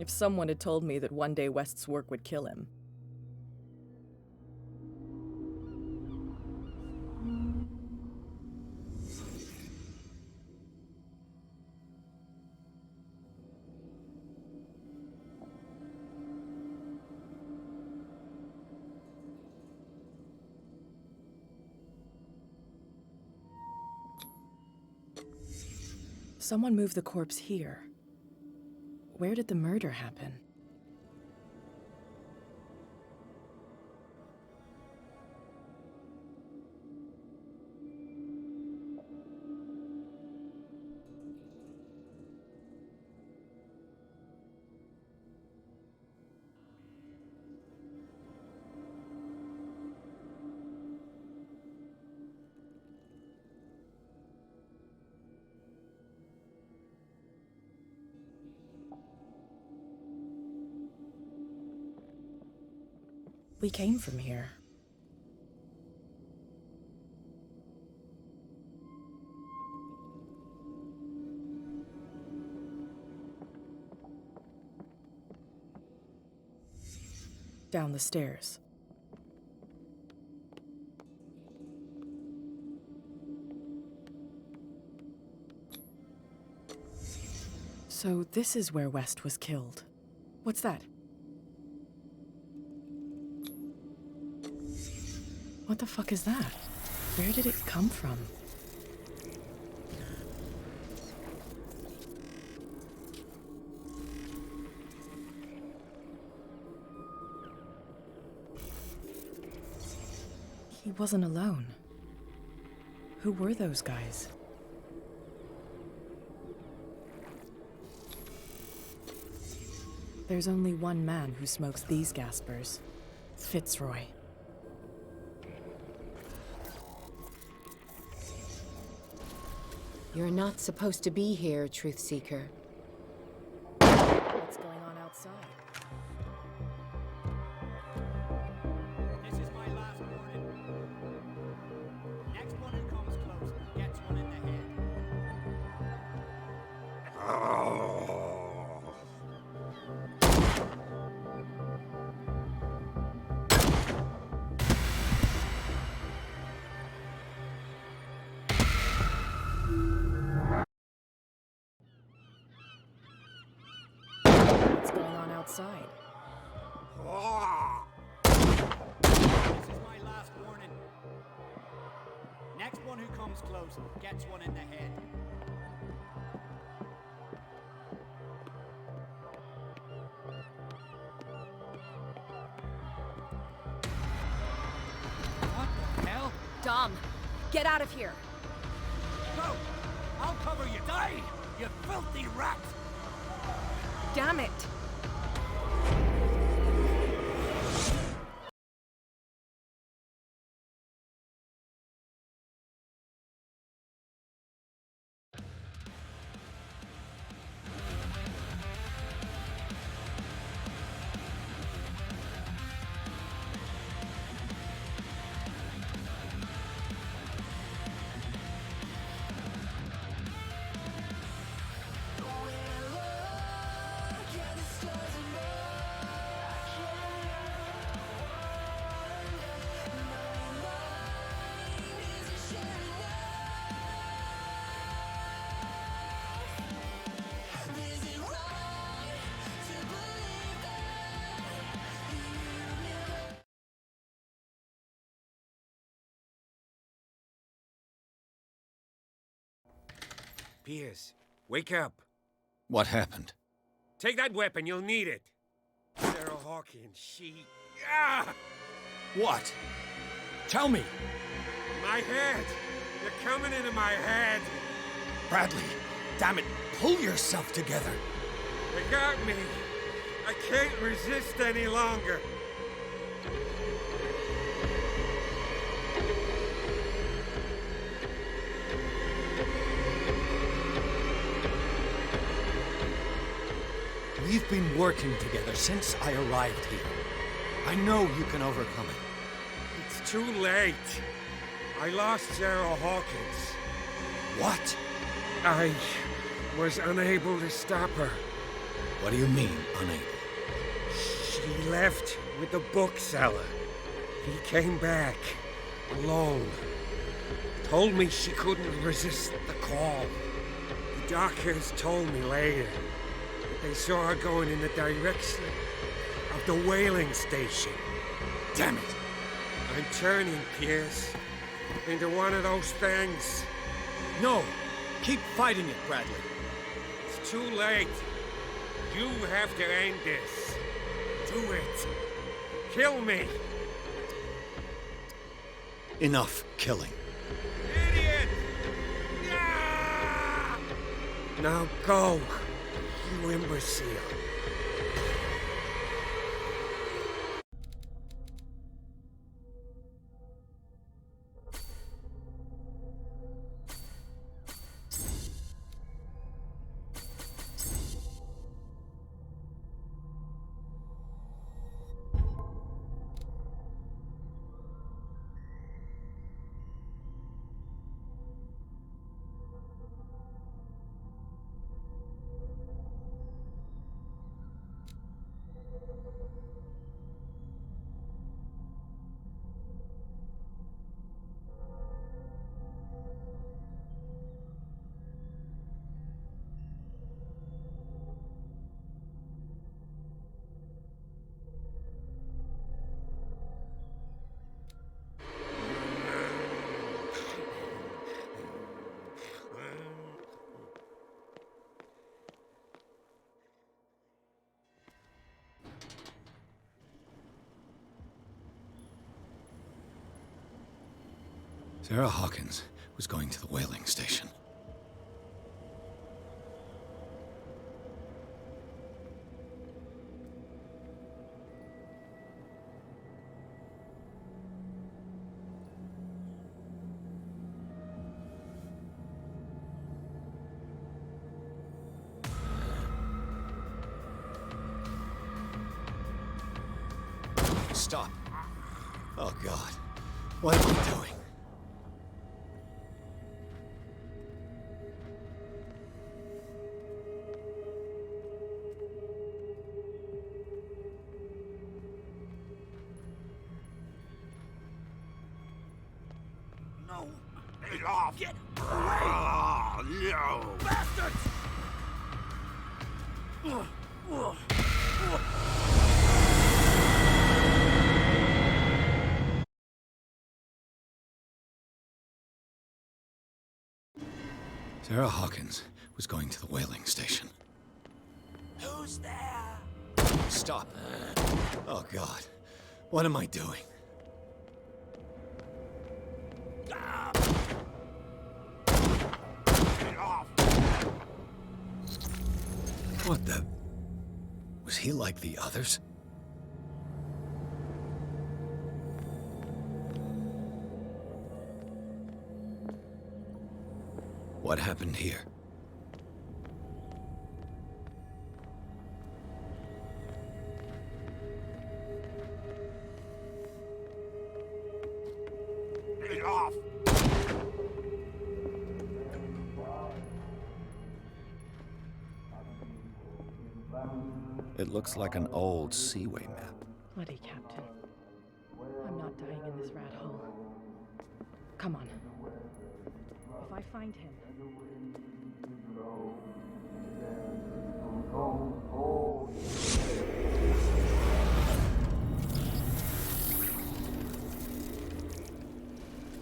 If someone had told me that one day West's work would kill him. Someone moved the corpse here. Where did the murder happen? We came from here. Down the stairs. So this is where West was killed. What's that? What the fuck is that? Where did it come from? He wasn't alone. Who were those guys? There's only one man who smokes these gaspers. Fitzroy. You're not supposed to be here, Truth Seeker. What's going on outside? This is my last warning. Next one who comes close gets one in the head. What's going on outside? This is my last warning. Next one who comes close gets one in the head. What the hell? Dom, get out of here. Go! I'll cover you. Die, you filthy rat! Damn it. Pierce, wake up. What happened? Take that weapon, you'll need it. Sarah Hawkins, she... Ah! What? Tell me. My head! You're coming into my head! Bradley, damn it, pull yourself together. They got me. I can't resist any longer. We've been working together since I arrived here. I know you can overcome it. It's too late. I lost Sarah Hawkins. What? I was unable to stop her. What do you mean, unable? She left with the bookseller. He came back, alone. Told me she couldn't resist the call. The doctors told me later that they saw her going in the direction of the whaling station. Damn it! I'm turning, Pierce, into one of those things. No! Keep fighting it, Bradley. It's too late. You have to end this. Do it. Kill me. Enough killing. Idiot! Yeah! Now go, you imbecile. Sarah Hawkins was going to the whaling station. Stop. Oh, God. What am I doing? No! Get off! Get away! Oh, no! Bastards! Sarah Hawkins was going to the whaling station. Who's there? Stop. Oh, God. What am I doing? Get off! What the... Was he like the others? What happened here? Get off! It looks like an old Seaway map. Bloody Captain. I'm not dying in this rat hole. Come on. If I find him...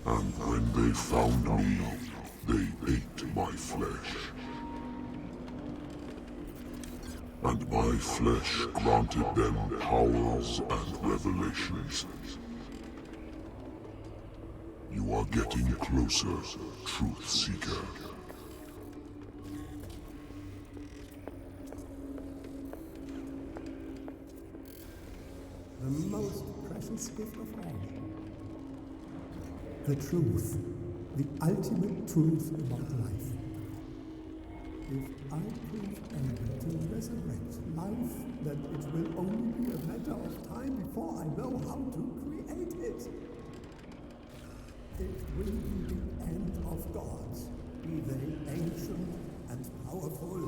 And when they found me, they ate my flesh. And my flesh granted them powers and revelations. You are getting closer, Truth Seeker. The most precious gift of all. The truth. The ultimate truth about life. If I prove able to resurrect life, then it will only be a matter of time before I know how to create it. It will be the end of gods, be they ancient and powerful.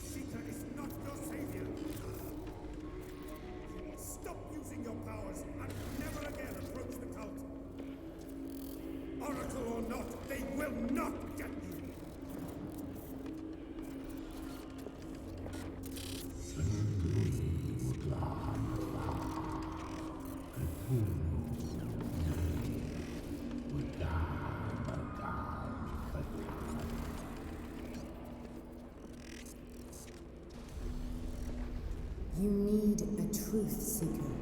Seeker is not your savior. Stop using your powers and never again approach the cult. Oracle or not, they will not get you. You need a truth seeker.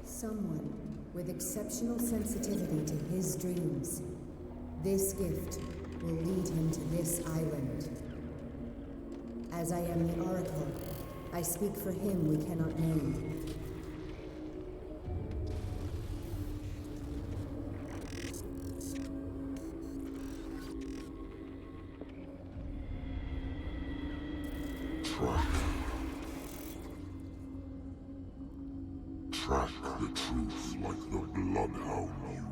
Someone with exceptional sensitivity to his dreams. This gift will lead him to this island. As I am the Oracle, I speak for him we cannot name. Track the truth like the bloodhound you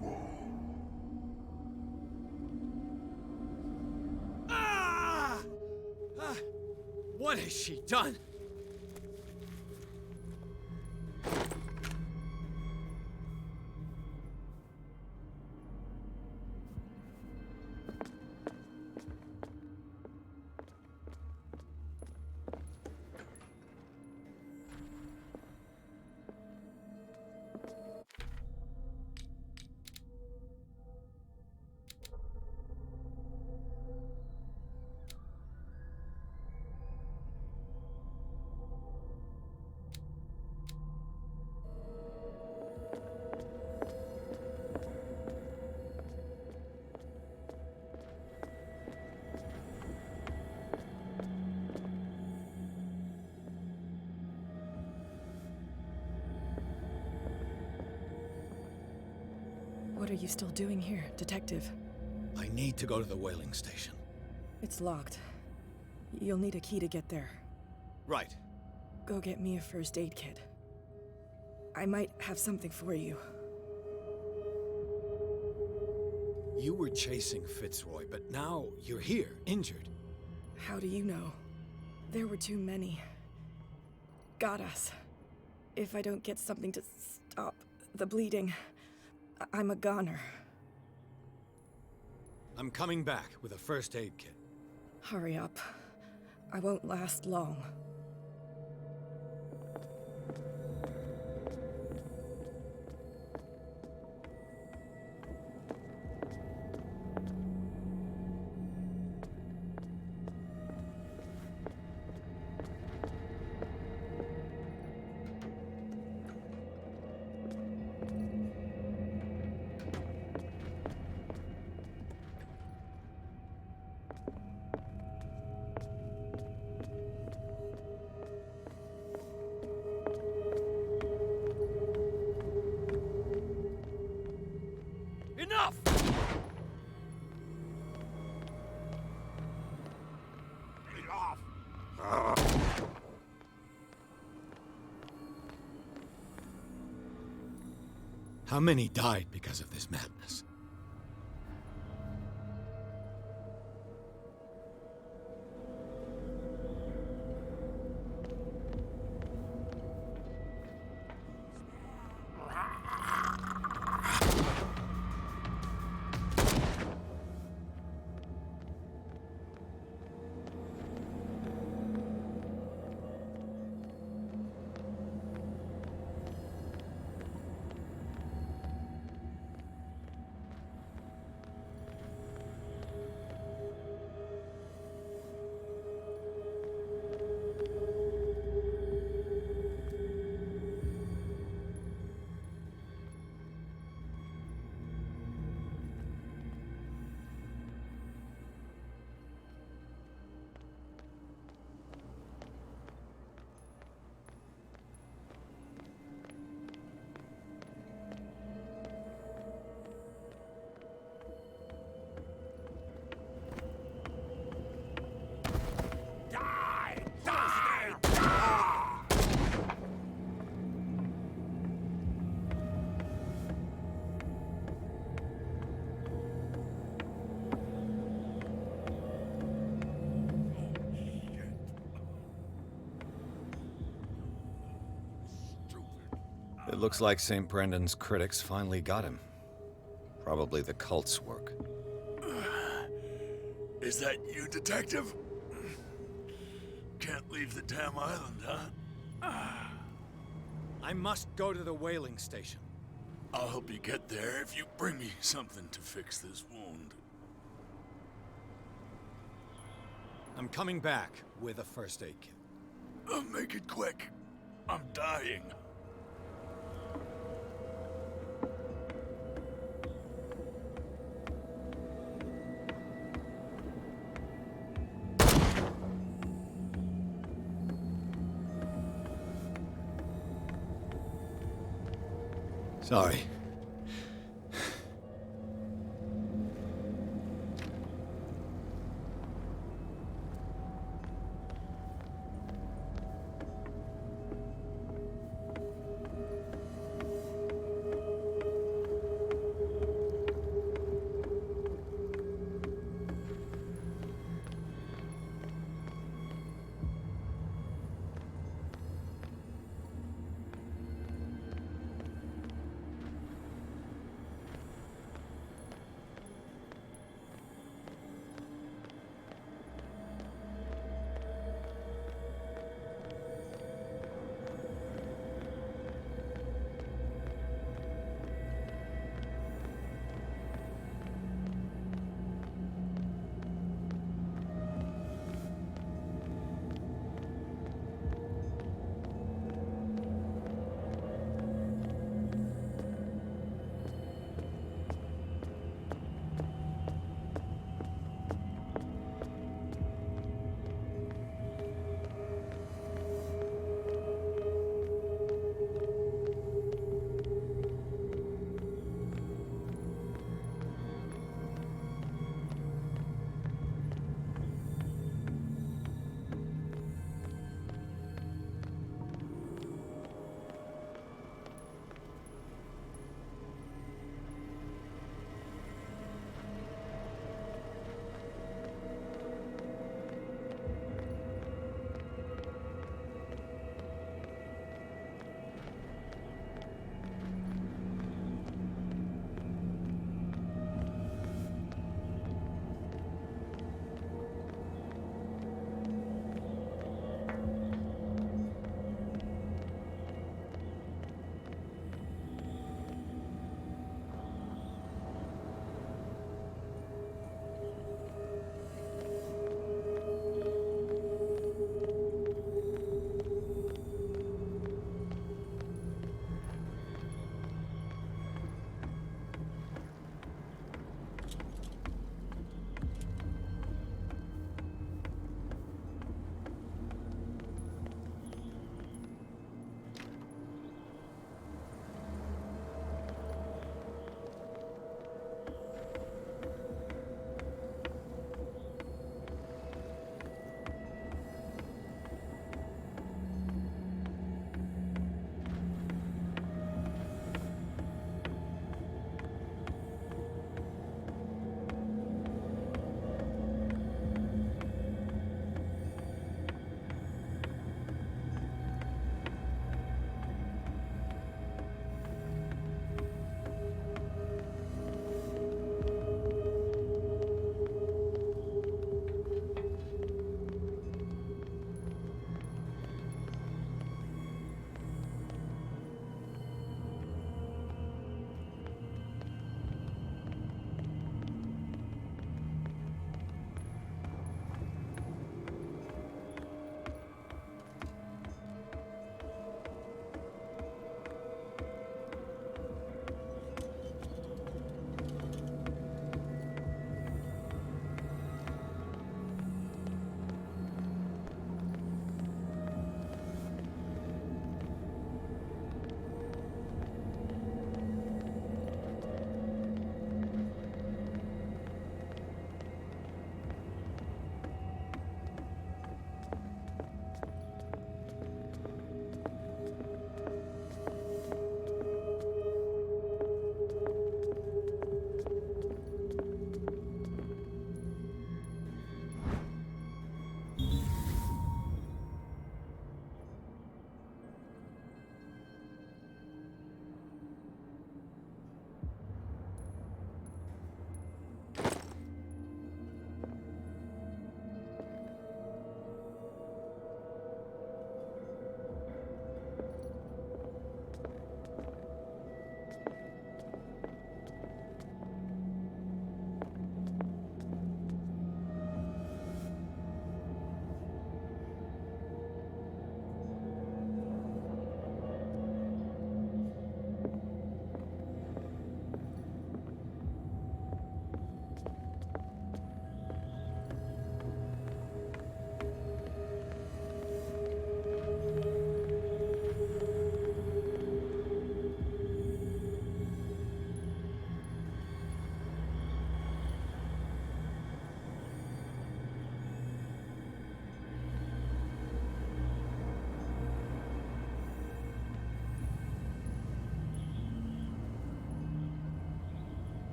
are. What has she done? What are you still doing here, Detective? I need to go to the whaling station. It's locked. You'll need a key to get there. Right. Go get me a first aid kit. I might have something for you. You were chasing Fitzroy, but now you're here, injured. How do you know? There were too many. Got us. If I don't get something to stop the bleeding, I'm a goner. I'm coming back with a first aid kit. Hurry up. I won't last long. Enough! Get off! How many died because of this madness? It looks like St. Brendan's critics finally got him. Probably the cult's work. Is that you, Detective? Can't leave the damn island, huh? I must go to the whaling station. I'll help you get there if you bring me something to fix this wound. I'm coming back with a first aid kit. Make it quick. I'm dying. Sorry.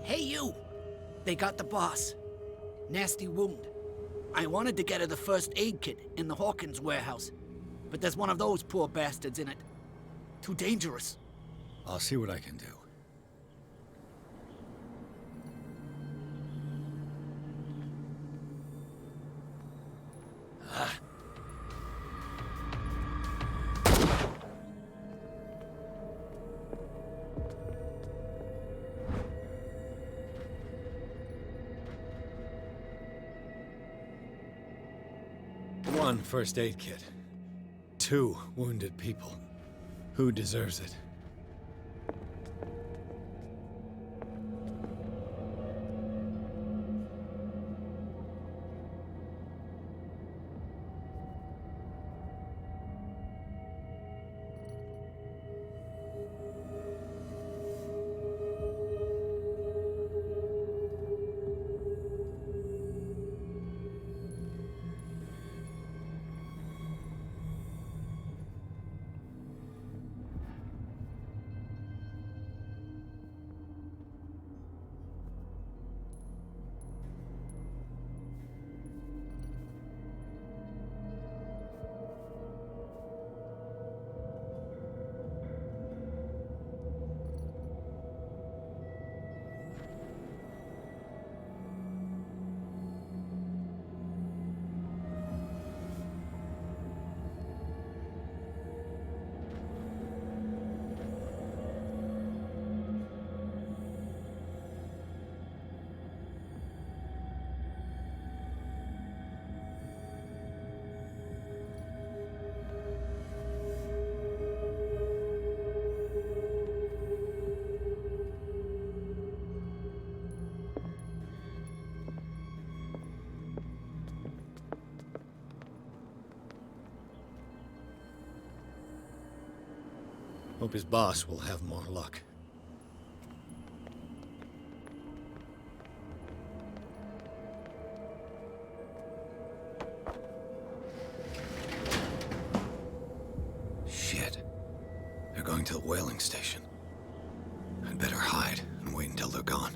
Hey, you! They got the boss. Nasty wound. I wanted to get her the first aid kit in the Hawkins warehouse, but there's one of those poor bastards in it. Too dangerous. I'll see what I can do. One first aid kit. 2 wounded people. Who deserves it? Hope his boss will have more luck. Shit. They're going to the whaling station. I'd better hide and wait until they're gone.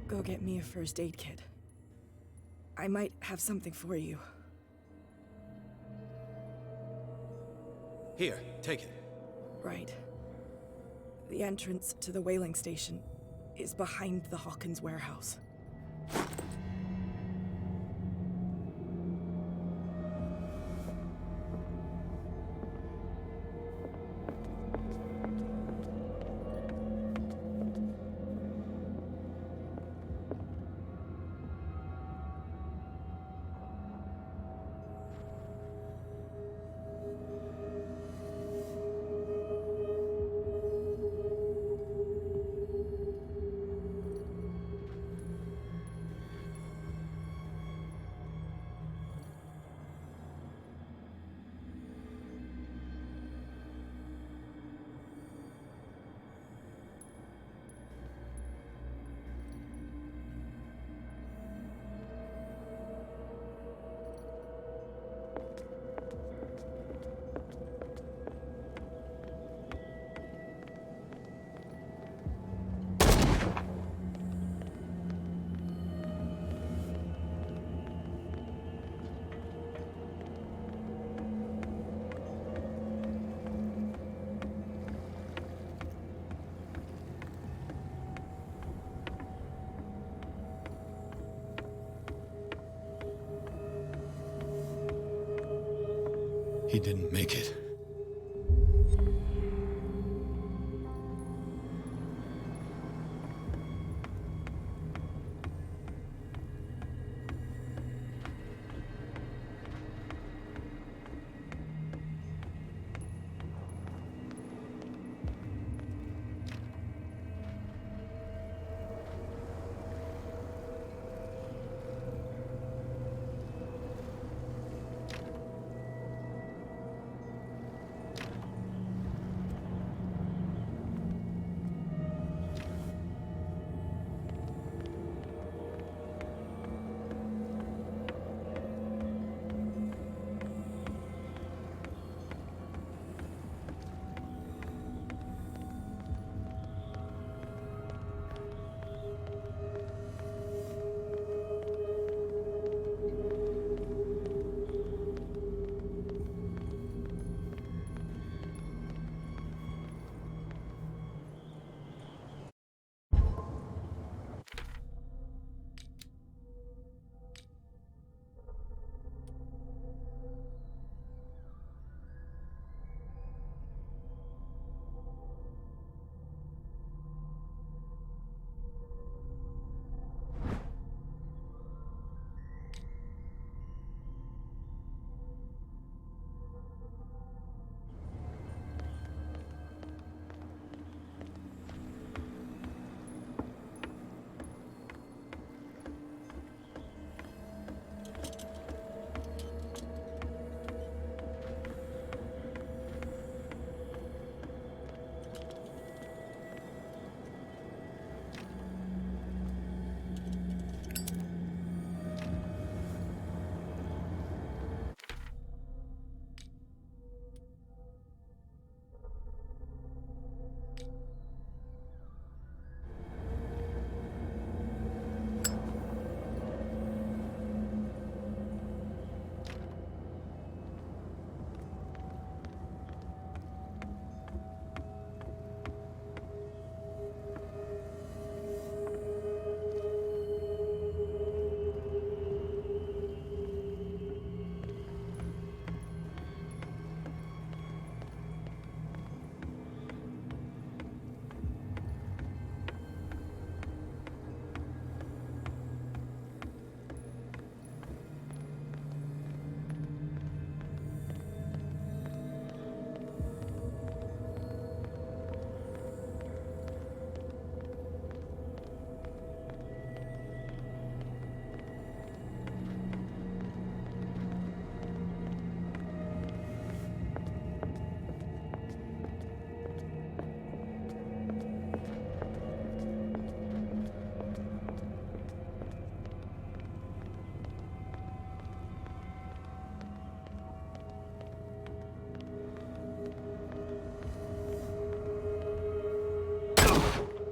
Go get me a first aid kit. I might have something for you. Here, take it. Right. The entrance to the whaling station is behind the Hawkins warehouse. He didn't make it.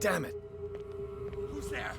Damn it! Who's there?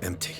Empty.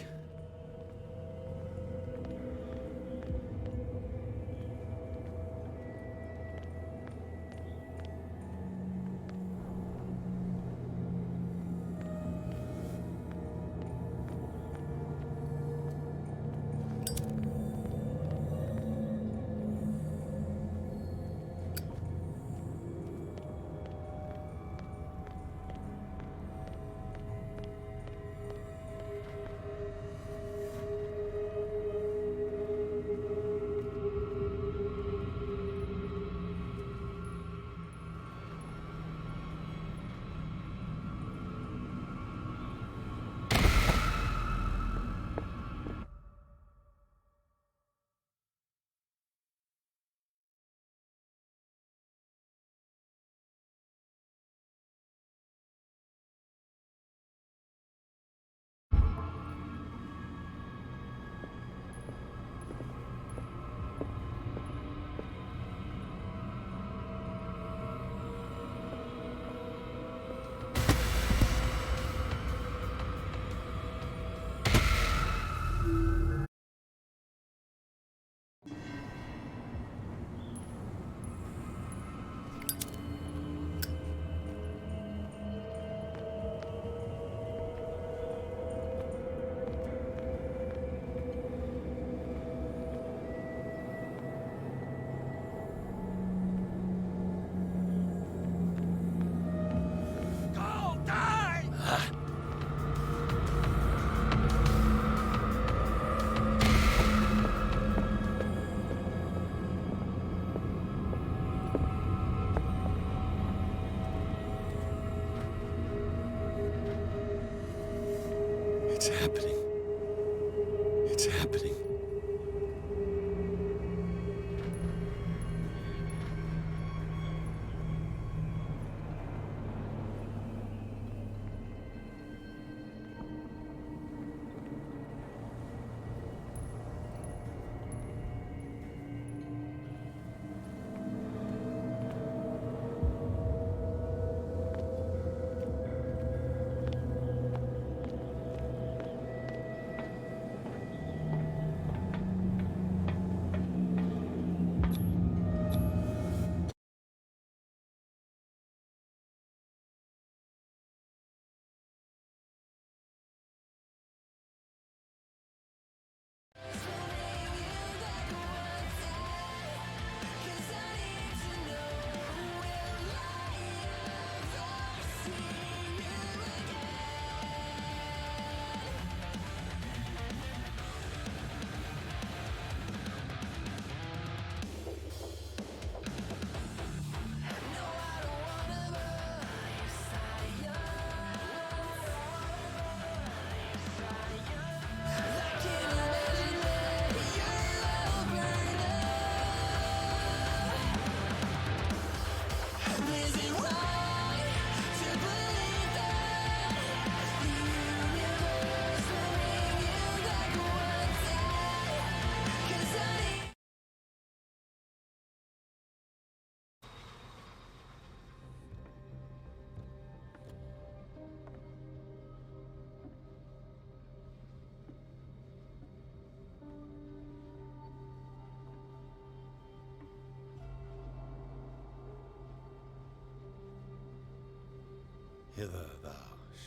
Hither thou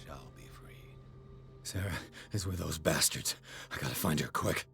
shalt be freed. Sarah is with those bastards. I gotta find her quick.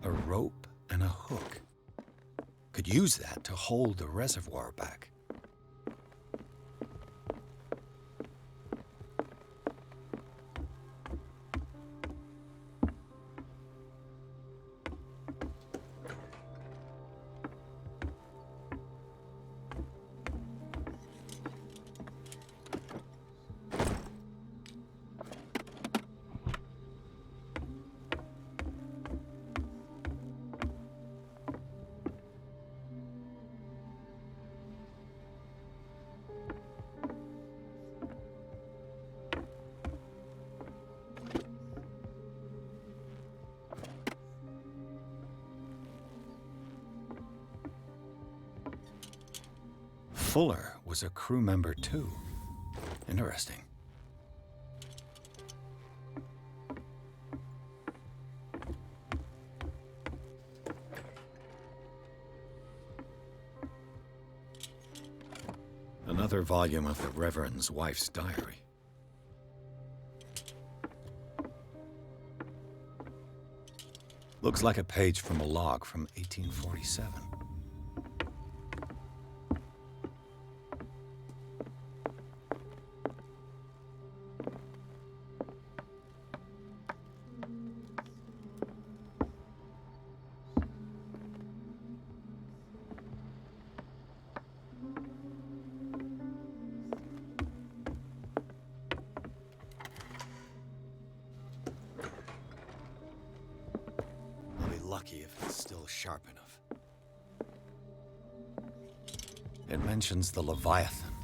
A rope and a hook. Could use that to hold the reservoir back. Fuller was a crew member too. Interesting. Another volume of the Reverend's wife's diary. Looks like a page from a log from 1847. Lucky if it's still sharp enough. It mentions the Leviathan.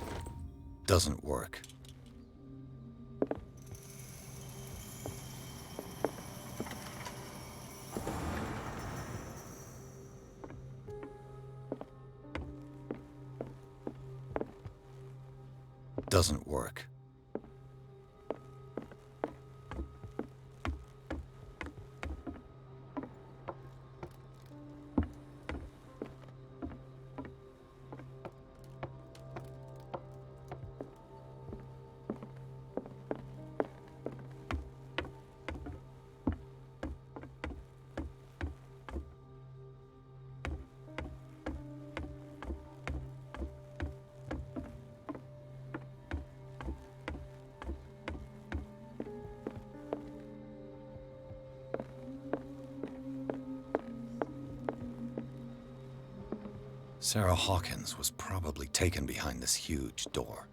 Doesn't work. Doesn't work. Sarah Hawkins was probably taken behind this huge door.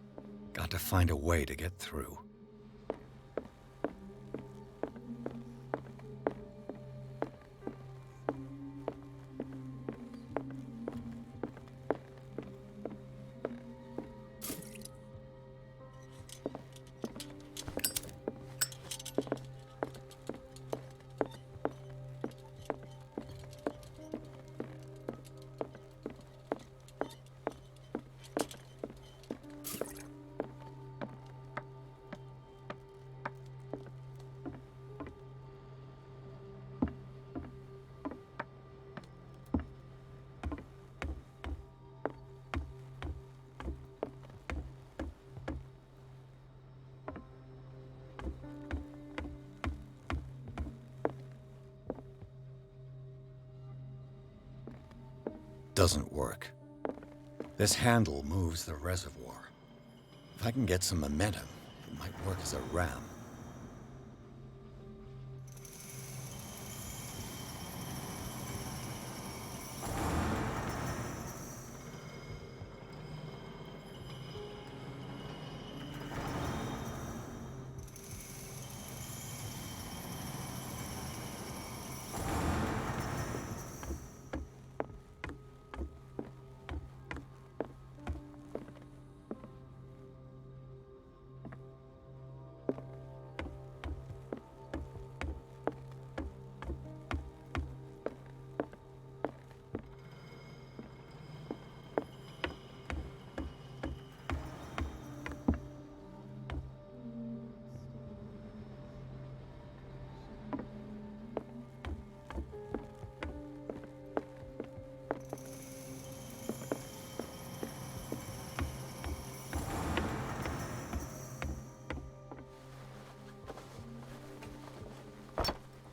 Got to find a way to get through. Doesn't work. This handle moves the reservoir. If I can get some momentum, it might work as a ram.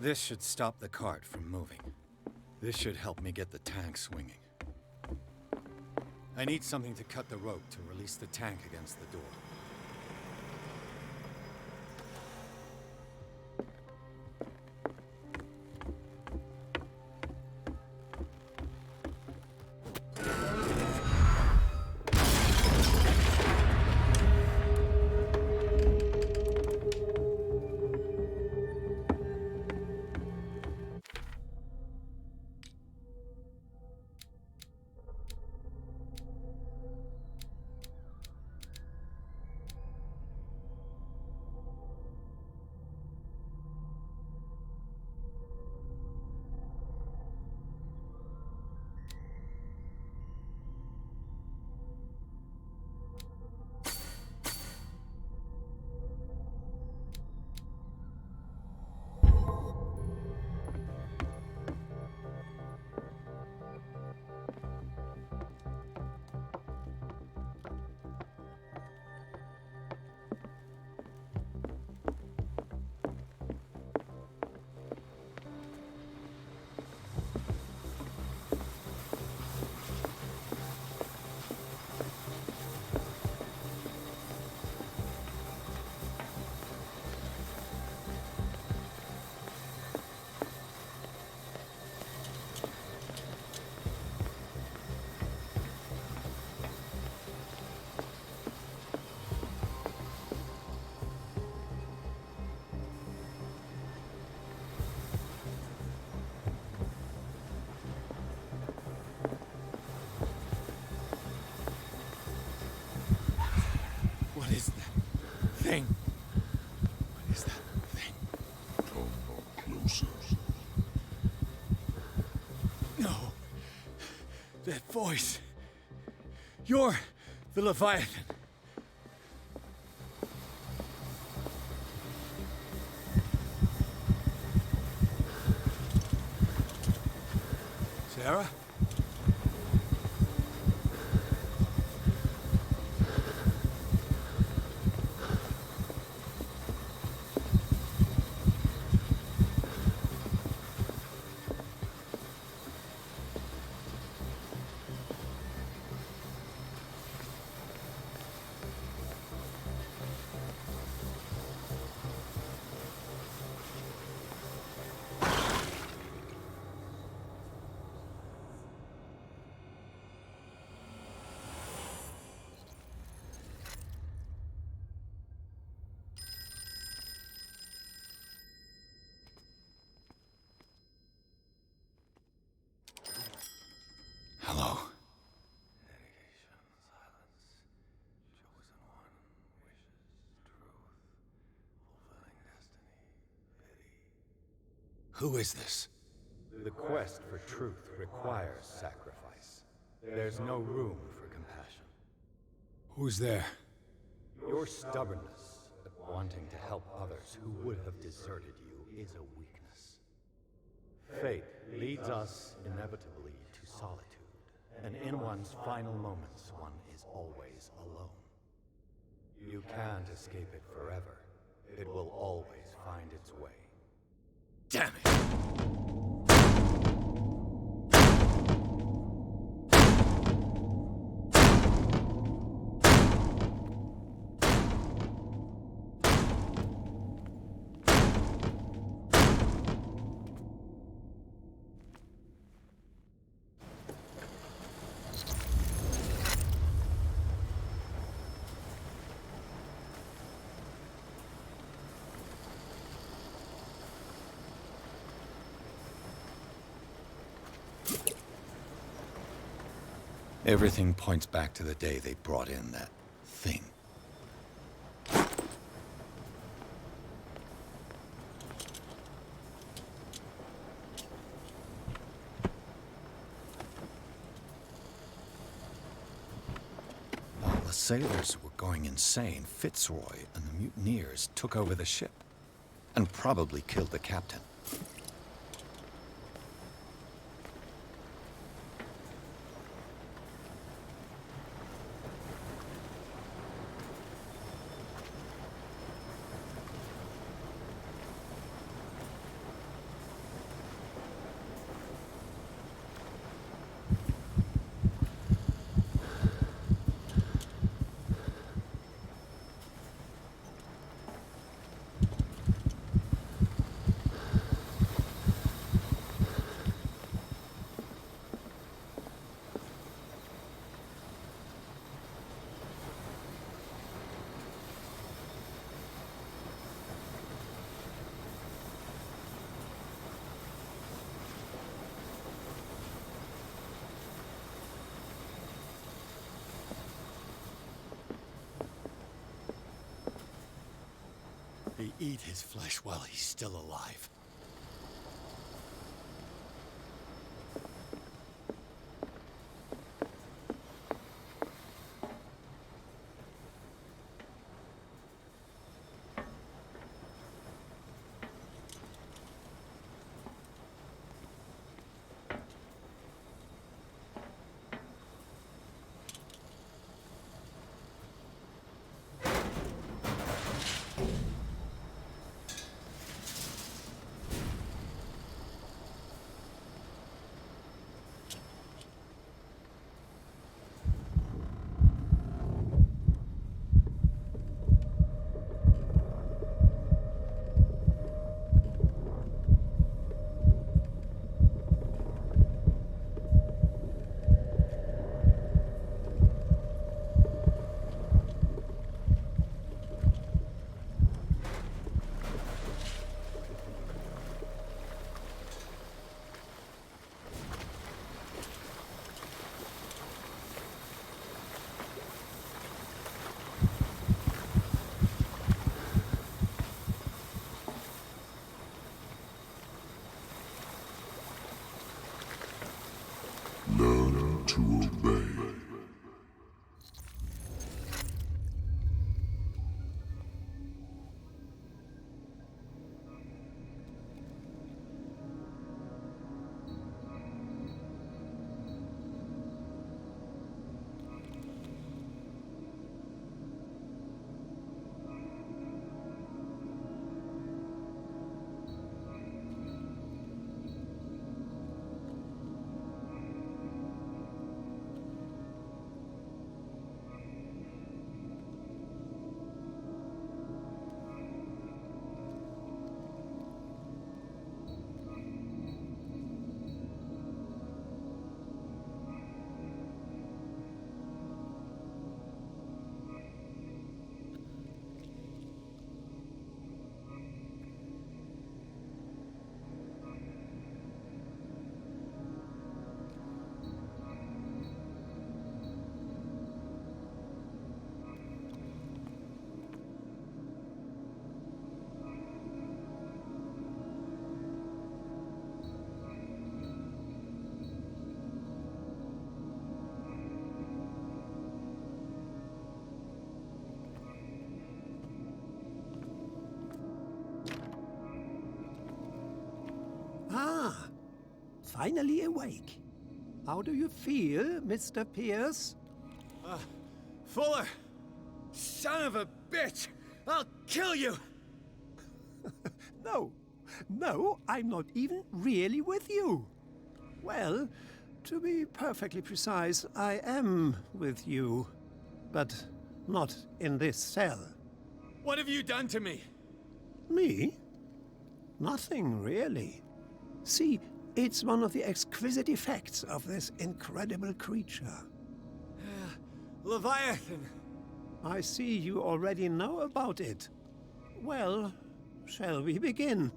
This should stop the cart from moving. This should help me get the tank swinging. I need something to cut the rope to release the tank against the door. What is that thing? What is that thing? Come closer. No. That voice. You're the Leviathan. Sarah? Hello. Who is this? The quest for truth requires sacrifice. There's no room for compassion. Who's there? Your stubbornness at wanting to help others who would have deserted you is a weakness. Fate leads us inevitably to solitude, and in one's final moments, one is always alone. You can't escape it forever. It will always find its way. Damn it! Everything points back to the day they brought in that thing. While the sailors were going insane, Fitzroy and the mutineers took over the ship and probably killed the captain. We eat his flesh while he's still alive. Learn to obey. Ah, finally awake. How do you feel, Mr. Pierce? Fuller! Son of a bitch! I'll kill you! No, I'm not even really with you. Well, to be perfectly precise, I am with you, but not in this cell. What have you done to me? Me? Nothing, really. See, it's one of the exquisite effects of this incredible creature. Leviathan! I see you already know about it. Well, shall we begin?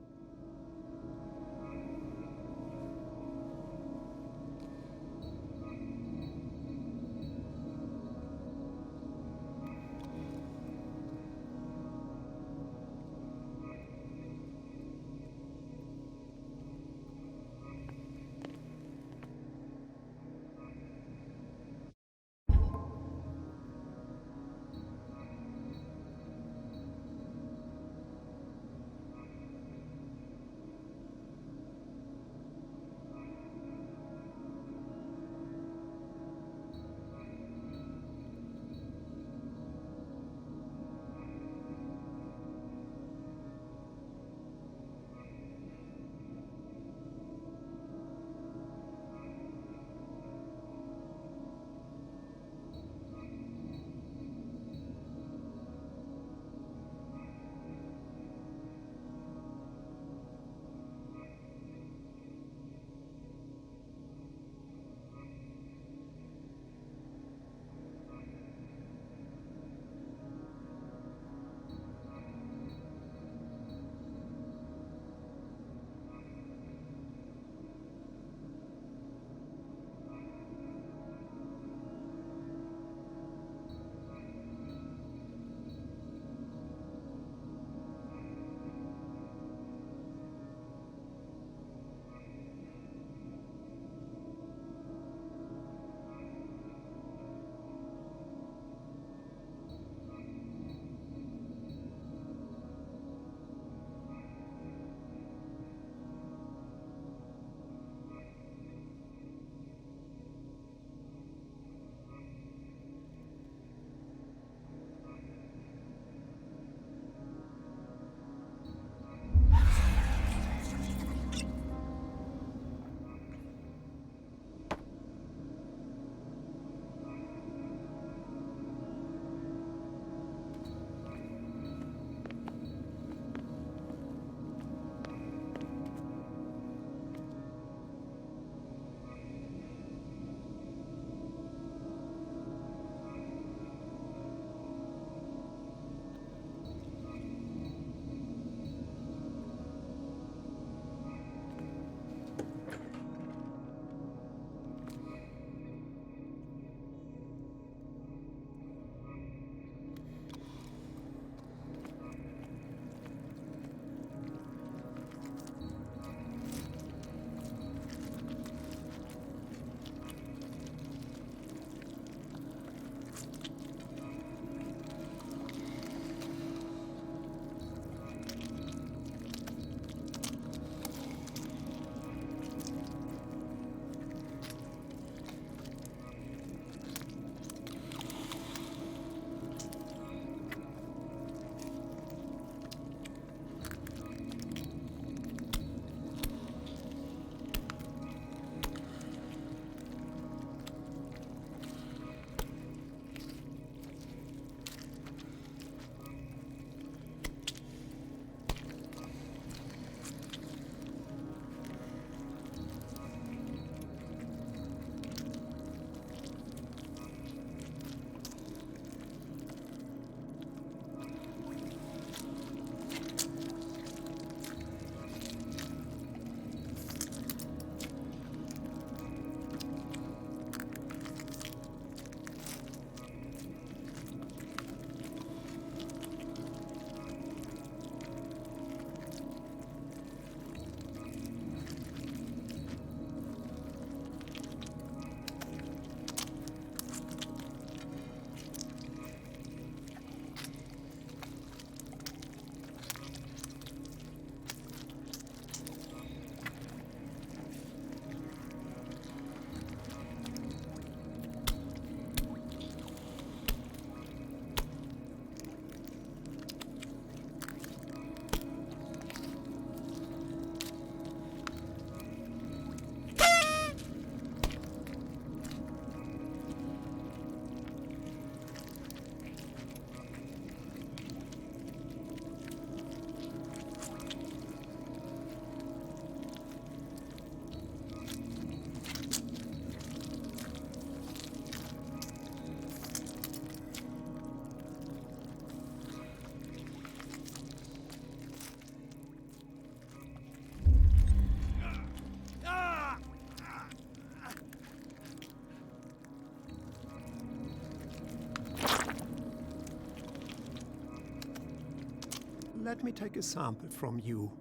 Let me take a sample from you.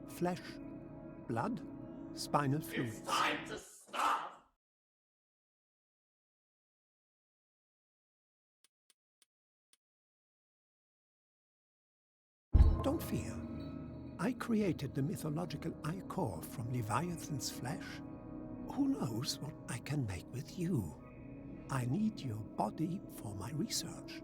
Flesh, blood, spinal fluids. It's time to stop! Don't fear. I created the mythological ichor from Leviathan's flesh. Who knows what I can make with you? I need your body for my research.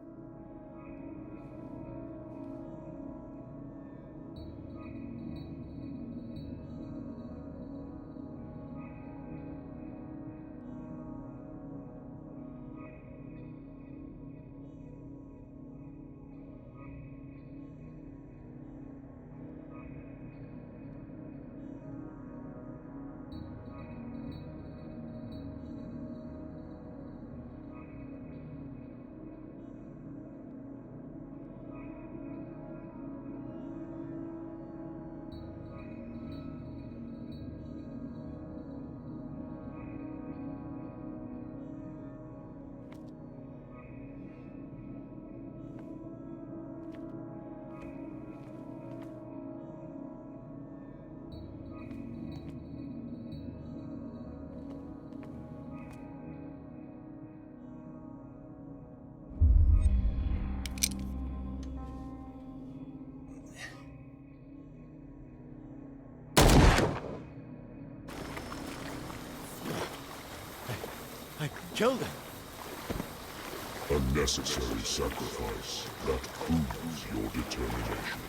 I killed him. A necessary sacrifice that proves your determination.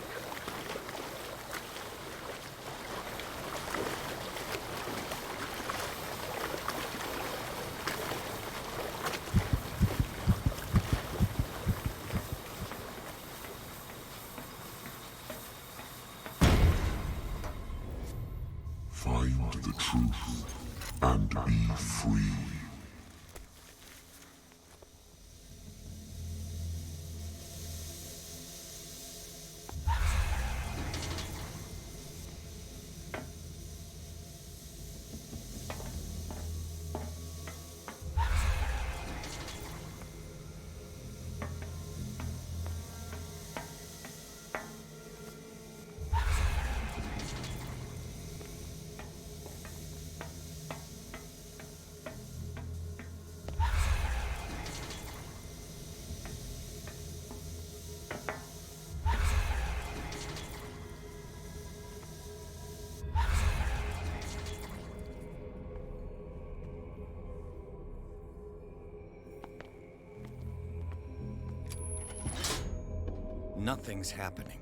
Find the truth and be free. Nothing's happening.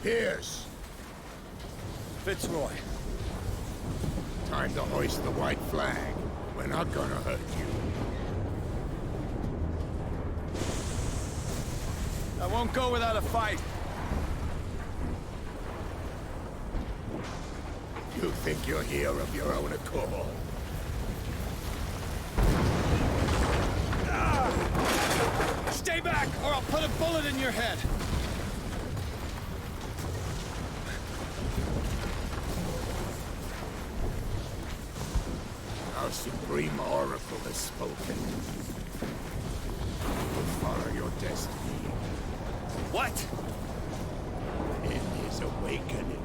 Pierce! Fitzroy. Time to hoist the white flag. We're not gonna hurt you. I won't go without a fight. You think you're here of your own accord? Stay back, or I'll put a bullet in your head. Our supreme oracle has spoken. You will follow your destiny. What? In his awakening.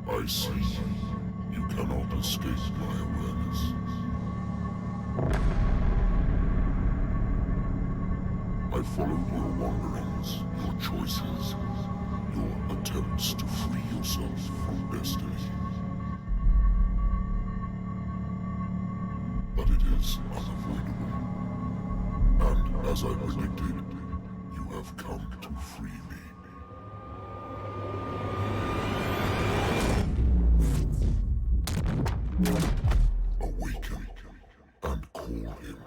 I see. You cannot escape my awareness. I followed your wanderings, your choices, your attempts to free yourself from destiny. But it is unavoidable. And as I predicted, you have come to free me. Awaken and call him.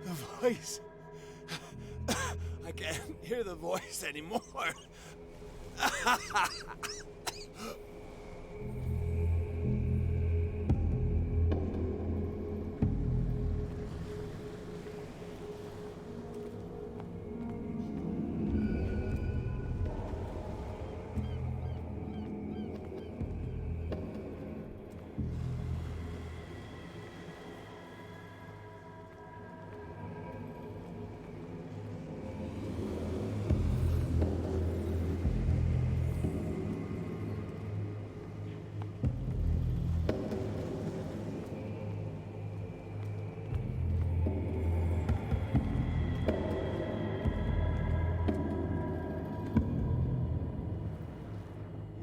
The voice. I can't hear the voice anymore.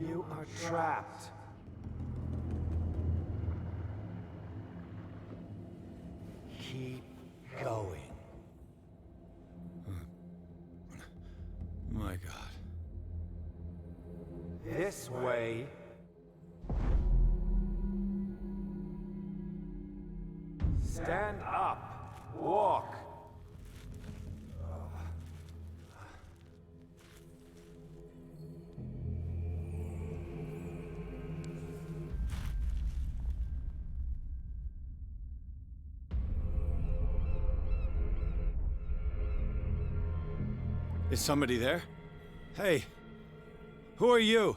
You are trapped. Keep going. My God. This way. Stand up. Walk. Is somebody there? Hey, who are you?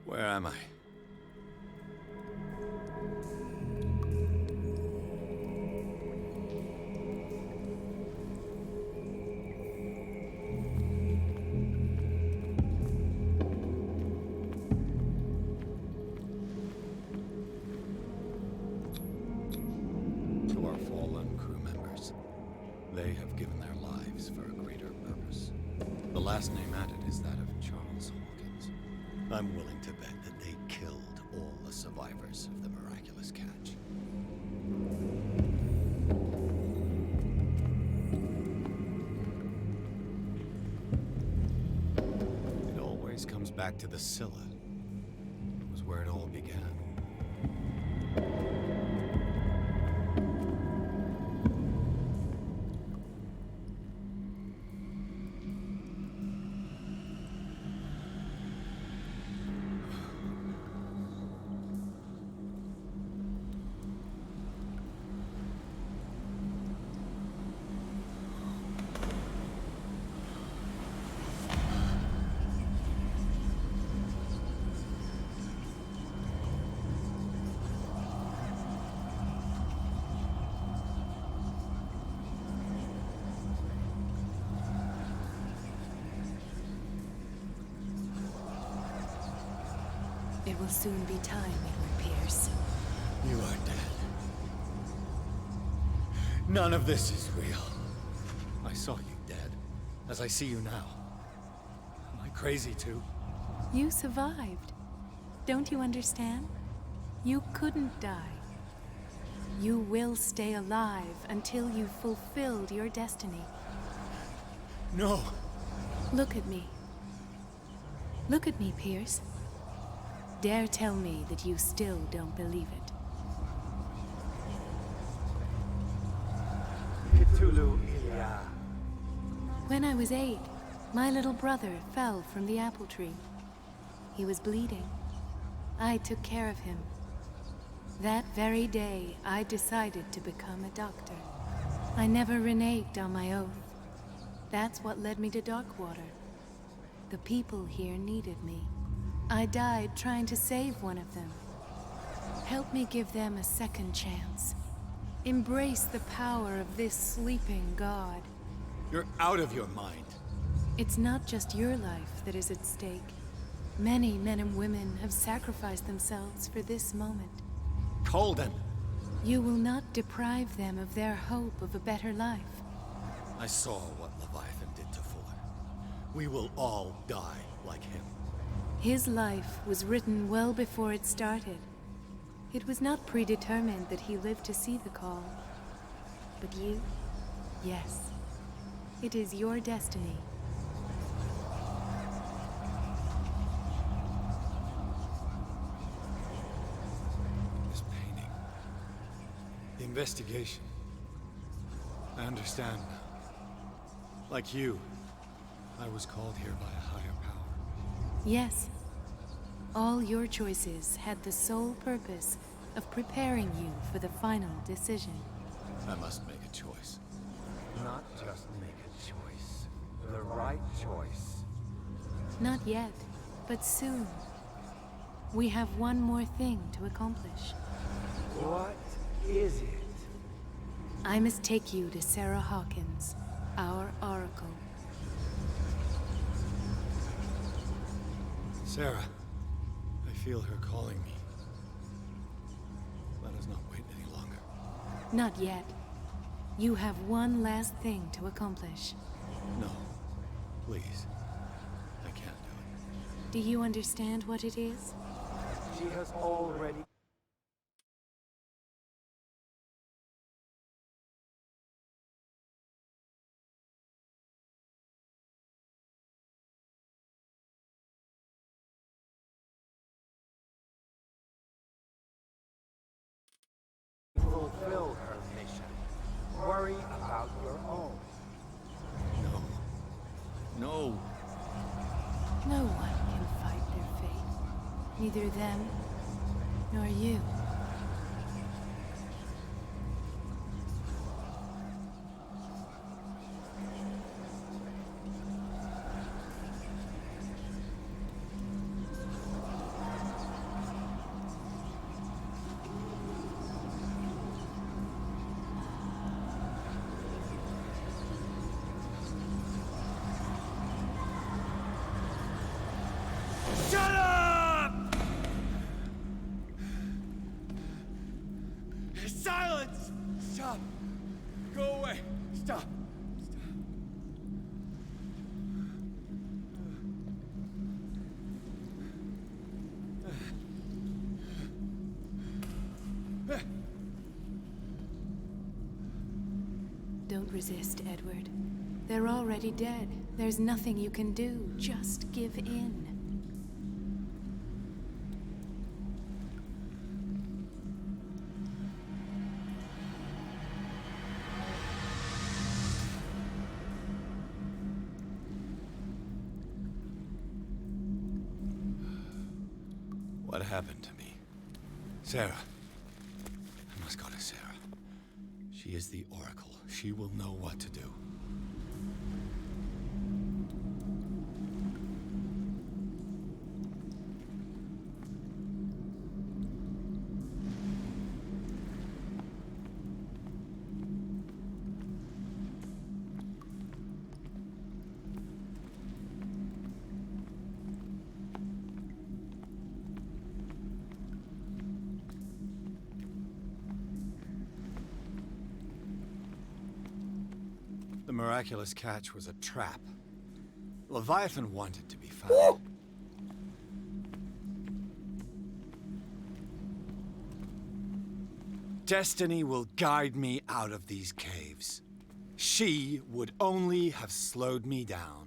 Where am I? They have given their lives for a greater purpose. The last name added is that of Charles Hawkins. I'm willing to bet that they killed all the survivors of the miraculous catch. It always comes back to the Scylla. It was where it all began. It will soon be time, Edward Pierce. You are dead. None of this is real. I saw you dead, as I see you now. Am I crazy too? You survived. Don't you understand? You couldn't die. You will stay alive until you've fulfilled your destiny. No! Look at me. Look at me, Pierce. Dare tell me that you still don't believe it. Cthulhu Ilia. When I was 8, my little brother fell from the apple tree. He was bleeding. I took care of him. That very day, I decided to become a doctor. I never reneged on my oath. That's what led me to Darkwater. The people here needed me. I died trying to save one of them. Help me give them a second chance. Embrace the power of this sleeping god. You're out of your mind. It's not just your life that is at stake. Many men and women have sacrificed themselves for this moment. Colden! You will not deprive them of their hope of a better life. I saw what Leviathan did to Fuller. We will all die like him. His life was written well before it started. It was not predetermined that he lived to see the call. But you, yes, it is your destiny. This painting. The investigation. I understand. Like you, I was called here by a higher power. Yes. All your choices had the sole purpose of preparing you for the final decision. I must make a choice. Not just make a choice. The right choice. Not yet, but soon. We have one more thing to accomplish. What is it? I must take you to Sarah Hawkins, our oracle. Sarah, I feel her calling me. Let us not wait any longer. Not yet. You have one last thing to accomplish. No, please. I can't do it. Do you understand what it is? She has already... fulfilled her mission. Worry about your own. No. No. No one can fight their fate. Neither them, nor you. Shut up! resist, Edward. They're already dead. There's nothing you can do. Just give in. What happened to me? Sarah. I must go to Sarah. She is the Oracle. She will know what to do. The miraculous catch was a trap. Leviathan wanted to be found. Destiny will guide me out of these caves. She would only have slowed me down.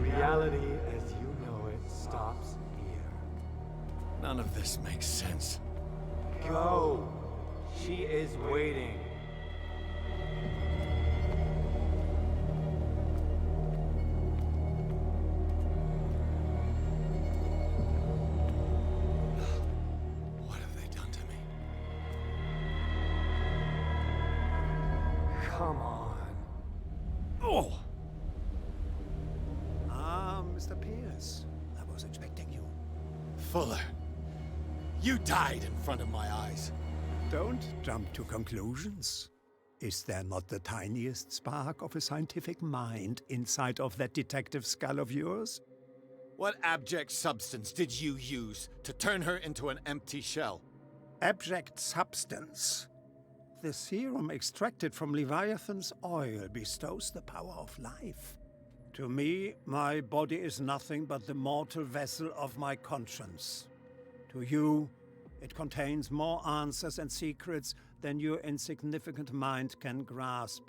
Reality as you know it stops here. None of this makes sense. Go! She is waiting. What have they done to me? Come on. Oh! Mr. Pierce, I was expecting you. Fuller, you died in front of my eyes. Don't jump to conclusions. Is there not the tiniest spark of a scientific mind inside of that detective skull of yours? What abject substance did you use to turn her into an empty shell? Abject substance. The serum extracted from Leviathan's oil bestows the power of life. To me, my body is nothing but the mortal vessel of my conscience. To you, it contains more answers and secrets than your insignificant mind can grasp.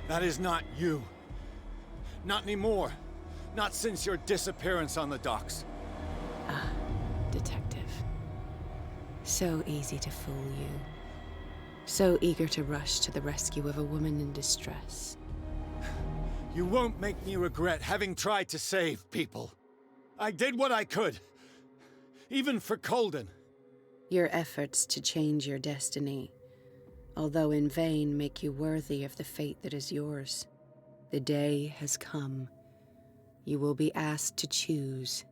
That is not you. Not anymore. Not since your disappearance on the docks. Ah, detective. So easy to fool you. So eager to rush to the rescue of a woman in distress. You won't make me regret having tried to save people. I did what I could. Even for Colden. Your efforts to change your destiny, although in vain, make you worthy of the fate that is yours. The day has come. You will be asked to choose.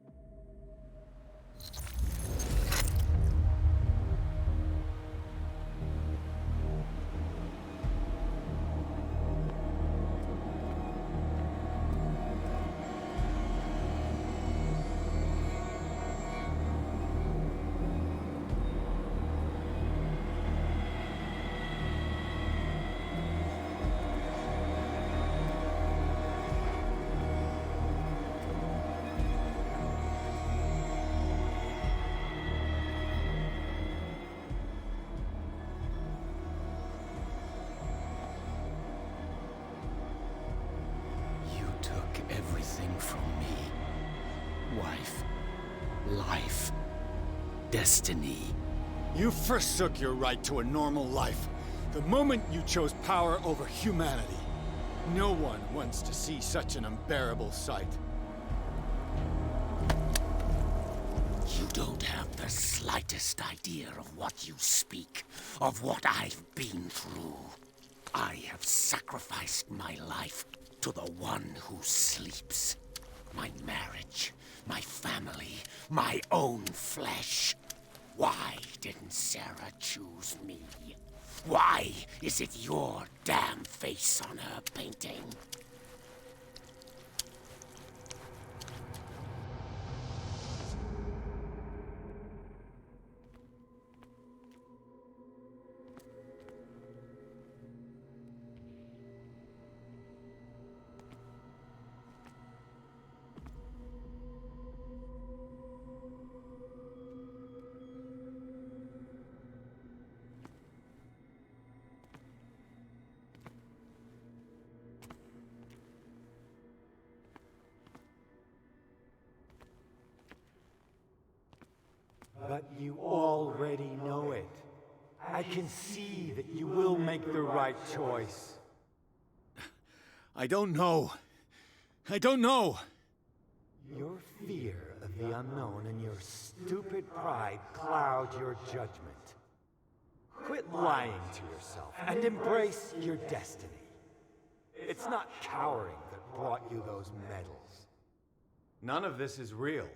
From me. Wife, life, destiny. You forsook your right to a normal life the moment you chose power over humanity. No one wants to see such an unbearable sight. You don't have the slightest idea of what you speak, of what I've been through. I have sacrificed my life to the one who sleeps. My marriage, my family, my own flesh. Why didn't Sarah choose me? Why is it your damn face on her painting? But you already know it. I can see that you will make the right choice. I don't know. I don't know. Your fear of the unknown and your stupid pride cloud your judgment. Quit lying to yourself and embrace your destiny. It's not cowering that brought you those medals. None of this is real.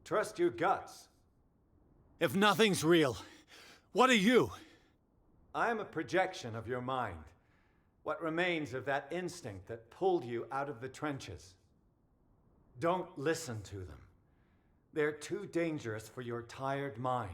Trust your guts. If nothing's real, what are you? I am a projection of your mind. What remains of that instinct that pulled you out of the trenches. Don't listen to them. They're too dangerous for your tired mind.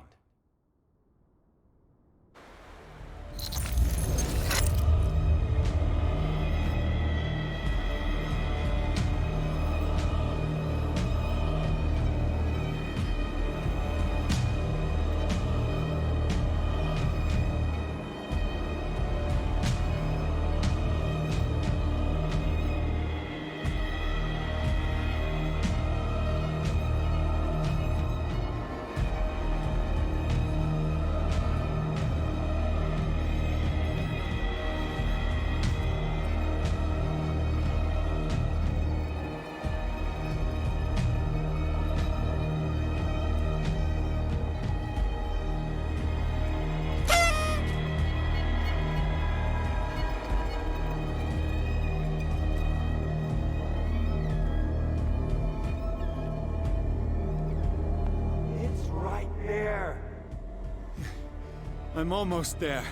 I'm almost there.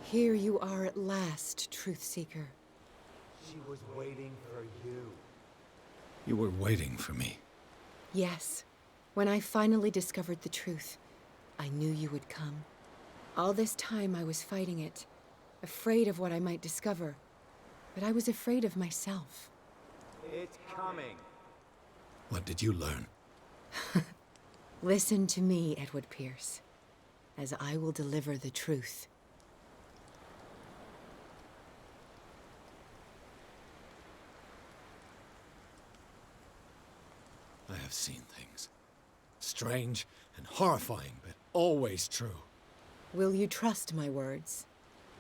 Here you are at last, Truth Seeker. She was waiting for you. You were waiting for me. Yes. When I finally discovered the truth, I knew you would come. All this time I was fighting it, afraid of what I might discover. But I was afraid of myself. It's coming. What did you learn? Listen to me, Edward Pierce, as I will deliver the truth. I have seen things. Strange and horrifying, but always true. Will you trust my words?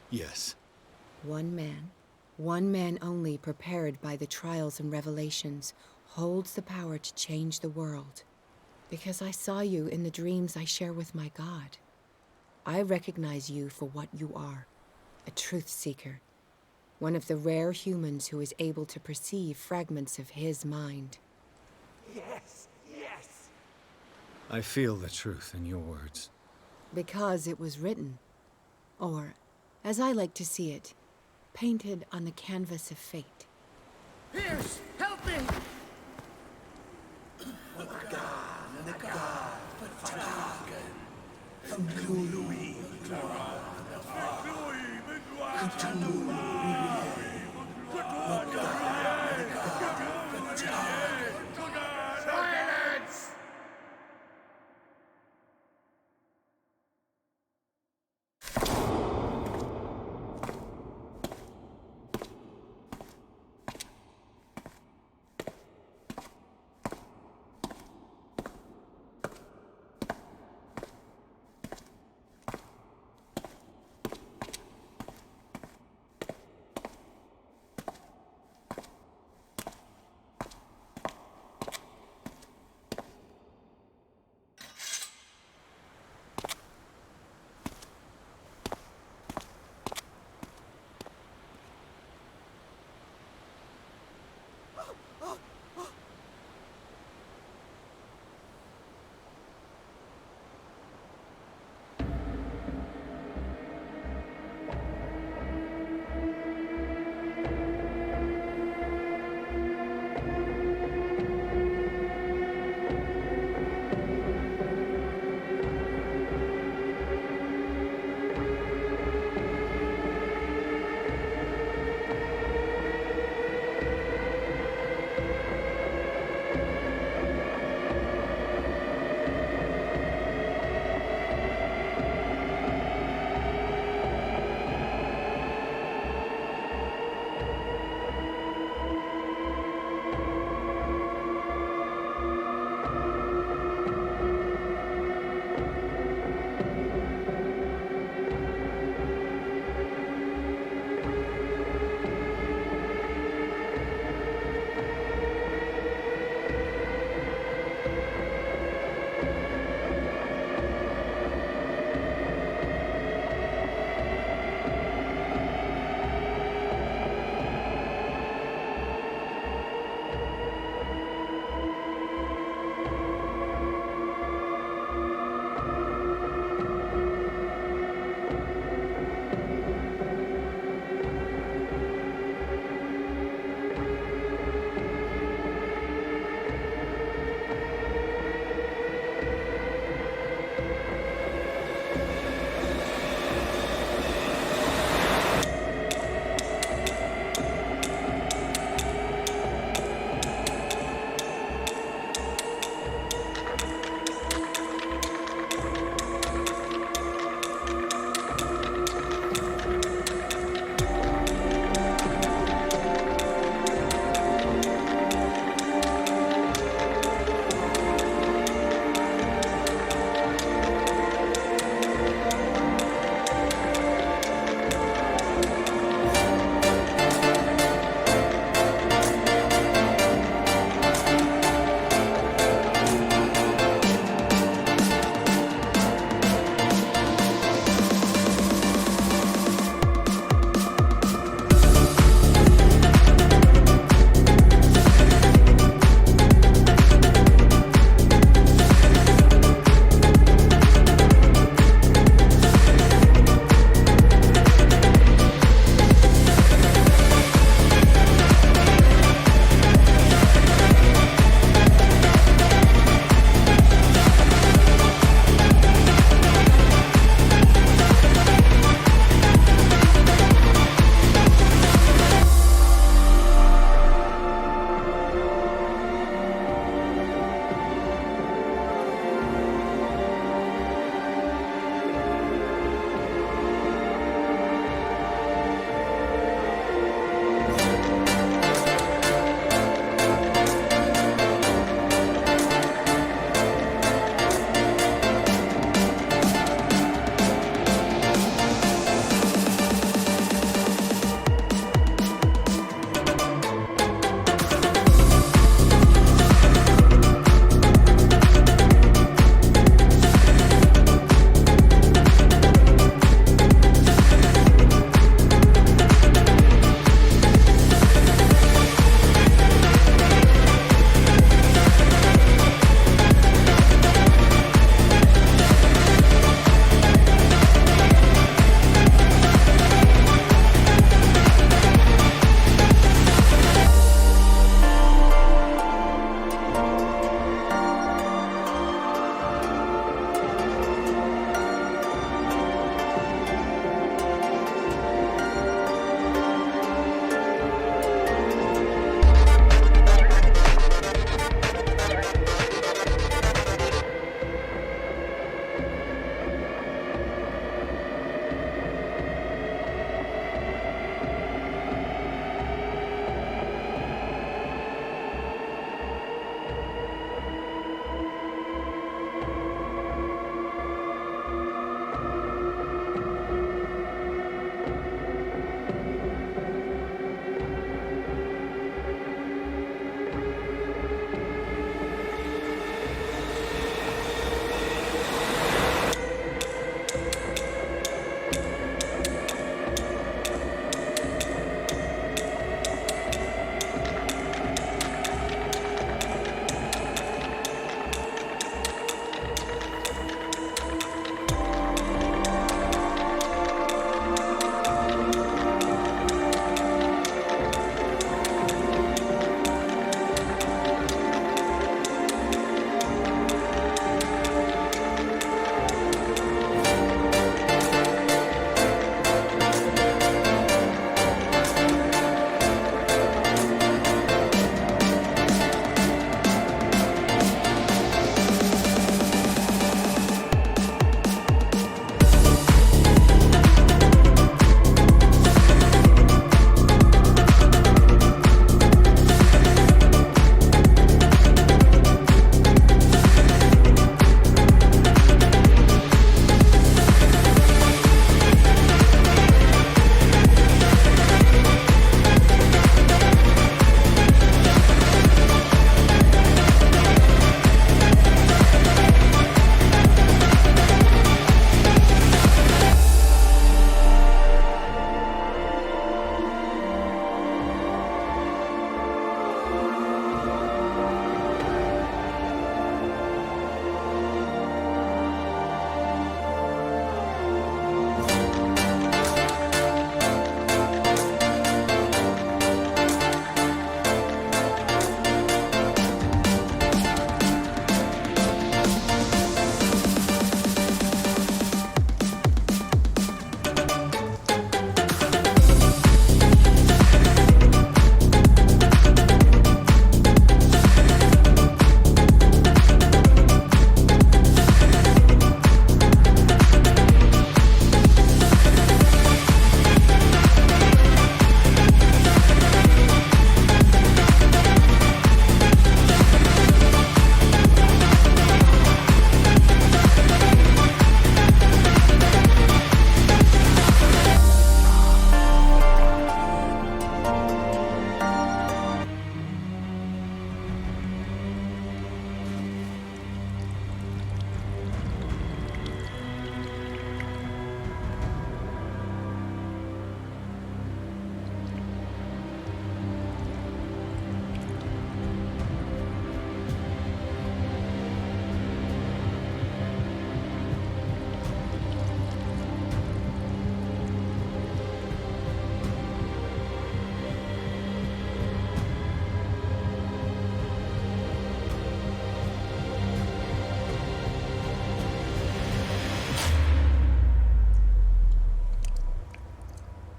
Yes. One man only prepared by the trials and revelations, holds the power to change the world. Because I saw you in the dreams I share with my God. I recognize you for what you are, a truth seeker. One of the rare humans who is able to perceive fragments of his mind. Yes, yes! I feel the truth in your words. Because it was written. Or, as I like to see it, painted on the canvas of fate. Pierce, help me! Silence!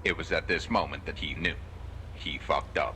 It was at this moment that he knew. He fucked up.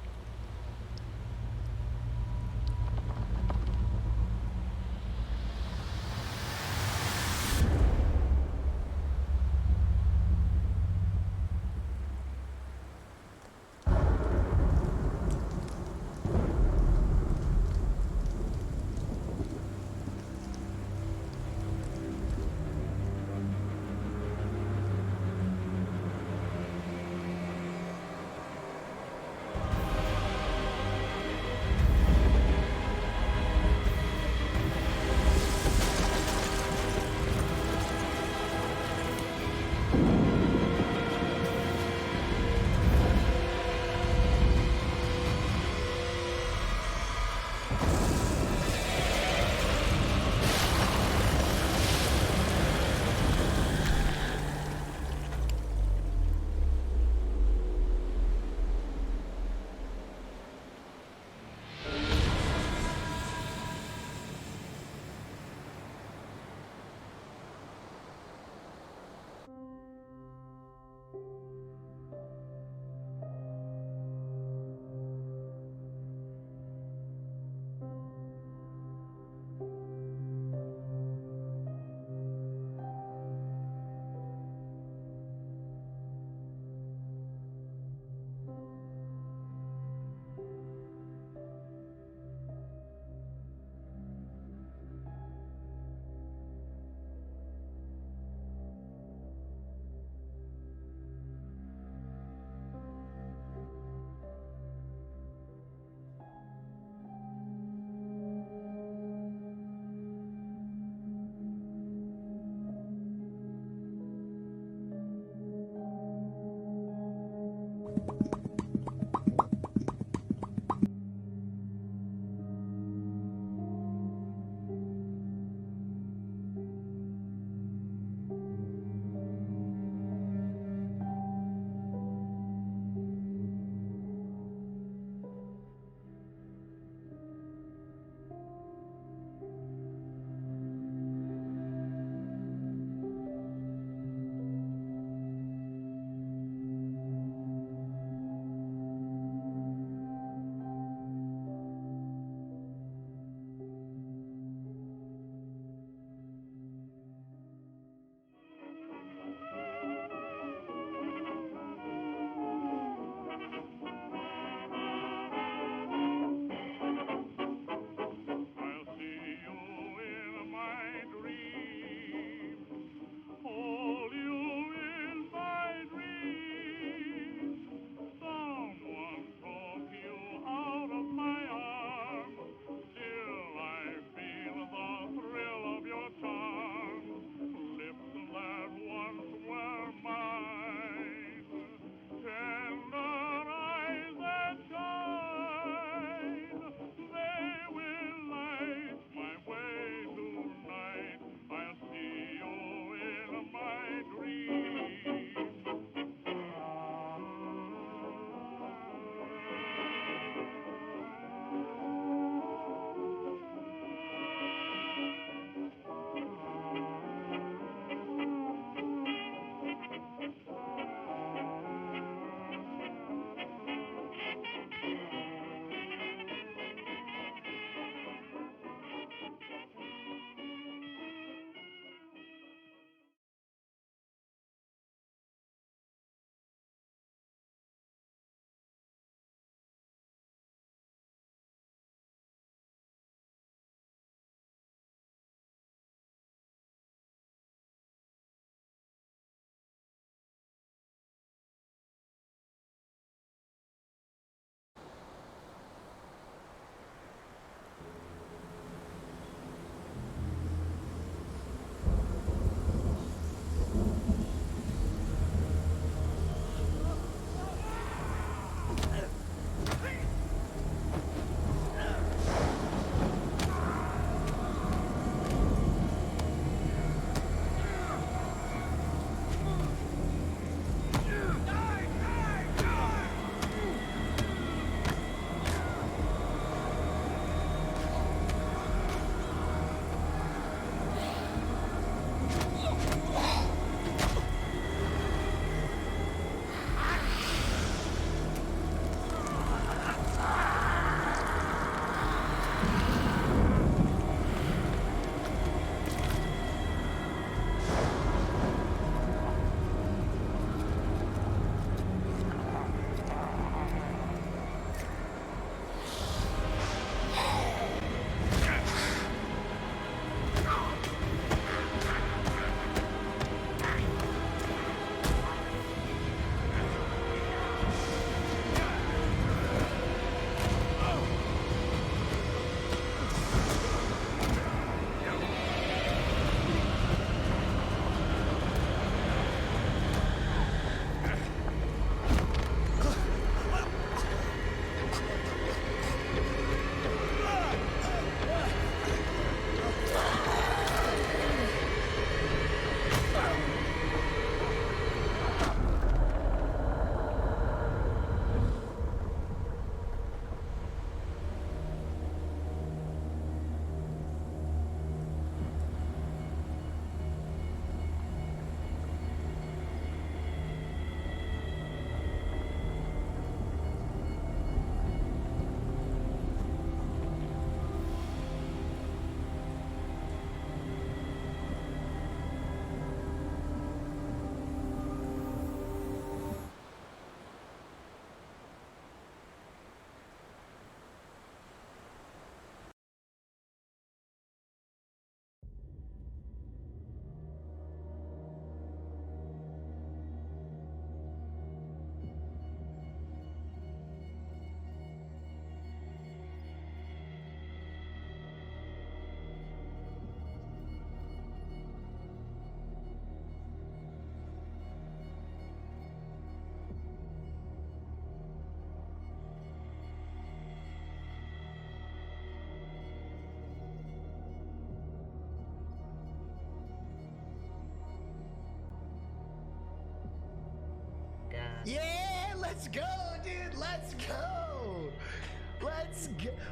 Yeah, let's go, dude. Let's go.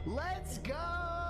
Let's go.